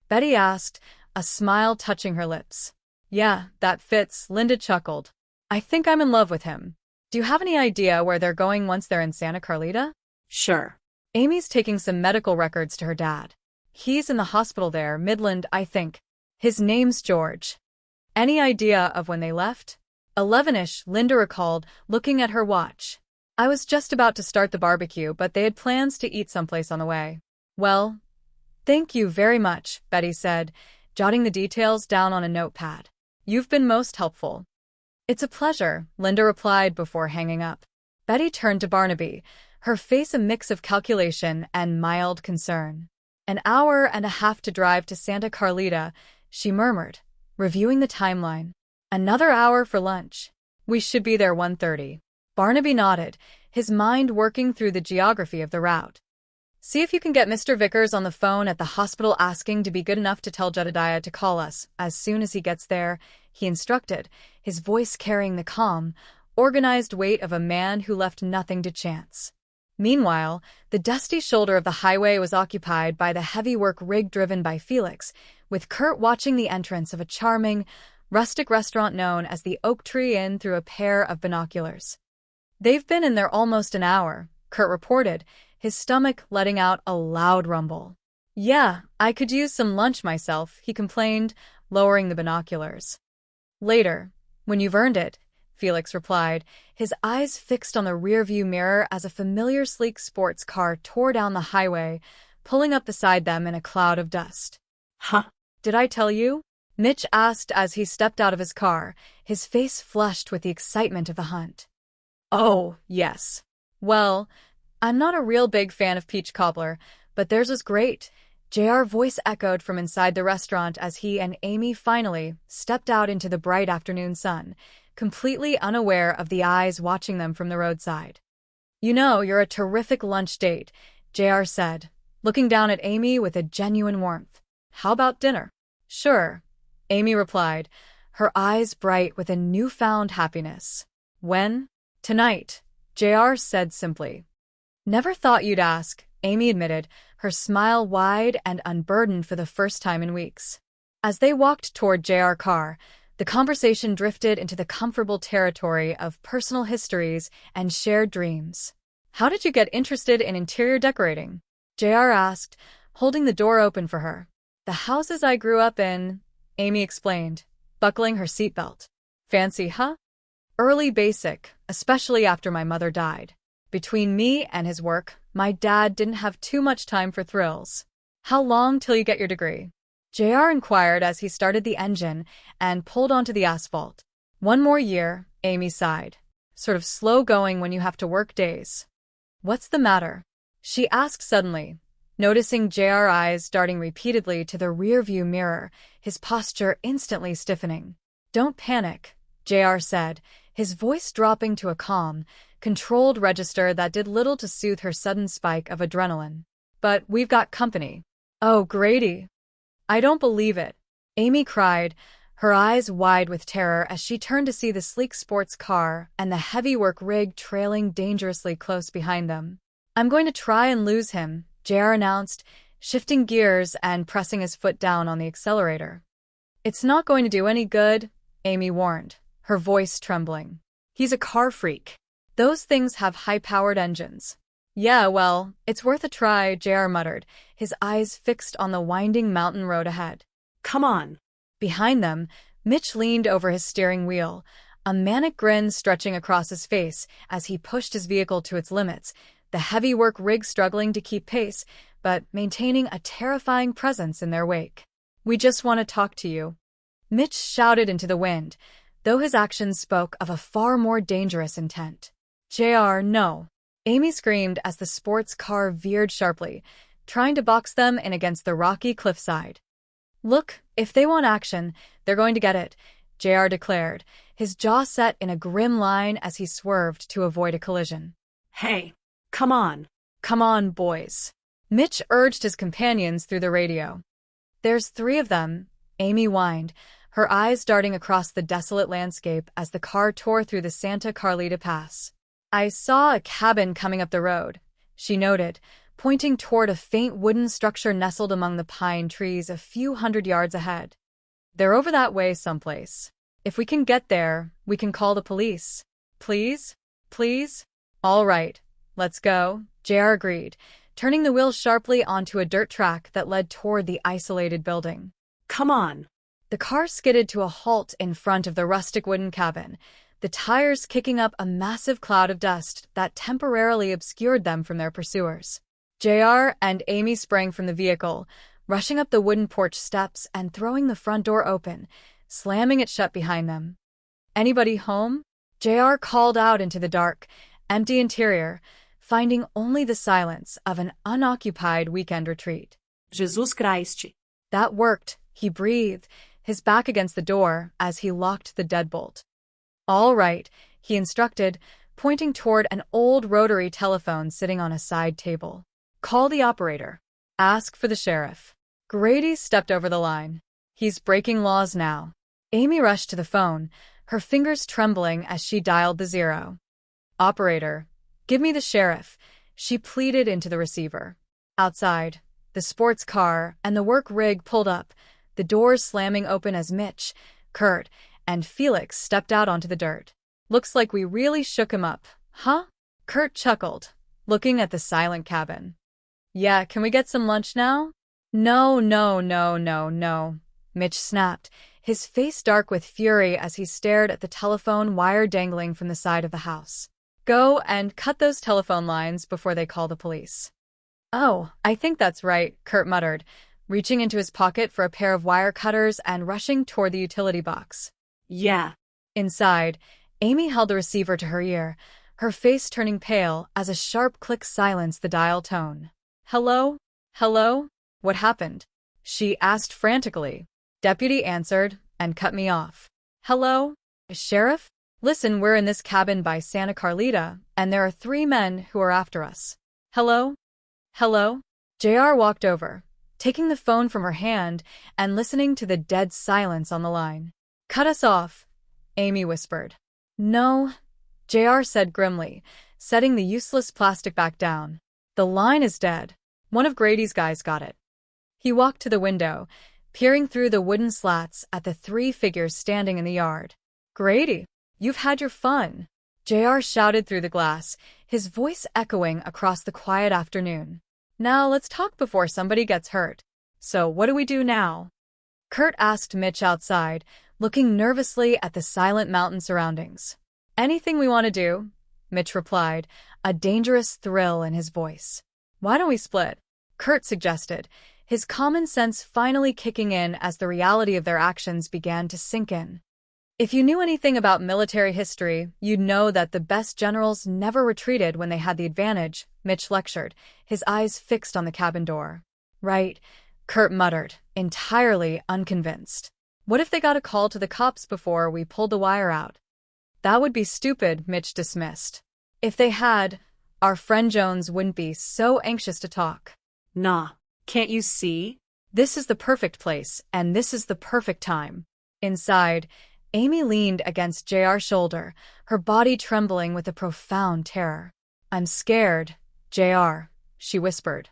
Betty asked, a smile touching her lips. "Yeah, that fits," Linda chuckled. "I think I'm in love with him. Do you have any idea where they're going once they're in Santa Carlita?" Sure. "Amy's taking some medical records to her dad. He's in the hospital there, Midland, I think. His name's George." "Any idea of when they left?" 11-ish, Linda recalled, looking at her watch. "I was just about to start the barbecue, but they had plans to eat someplace on the way." "Well, thank you very much," Betty said, jotting the details down on a notepad. "You've been most helpful." "It's a pleasure," Linda replied before hanging up. Betty turned to Barnaby, her face a mix of calculation and mild concern. "An hour and a half to drive to Santa Carlita," she murmured, reviewing the timeline. "Another hour for lunch. We should be there 1:30. Barnaby nodded, his mind working through the geography of the route. "See if you can get Mr. Vickers on the phone at the hospital asking to be good enough to tell Jedediah to call us as soon as he gets there," he instructed, his voice carrying the calm, organized weight of a man who left nothing to chance. Meanwhile, the dusty shoulder of the highway was occupied by the heavy work rig driven by Felix, with Kurt watching the entrance of a charming, rustic restaurant known as the Oak Tree Inn through a pair of binoculars. "They've been in there almost an hour," Kurt reported, his stomach letting out a loud rumble. "Yeah, I could use some lunch myself," he complained, lowering the binoculars. "Later, when you've earned it," Felix replied, his eyes fixed on the rearview mirror as a familiar sleek sports car tore down the highway, pulling up beside them in a cloud of dust. "Huh? "Did I tell you?" Mitch asked as he stepped out of his car, his face flushed with the excitement of the hunt. "Oh, yes. Well, I'm not a real big fan of peach cobbler, but theirs was great." J.R. voice echoed from inside the restaurant as he and Amy finally stepped out into the bright afternoon sun, completely unaware of the eyes watching them from the roadside. "You know, you're a terrific lunch date," J.R. said, looking down at Amy with a genuine warmth. "How about dinner?" "Sure," Amy replied, her eyes bright with a newfound happiness. "When?" "Tonight," J.R. said simply. "Never thought you'd ask," Amy admitted, her smile wide and unburdened for the first time in weeks. As they walked toward J.R. car, the conversation drifted into the comfortable territory of personal histories and shared dreams. "How did you get interested in interior decorating?" J.R. asked, holding the door open for her. "The houses I grew up in," Amy explained, buckling her seatbelt. "Fancy, huh?" "Early basic, especially after my mother died. Between me and his work, my dad didn't have too much time for thrills." "How long till you get your degree?" J.R. inquired as he started the engine and pulled onto the asphalt. "1 more year," Amy sighed. "Sort of slow going when you have to work days." "What's the matter?" she asked suddenly, noticing J.R. eyes darting repeatedly to the rearview mirror, his posture instantly stiffening. "Don't panic," J.R. said, his voice dropping to a calm, controlled register that did little to soothe her sudden spike of adrenaline. "But we've got company." "Oh, Grady. I don't believe it," Amy cried, her eyes wide with terror as she turned to see the sleek sports car and the heavy work rig trailing dangerously close behind them. "I'm going to try and lose him," J.R. announced, shifting gears and pressing his foot down on the accelerator. "It's not going to do any good," Amy warned, her voice trembling. "He's a car freak. Those things have high-powered engines." "Yeah, well, it's worth a try," J.R. muttered, his eyes fixed on the winding mountain road ahead. "Come on." Behind them, Mitch leaned over his steering wheel, a manic grin stretching across his face as he pushed his vehicle to its limits, the heavy work rig struggling to keep pace, but maintaining a terrifying presence in their wake. "We just want to talk to you," Mitch shouted into the wind, though his actions spoke of a far more dangerous intent. "JR, no," Amy screamed as the sports car veered sharply, trying to box them in against the rocky cliffside. "Look, if they want action, they're going to get it," JR declared, his jaw set in a grim line as he swerved to avoid a collision. "Hey, come on." "Come on, boys," Mitch urged his companions through the radio. "There's 3 of them," Amy whined, her eyes darting across the desolate landscape as the car tore through the Santa Carlita Pass. "I saw a cabin coming up the road," she noted, pointing toward a faint wooden structure nestled among the pine trees a few hundred yards ahead. "They're over that way someplace. If we can get there, we can call the police. Please? Please?" "All right, let's go," JR agreed, turning the wheel sharply onto a dirt track that led toward the isolated building. "Come on." The car skidded to a halt in front of the rustic wooden cabin, the tires kicking up a massive cloud of dust that temporarily obscured them from their pursuers. JR and Amy sprang from the vehicle, rushing up the wooden porch steps and throwing the front door open, slamming it shut behind them. "Anybody home?" JR called out into the dark, empty interior, finding only the silence of an unoccupied weekend retreat. Jesus Christ. That worked, he breathed, his back against the door as he locked the deadbolt. "All right," he instructed, pointing toward an old rotary telephone sitting on a side table. "Call the operator. Ask for the sheriff." Grady stepped over the line. "He's breaking laws now." Amy rushed to the phone, her fingers trembling as she dialed the 0. "Operator, give me the sheriff," she pleaded into the receiver. Outside, the sports car and the work rig pulled up, the doors slamming open as Mitch, Kurt, and Felix stepped out onto the dirt. "Looks like we really shook him up, huh?" Kurt chuckled, looking at the silent cabin. "Yeah, can we get some lunch now?" "No, no, no, no, no," Mitch snapped, his face dark with fury as he stared at the telephone wire dangling from the side of the house. "Go and cut those telephone lines before they call the police." "Oh, I think that's right," Kurt muttered, reaching into his pocket for a pair of wire cutters and rushing toward the utility box. "Yeah." Inside, Amy held the receiver to her ear, her face turning pale as a sharp click silenced the dial tone. "Hello? Hello? What happened?" she asked frantically. Deputy answered and cut me off. "Hello? Sheriff? Listen, we're in this cabin by Santa Carlita, and there are 3 men who are after us. Hello? Hello?" JR walked over, taking the phone from her hand and listening to the dead silence on the line. "Cut us off," Amy whispered. "No," JR said grimly, setting the useless plastic back down. "The line is dead. One of Grady's guys got it." He walked to the window, peering through the wooden slats at the 3 figures standing in the yard. "Grady, you've had your fun," JR shouted through the glass, his voice echoing across the quiet afternoon. "Now let's talk before somebody gets hurt. So what do we do now?" Kurt asked Mitch outside, looking nervously at the silent mountain surroundings. "Anything we want to do," Mitch replied, a dangerous thrill in his voice. "Why don't we split?" Kurt suggested, his common sense finally kicking in as the reality of their actions began to sink in. "If you knew anything about military history, you'd know that the best generals never retreated when they had the advantage," Mitch lectured, his eyes fixed on the cabin door. "Right," Kurt muttered, entirely unconvinced. "What if they got a call to the cops before we pulled the wire out?" "That would be stupid," Mitch dismissed. "If they had, our friend Jones wouldn't be so anxious to talk." "Nah, can't you see? This is the perfect place, and this is the perfect time." Inside, Amy leaned against JR's shoulder, her body trembling with a profound terror. "I'm scared, JR," she whispered.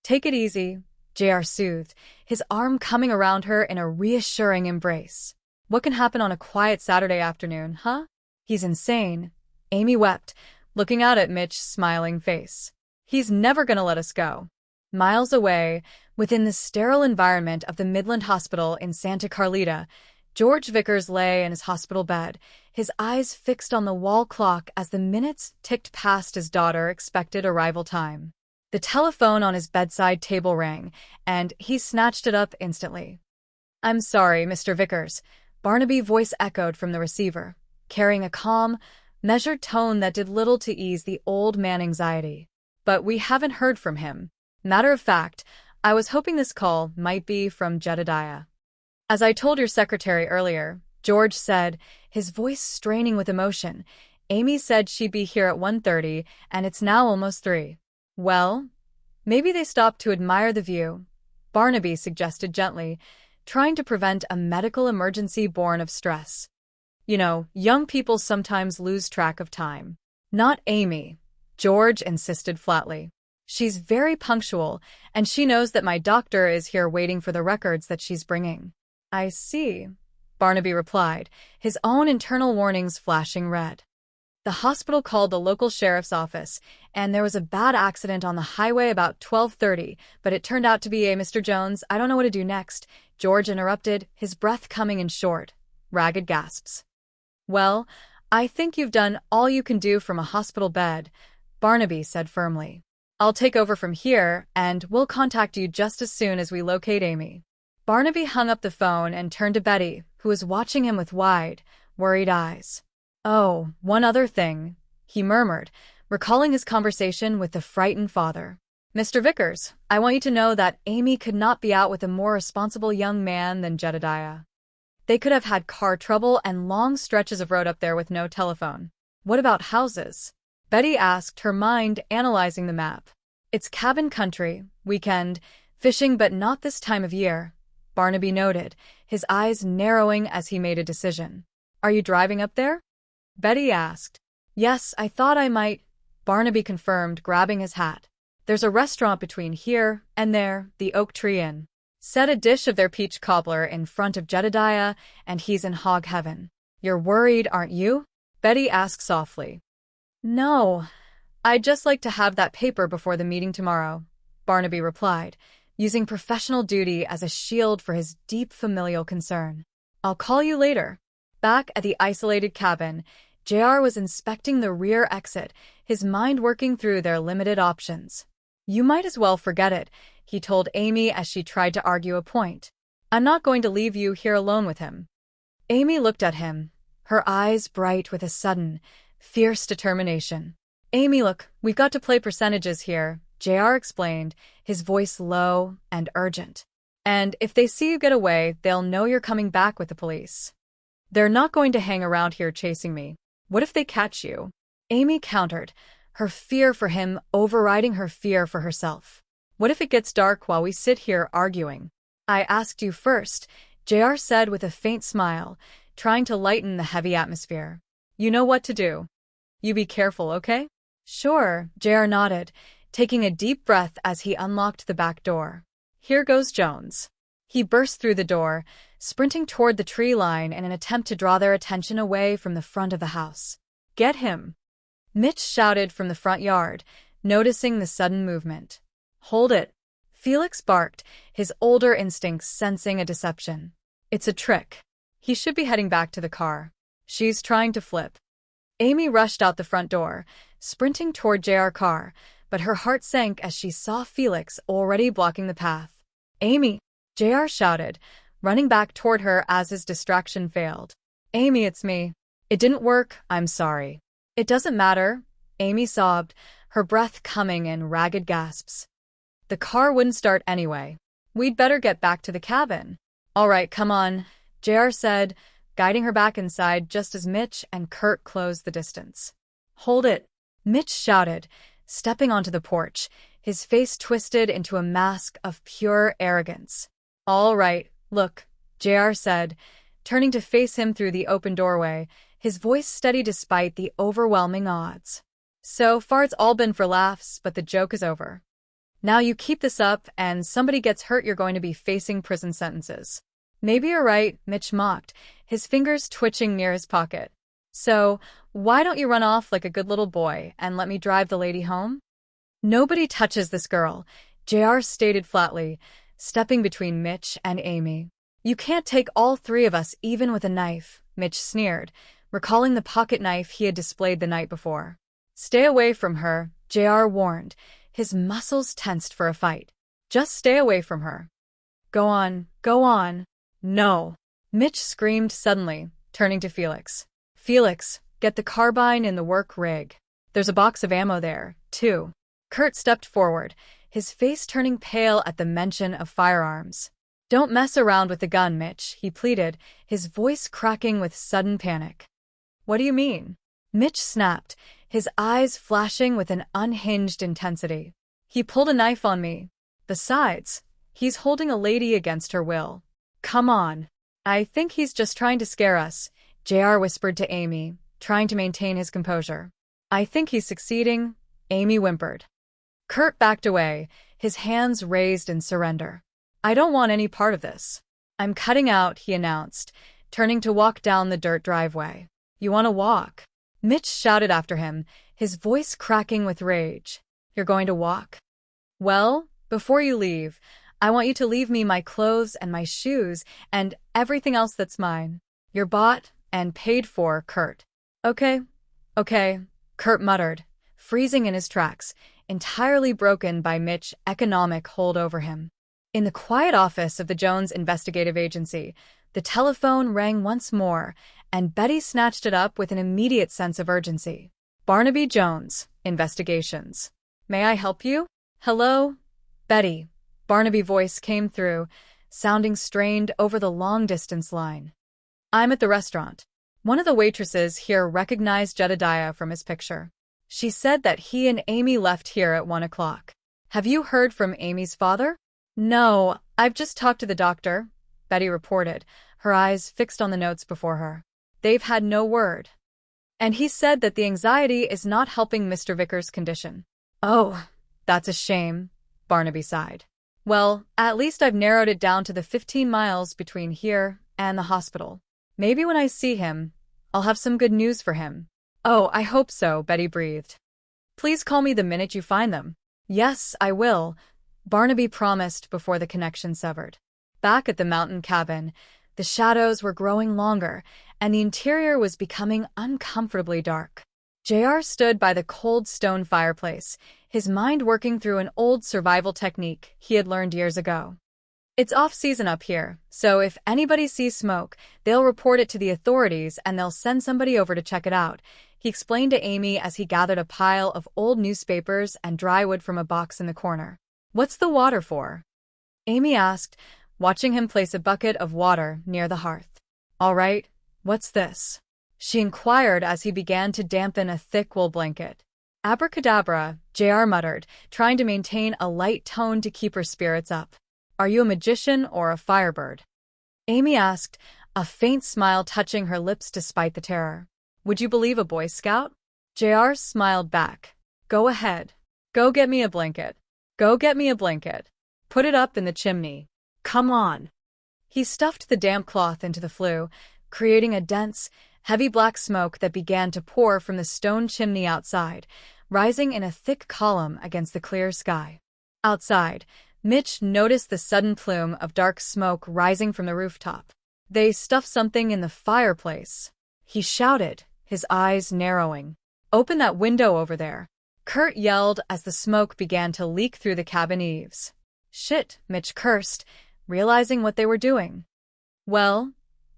"Take it easy," JR soothed, his arm coming around her in a reassuring embrace. "What can happen on a quiet Saturday afternoon, huh?" "He's insane," Amy wept, looking out at Mitch's smiling face. "He's never gonna let us go." Miles away, within the sterile environment of the Midland Hospital in Santa Carlita, George Vickers lay in his hospital bed, his eyes fixed on the wall clock as the minutes ticked past his daughter's expected arrival time. The telephone on his bedside table rang, and he snatched it up instantly. "I'm sorry, Mr. Vickers," Barnaby's voice echoed from the receiver, carrying a calm, measured tone that did little to ease the old man's anxiety. "But we haven't heard from him. Matter of fact, I was hoping this call might be from Jedediah." "As I told your secretary earlier," George said, his voice straining with emotion, "Amy said she'd be here at 1:30, and it's now almost 3. "Well, maybe they stopped to admire the view," Barnaby suggested gently, trying to prevent a medical emergency born of stress. "You know, young people sometimes lose track of time." "Not Amy," George insisted flatly. "She's very punctual, and she knows that my doctor is here waiting for the records that she's bringing." "I see," Barnaby replied, his own internal warnings flashing red. The hospital called the local sheriff's office, and there was a bad accident on the highway about 12:30, but it turned out to be a Mr. Jones. "I don't know what to do next," George interrupted, his breath coming in short, ragged gasps. "Well, I think you've done all you can do from a hospital bed," Barnaby said firmly. "I'll take over from here, and we'll contact you just as soon as we locate Amy." Barnaby hung up the phone and turned to Betty, who was watching him with wide, worried eyes. "Oh, one other thing," he murmured, recalling his conversation with the frightened father. "Mr. Vickers, I want you to know that Amy could not be out with a more responsible young man than Jedediah. They could have had car trouble and long stretches of road up there with no telephone." "What about houses?" Betty asked, her mind analyzing the map. "It's cabin country, weekend, fishing, but not this time of year," Barnaby noted, his eyes narrowing as he made a decision. "Are you driving up there?" Betty asked. "Yes, I thought I might," Barnaby confirmed, grabbing his hat. "There's a restaurant between here and there, the Oak Tree Inn. Set a dish of their peach cobbler in front of Jedediah, and he's in hog heaven." "You're worried, aren't you?" Betty asked softly. "No, I'd just like to have that paper before the meeting tomorrow," Barnaby replied, using professional duty as a shield for his deep familial concern. "I'll call you later." Back at the isolated cabin, JR was inspecting the rear exit, his mind working through their limited options. "You might as well forget it," he told Amy as she tried to argue a point. "I'm not going to leave you here alone with him." Amy looked at him, her eyes bright with a sudden, fierce determination. "Amy, look, we've got to play percentages here," JR explained, his voice low and urgent. "And if they see you get away, they'll know you're coming back with the police. They're not going to hang around here chasing me. What if they catch you?" Amy countered, her fear for him overriding her fear for herself. "What if it gets dark while we sit here arguing?" "I asked you first," JR said with a faint smile, trying to lighten the heavy atmosphere. "You know what to do. You be careful, okay?" "Sure," JR nodded, taking a deep breath as he unlocked the back door. "Here goes Jones." He burst through the door, sprinting toward the tree line in an attempt to draw their attention away from the front of the house. "Get him!" Mitch shouted from the front yard, noticing the sudden movement. "Hold it!" Felix barked, his older instincts sensing a deception. "It's a trick. He should be heading back to the car. She's trying to flip." Amy rushed out the front door, sprinting toward JR car, but her heart sank as she saw Felix already blocking the path. "Amy!" JR shouted, running back toward her as his distraction failed. "Amy, it's me. It didn't work, I'm sorry." "It doesn't matter," Amy sobbed, her breath coming in ragged gasps. "The car wouldn't start anyway. We'd better get back to the cabin." "All right, come on," JR said, guiding her back inside just as Mitch and Kurt closed the distance. "Hold it," Mitch shouted, stepping onto the porch, his face twisted into a mask of pure arrogance. "All right, look," JR said, turning to face him through the open doorway, his voice steady despite the overwhelming odds. "So far it's all been for laughs, but the joke is over. Now you keep this up and somebody gets hurt, you're going to be facing prison sentences." "Maybe you're right," Mitch mocked, his fingers twitching near his pocket. "So, why don't you run off like a good little boy and let me drive the lady home?" "Nobody touches this girl," JR stated flatly, stepping between Mitch and Amy. You can't take all three of us even with a knife, Mitch sneered, recalling the pocket knife he had displayed the night before. Stay away from her, JR warned, his muscles tensed for a fight. Just stay away from her. Go on, go on. No. Mitch screamed suddenly, turning to Felix. Felix, get the carbine in the work rig. There's a box of ammo there, too. Kurt stepped forward, his face turning pale at the mention of firearms. Don't mess around with the gun, Mitch, he pleaded, his voice cracking with sudden panic. What do you mean? Mitch snapped, his eyes flashing with an unhinged intensity. He pulled a knife on me. Besides, he's holding a lady against her will. Come on. I think he's just trying to scare us, JR whispered to Amy, trying to maintain his composure. I think he's succeeding, Amy whimpered. Kurt backed away, his hands raised in surrender. I don't want any part of this. I'm cutting out, he announced, turning to walk down the dirt driveway. You want to walk? Mitch shouted after him, his voice cracking with rage. You're going to walk? Well, before you leave, I want you to leave me my clothes and my shoes and everything else that's mine. You're bought and paid for, Kurt. Okay, Kurt muttered, freezing in his tracks, entirely broken by Mitch's economic hold over him. In the quiet office of the Jones Investigative Agency, the telephone rang once more, and Betty snatched it up with an immediate sense of urgency. Barnaby Jones, Investigations. May I help you? Hello? Betty. Barnaby's voice came through, sounding strained over the long-distance line. I'm at the restaurant. One of the waitresses here recognized Jedediah from his picture. She said that he and Amy left here at 1 o'clock. Have you heard from Amy's father? No, I've just talked to the doctor, Betty reported, her eyes fixed on the notes before her. They've had no word. And he said that the anxiety is not helping Mr. Vickers' condition. Oh, that's a shame, Barnaby sighed. Well, at least I've narrowed it down to the 15 miles between here and the hospital. Maybe when I see him, I'll have some good news for him. Oh, I hope so, Betty breathed. Please call me the minute you find them. Yes, I will, Barnaby promised before the connection severed. Back at the mountain cabin, the shadows were growing longer, and the interior was becoming uncomfortably dark. JR stood by the cold stone fireplace, his mind working through an old survival technique he had learned years ago. It's off-season up here, so if anybody sees smoke, they'll report it to the authorities and they'll send somebody over to check it out, he explained to Amy as he gathered a pile of old newspapers and dry wood from a box in the corner. What's the water for? Amy asked, watching him place a bucket of water near the hearth. All right, what's this? She inquired as he began to dampen a thick wool blanket. Abracadabra, JR muttered, trying to maintain a light tone to keep her spirits up. Are you a magician or a firebird? Amy asked, a faint smile touching her lips despite the terror. Would you believe a Boy Scout? JR smiled back. Go ahead. Go get me a blanket. Go get me a blanket. Put it up in the chimney. Come on. He stuffed the damp cloth into the flue, creating a dense, heavy black smoke that began to pour from the stone chimney outside, rising in a thick column against the clear sky. Outside, Mitch noticed the sudden plume of dark smoke rising from the rooftop. They stuffed something in the fireplace. He shouted, his eyes narrowing. Open that window over there. Kurt yelled as the smoke began to leak through the cabin eaves. Shit, Mitch cursed, realizing what they were doing. Well,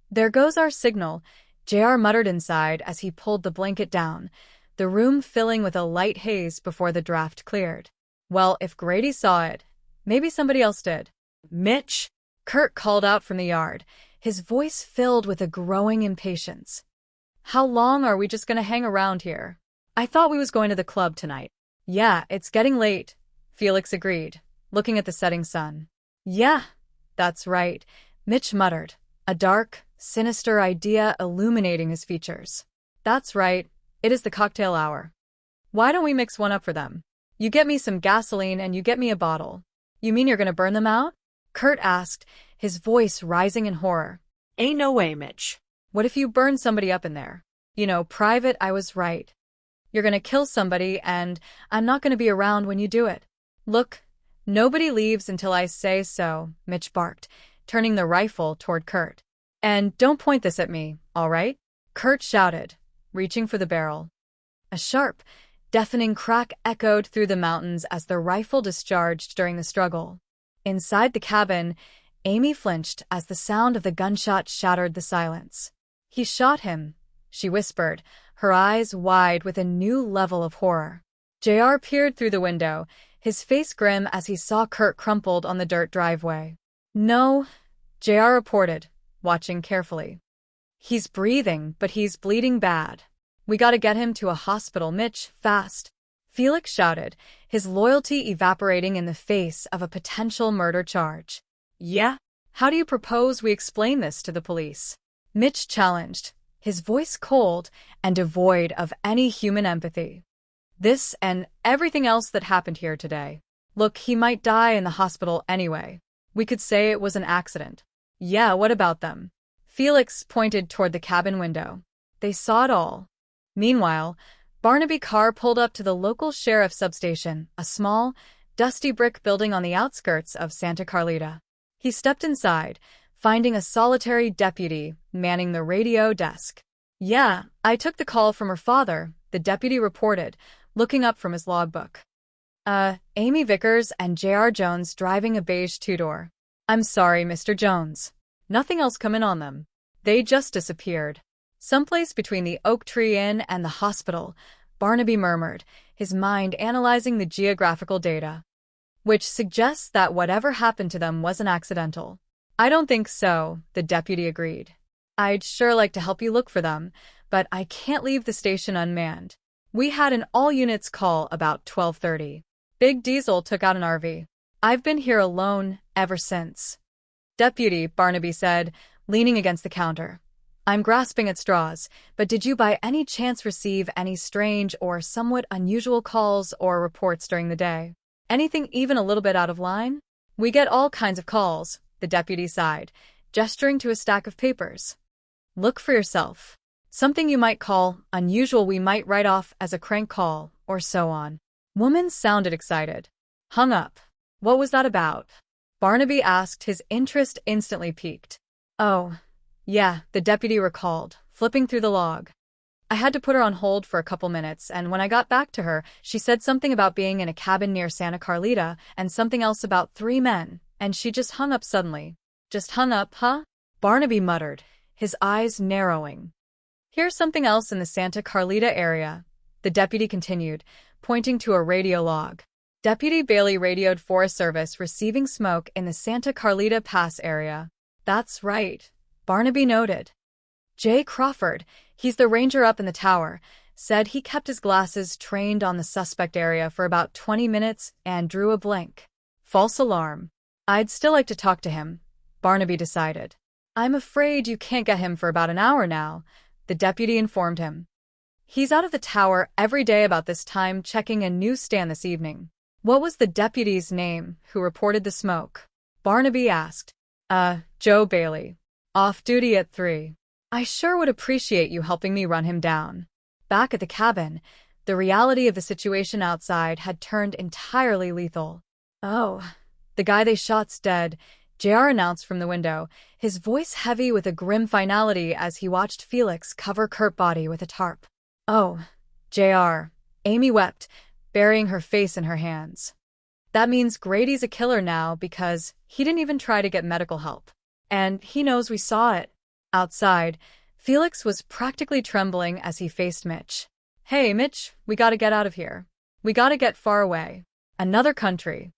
there goes our signal, JR muttered inside as he pulled the blanket down, the room filling with a light haze before the draft cleared. Well, if Grady saw it, maybe somebody else did. Mitch, Kurt called out from the yard, his voice filled with a growing impatience. How long are we just going to hang around here? I thought we was going to the club tonight. Yeah, it's getting late, Felix agreed, looking at the setting sun. Yeah, that's right, Mitch muttered, a dark, sinister idea illuminating his features. That's right, it is the cocktail hour. Why don't we mix one up for them? You get me some gasoline and you get me a bottle. You mean you're going to burn them out? Kurt asked, his voice rising in horror. Ain't no way, Mitch. What if you burn somebody up in there? You know, Private, I was right. You're going to kill somebody and I'm not going to be around when you do it. Look, Nobody leaves until I say so, Mitch barked, turning the rifle toward Kurt. And don't point this at me, all right? Kurt shouted, reaching for the barrel. A sharp, deafening crack echoed through the mountains as the rifle discharged during the struggle. Inside the cabin, Amy flinched as the sound of the gunshot shattered the silence. He shot him, she whispered, her eyes wide with a new level of horror. JR peered through the window, his face grim as he saw Kurt crumpled on the dirt driveway. No, JR reported, watching carefully. He's breathing, but he's bleeding bad. We gotta get him to a hospital, Mitch, fast. Felix shouted, his loyalty evaporating in the face of a potential murder charge. Yeah? How do you propose we explain this to the police? Mitch challenged, his voice cold and devoid of any human empathy. This and everything else that happened here today. Look, he might die in the hospital anyway. We could say it was an accident. Yeah, what about them? Felix pointed toward the cabin window. They saw it all. Meanwhile, Barnaby car pulled up to the local sheriff's substation, a small, dusty brick building on the outskirts of Santa Carlita. He stepped inside, finding a solitary deputy manning the radio desk. Yeah, I took the call from her father, the deputy reported, looking up from his logbook. Amy Vickers and J.R. Jones driving a beige two-door. I'm sorry, Mr. Jones. Nothing else come in on them. They just disappeared. Someplace between the Oak Tree Inn and the hospital, Barnaby murmured, his mind analyzing the geographical data. Which suggests that whatever happened to them wasn't accidental. I don't think so, the deputy agreed. I'd sure like to help you look for them, but I can't leave the station unmanned. We had an all-units call about 12:30. Big Diesel took out an RV. I've been here alone ever since. Deputy, Barnaby said, leaning against the counter. I'm grasping at straws, but did you by any chance receive any strange or somewhat unusual calls or reports during the day? Anything even a little bit out of line? We get all kinds of calls, the deputy sighed, gesturing to a stack of papers. Look for yourself. Something you might call unusual we might write off as a crank call, or so on. Woman sounded excited. Hung up. What was that about? Barnaby asked, his interest instantly piqued. Oh, yeah, the deputy recalled, flipping through the log. I had to put her on hold for a couple minutes, and when I got back to her, she said something about being in a cabin near Santa Carlita and something else about 3 men, and she just hung up suddenly. Just hung up, huh? Barnaby muttered, his eyes narrowing. Here's something else in the Santa Carlita area, the deputy continued, pointing to a radio log. Deputy Bailey radioed Forest Service receiving smoke in the Santa Carlita Pass area. That's right, Barnaby noted. Jay Crawford, he's the ranger up in the tower, said he kept his glasses trained on the suspect area for about 20 minutes and drew a blank. False alarm. I'd still like to talk to him, Barnaby decided. I'm afraid you can't get him for about an hour now, the deputy informed him. He's out of the tower every day about this time checking a newsstand this evening. What was the deputy's name who reported the smoke? Barnaby asked. Joe Bailey. Off duty at 3. I sure would appreciate you helping me run him down. Back at the cabin, the reality of the situation outside had turned entirely lethal. Oh, the guy they shot's dead, JR announced from the window, his voice heavy with a grim finality as he watched Felix cover Kurt's body with a tarp. Oh, JR. Amy wept, burying her face in her hands. That means Grady's a killer now because he didn't even try to get medical help. And he knows we saw it. Outside, Felix was practically trembling as he faced Mitch. Hey, Mitch, we gotta get out of here. We gotta get far away. Another country.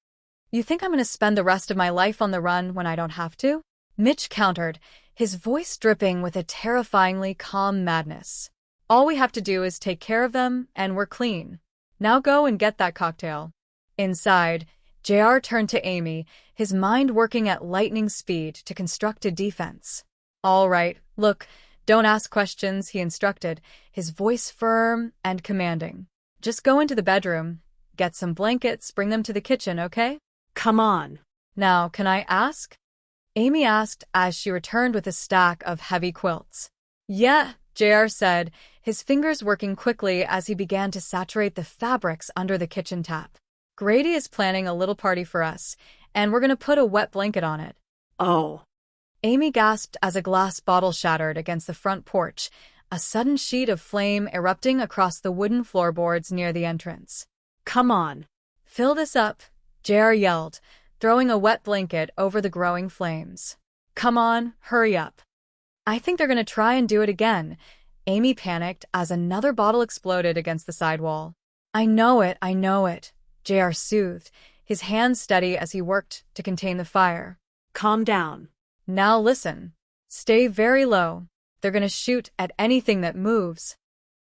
You think I'm gonna spend the rest of my life on the run when I don't have to? Mitch countered, his voice dripping with a terrifyingly calm madness. All we have to do is take care of them, and we're clean. Now go and get that cocktail. Inside, JR turned to Amy, his mind working at lightning speed to construct a defense. All right, look, don't ask questions, he instructed, his voice firm and commanding. Just go into the bedroom, get some blankets, bring them to the kitchen, okay? Come on. Now, can I ask? Amy asked as she returned with a stack of heavy quilts. Yeah, JR said, his fingers working quickly as he began to saturate the fabrics under the kitchen tap. Grady is planning a little party for us, and we're going to put a wet blanket on it. Oh. Amy gasped as a glass bottle shattered against the front porch, a sudden sheet of flame erupting across the wooden floorboards near the entrance. Come on. Fill this up, JR yelled, throwing a wet blanket over the growing flames. Come on, hurry up. I think they're going to try and do it again. Amy panicked as another bottle exploded against the sidewall. I know it, JR soothed, his hands steady as he worked to contain the fire. Calm down. Now listen. Stay very low. They're going to shoot at anything that moves.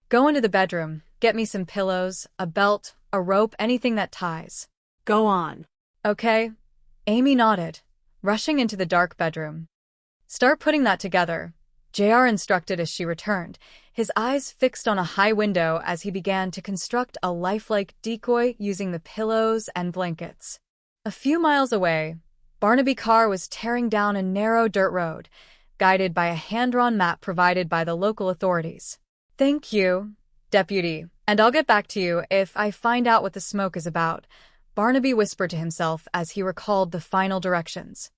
Go into the bedroom, get me some pillows, a belt, a rope, anything that ties. Go on. Okay. Amy nodded, rushing into the dark bedroom. Start putting that together, JR instructed as she returned, his eyes fixed on a high window as he began to construct a lifelike decoy using the pillows and blankets. A few miles away, Barnaby Carr was tearing down a narrow dirt road, guided by a hand-drawn map provided by the local authorities. Thank you, Deputy, and I'll get back to you if I find out what the smoke is about, Barnaby whispered to himself as he recalled the final directions.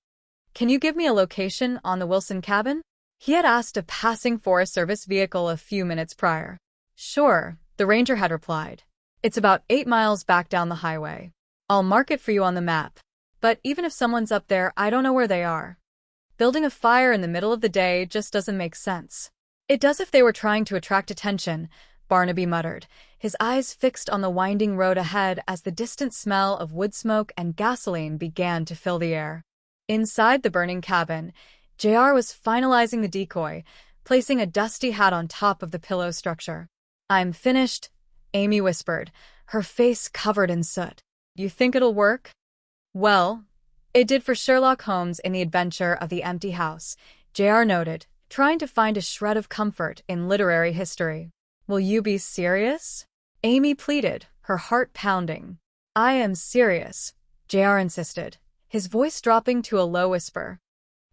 Can you give me a location on the Wilson cabin? He had asked a passing Forest Service vehicle a few minutes prior. Sure, the ranger had replied. It's about 8 miles back down the highway. I'll mark it for you on the map. But even if someone's up there, I don't know where they are. Building a fire in the middle of the day just doesn't make sense. It does if they were trying to attract attention, Barnaby muttered, his eyes fixed on the winding road ahead as the distant smell of wood smoke and gasoline began to fill the air. Inside the burning cabin, JR was finalizing the decoy, placing a dusty hat on top of the pillow structure. I'm finished, Amy whispered, her face covered in soot. You think it'll work? Well, it did for Sherlock Holmes in The Adventure of the Empty House, JR noted, trying to find a shred of comfort in literary history. Will you be serious? Amy pleaded, her heart pounding. I am serious, JR insisted, his voice dropping to a low whisper.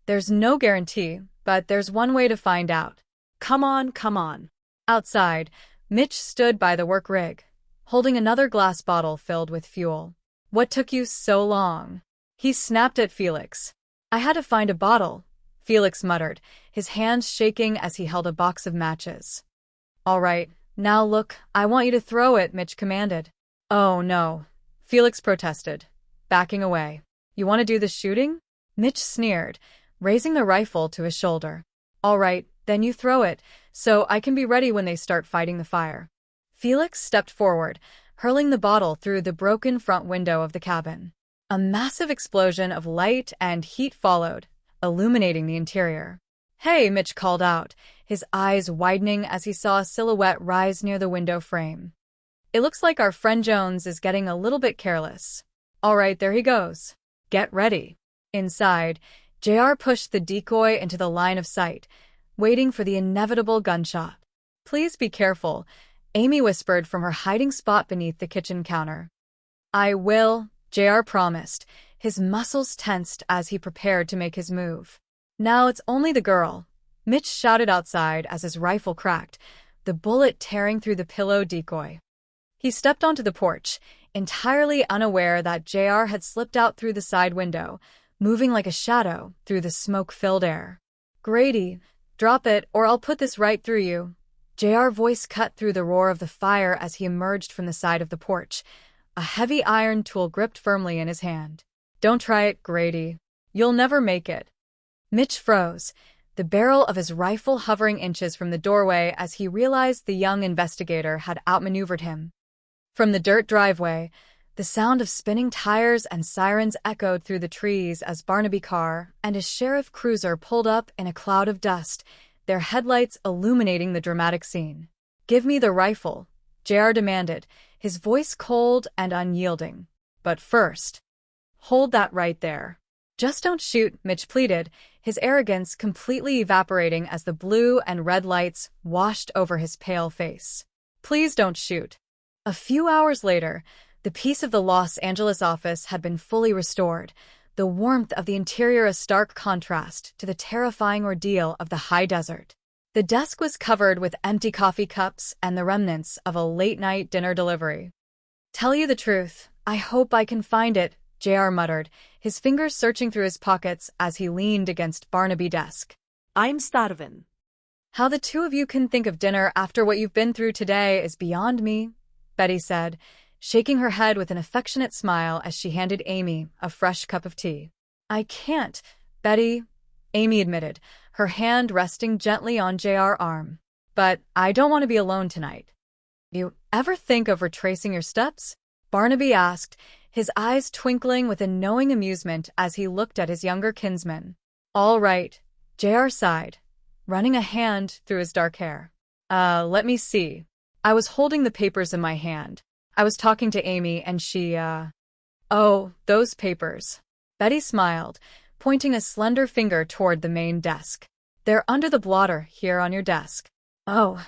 There's no guarantee, but there's one way to find out. Come on. Outside, Mitch stood by the work rig, holding another glass bottle filled with fuel. What took you so long? He snapped at Felix. I had to find a bottle, Felix muttered, his hands shaking as he held a box of matches. All right, now look, I want you to throw it, Mitch commanded. Oh no, Felix protested, backing away. You want to do the shooting? Mitch sneered, raising the rifle to his shoulder. All right, then you throw it, so I can be ready when they start fighting the fire. Felix stepped forward, hurling the bottle through the broken front window of the cabin. A massive explosion of light and heat followed, illuminating the interior. Hey, Mitch called out, his eyes widening as he saw a silhouette rise near the window frame. It looks like our friend Jones is getting a little bit careless. All right, there he goes. Get ready. Inside, JR pushed the decoy into the line of sight, waiting for the inevitable gunshot. Please be careful, Amy whispered from her hiding spot beneath the kitchen counter. I will, JR promised, his muscles tensed as he prepared to make his move. Now it's only the girl, Mitch shouted outside as his rifle cracked, the bullet tearing through the pillow decoy. He stepped onto the porch, entirely unaware that JR had slipped out through the side window, moving like a shadow through the smoke-filled air. Grady, drop it or I'll put this right through you. JR's voice cut through the roar of the fire as he emerged from the side of the porch, a heavy iron tool gripped firmly in his hand. Don't try it, Grady. You'll never make it. Mitch froze, the barrel of his rifle hovering inches from the doorway as he realized the young investigator had outmaneuvered him. From the dirt driveway, the sound of spinning tires and sirens echoed through the trees as Barnaby Carr and his sheriff cruiser pulled up in a cloud of dust, their headlights illuminating the dramatic scene. Give me the rifle, JR demanded, his voice cold and unyielding. But first, hold that right there. Just don't shoot, Mitch pleaded, his arrogance completely evaporating as the blue and red lights washed over his pale face. Please don't shoot. A few hours later, the peace of the Los Angeles office had been fully restored, the warmth of the interior a stark contrast to the terrifying ordeal of the high desert. The desk was covered with empty coffee cups and the remnants of a late-night dinner delivery. Tell you the truth, I hope I can find it, JR muttered, his fingers searching through his pockets as he leaned against Barnaby's desk. I'm starving. How the two of you can think of dinner after what you've been through today is beyond me, Betty said, shaking her head with an affectionate smile as she handed Amy a fresh cup of tea. I can't, Betty, Amy admitted, her hand resting gently on JR's arm. But I don't want to be alone tonight. You ever think of retracing your steps? Barnaby asked, his eyes twinkling with a knowing amusement as he looked at his younger kinsman. All right, JR sighed, running a hand through his dark hair. Let me see. I was holding the papers in my hand. I was talking to Amy and she, Oh, those papers. Betty smiled, pointing a slender finger toward the main desk. They're under the blotter here on your desk. Oh,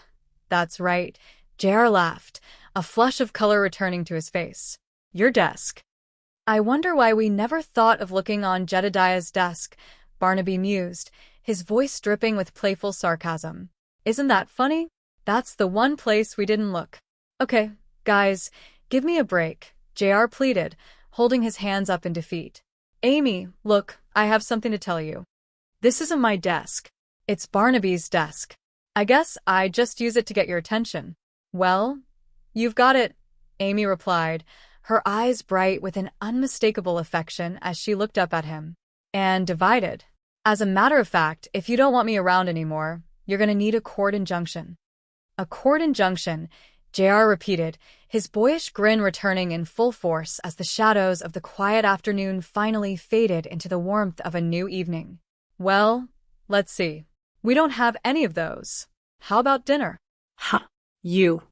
that's right. JR laughed, a flush of color returning to his face. Your desk. I wonder why we never thought of looking on Jedediah's desk, Barnaby mused, his voice dripping with playful sarcasm. Isn't that funny? That's the one place we didn't look. Okay, guys, give me a break, JR pleaded, holding his hands up in defeat. Amy, look, I have something to tell you. This isn't my desk. It's Barnaby's desk. I guess I just use it to get your attention. Well, you've got it, Amy replied, her eyes bright with an unmistakable affection as she looked up at him. And divided. As a matter of fact, if you don't want me around anymore, you're going to need a court injunction. A court injunction, JR repeated, his boyish grin returning in full force as the shadows of the quiet afternoon finally faded into the warmth of a new evening. Well, let's see. We don't have any of those. How about dinner? Ha! You.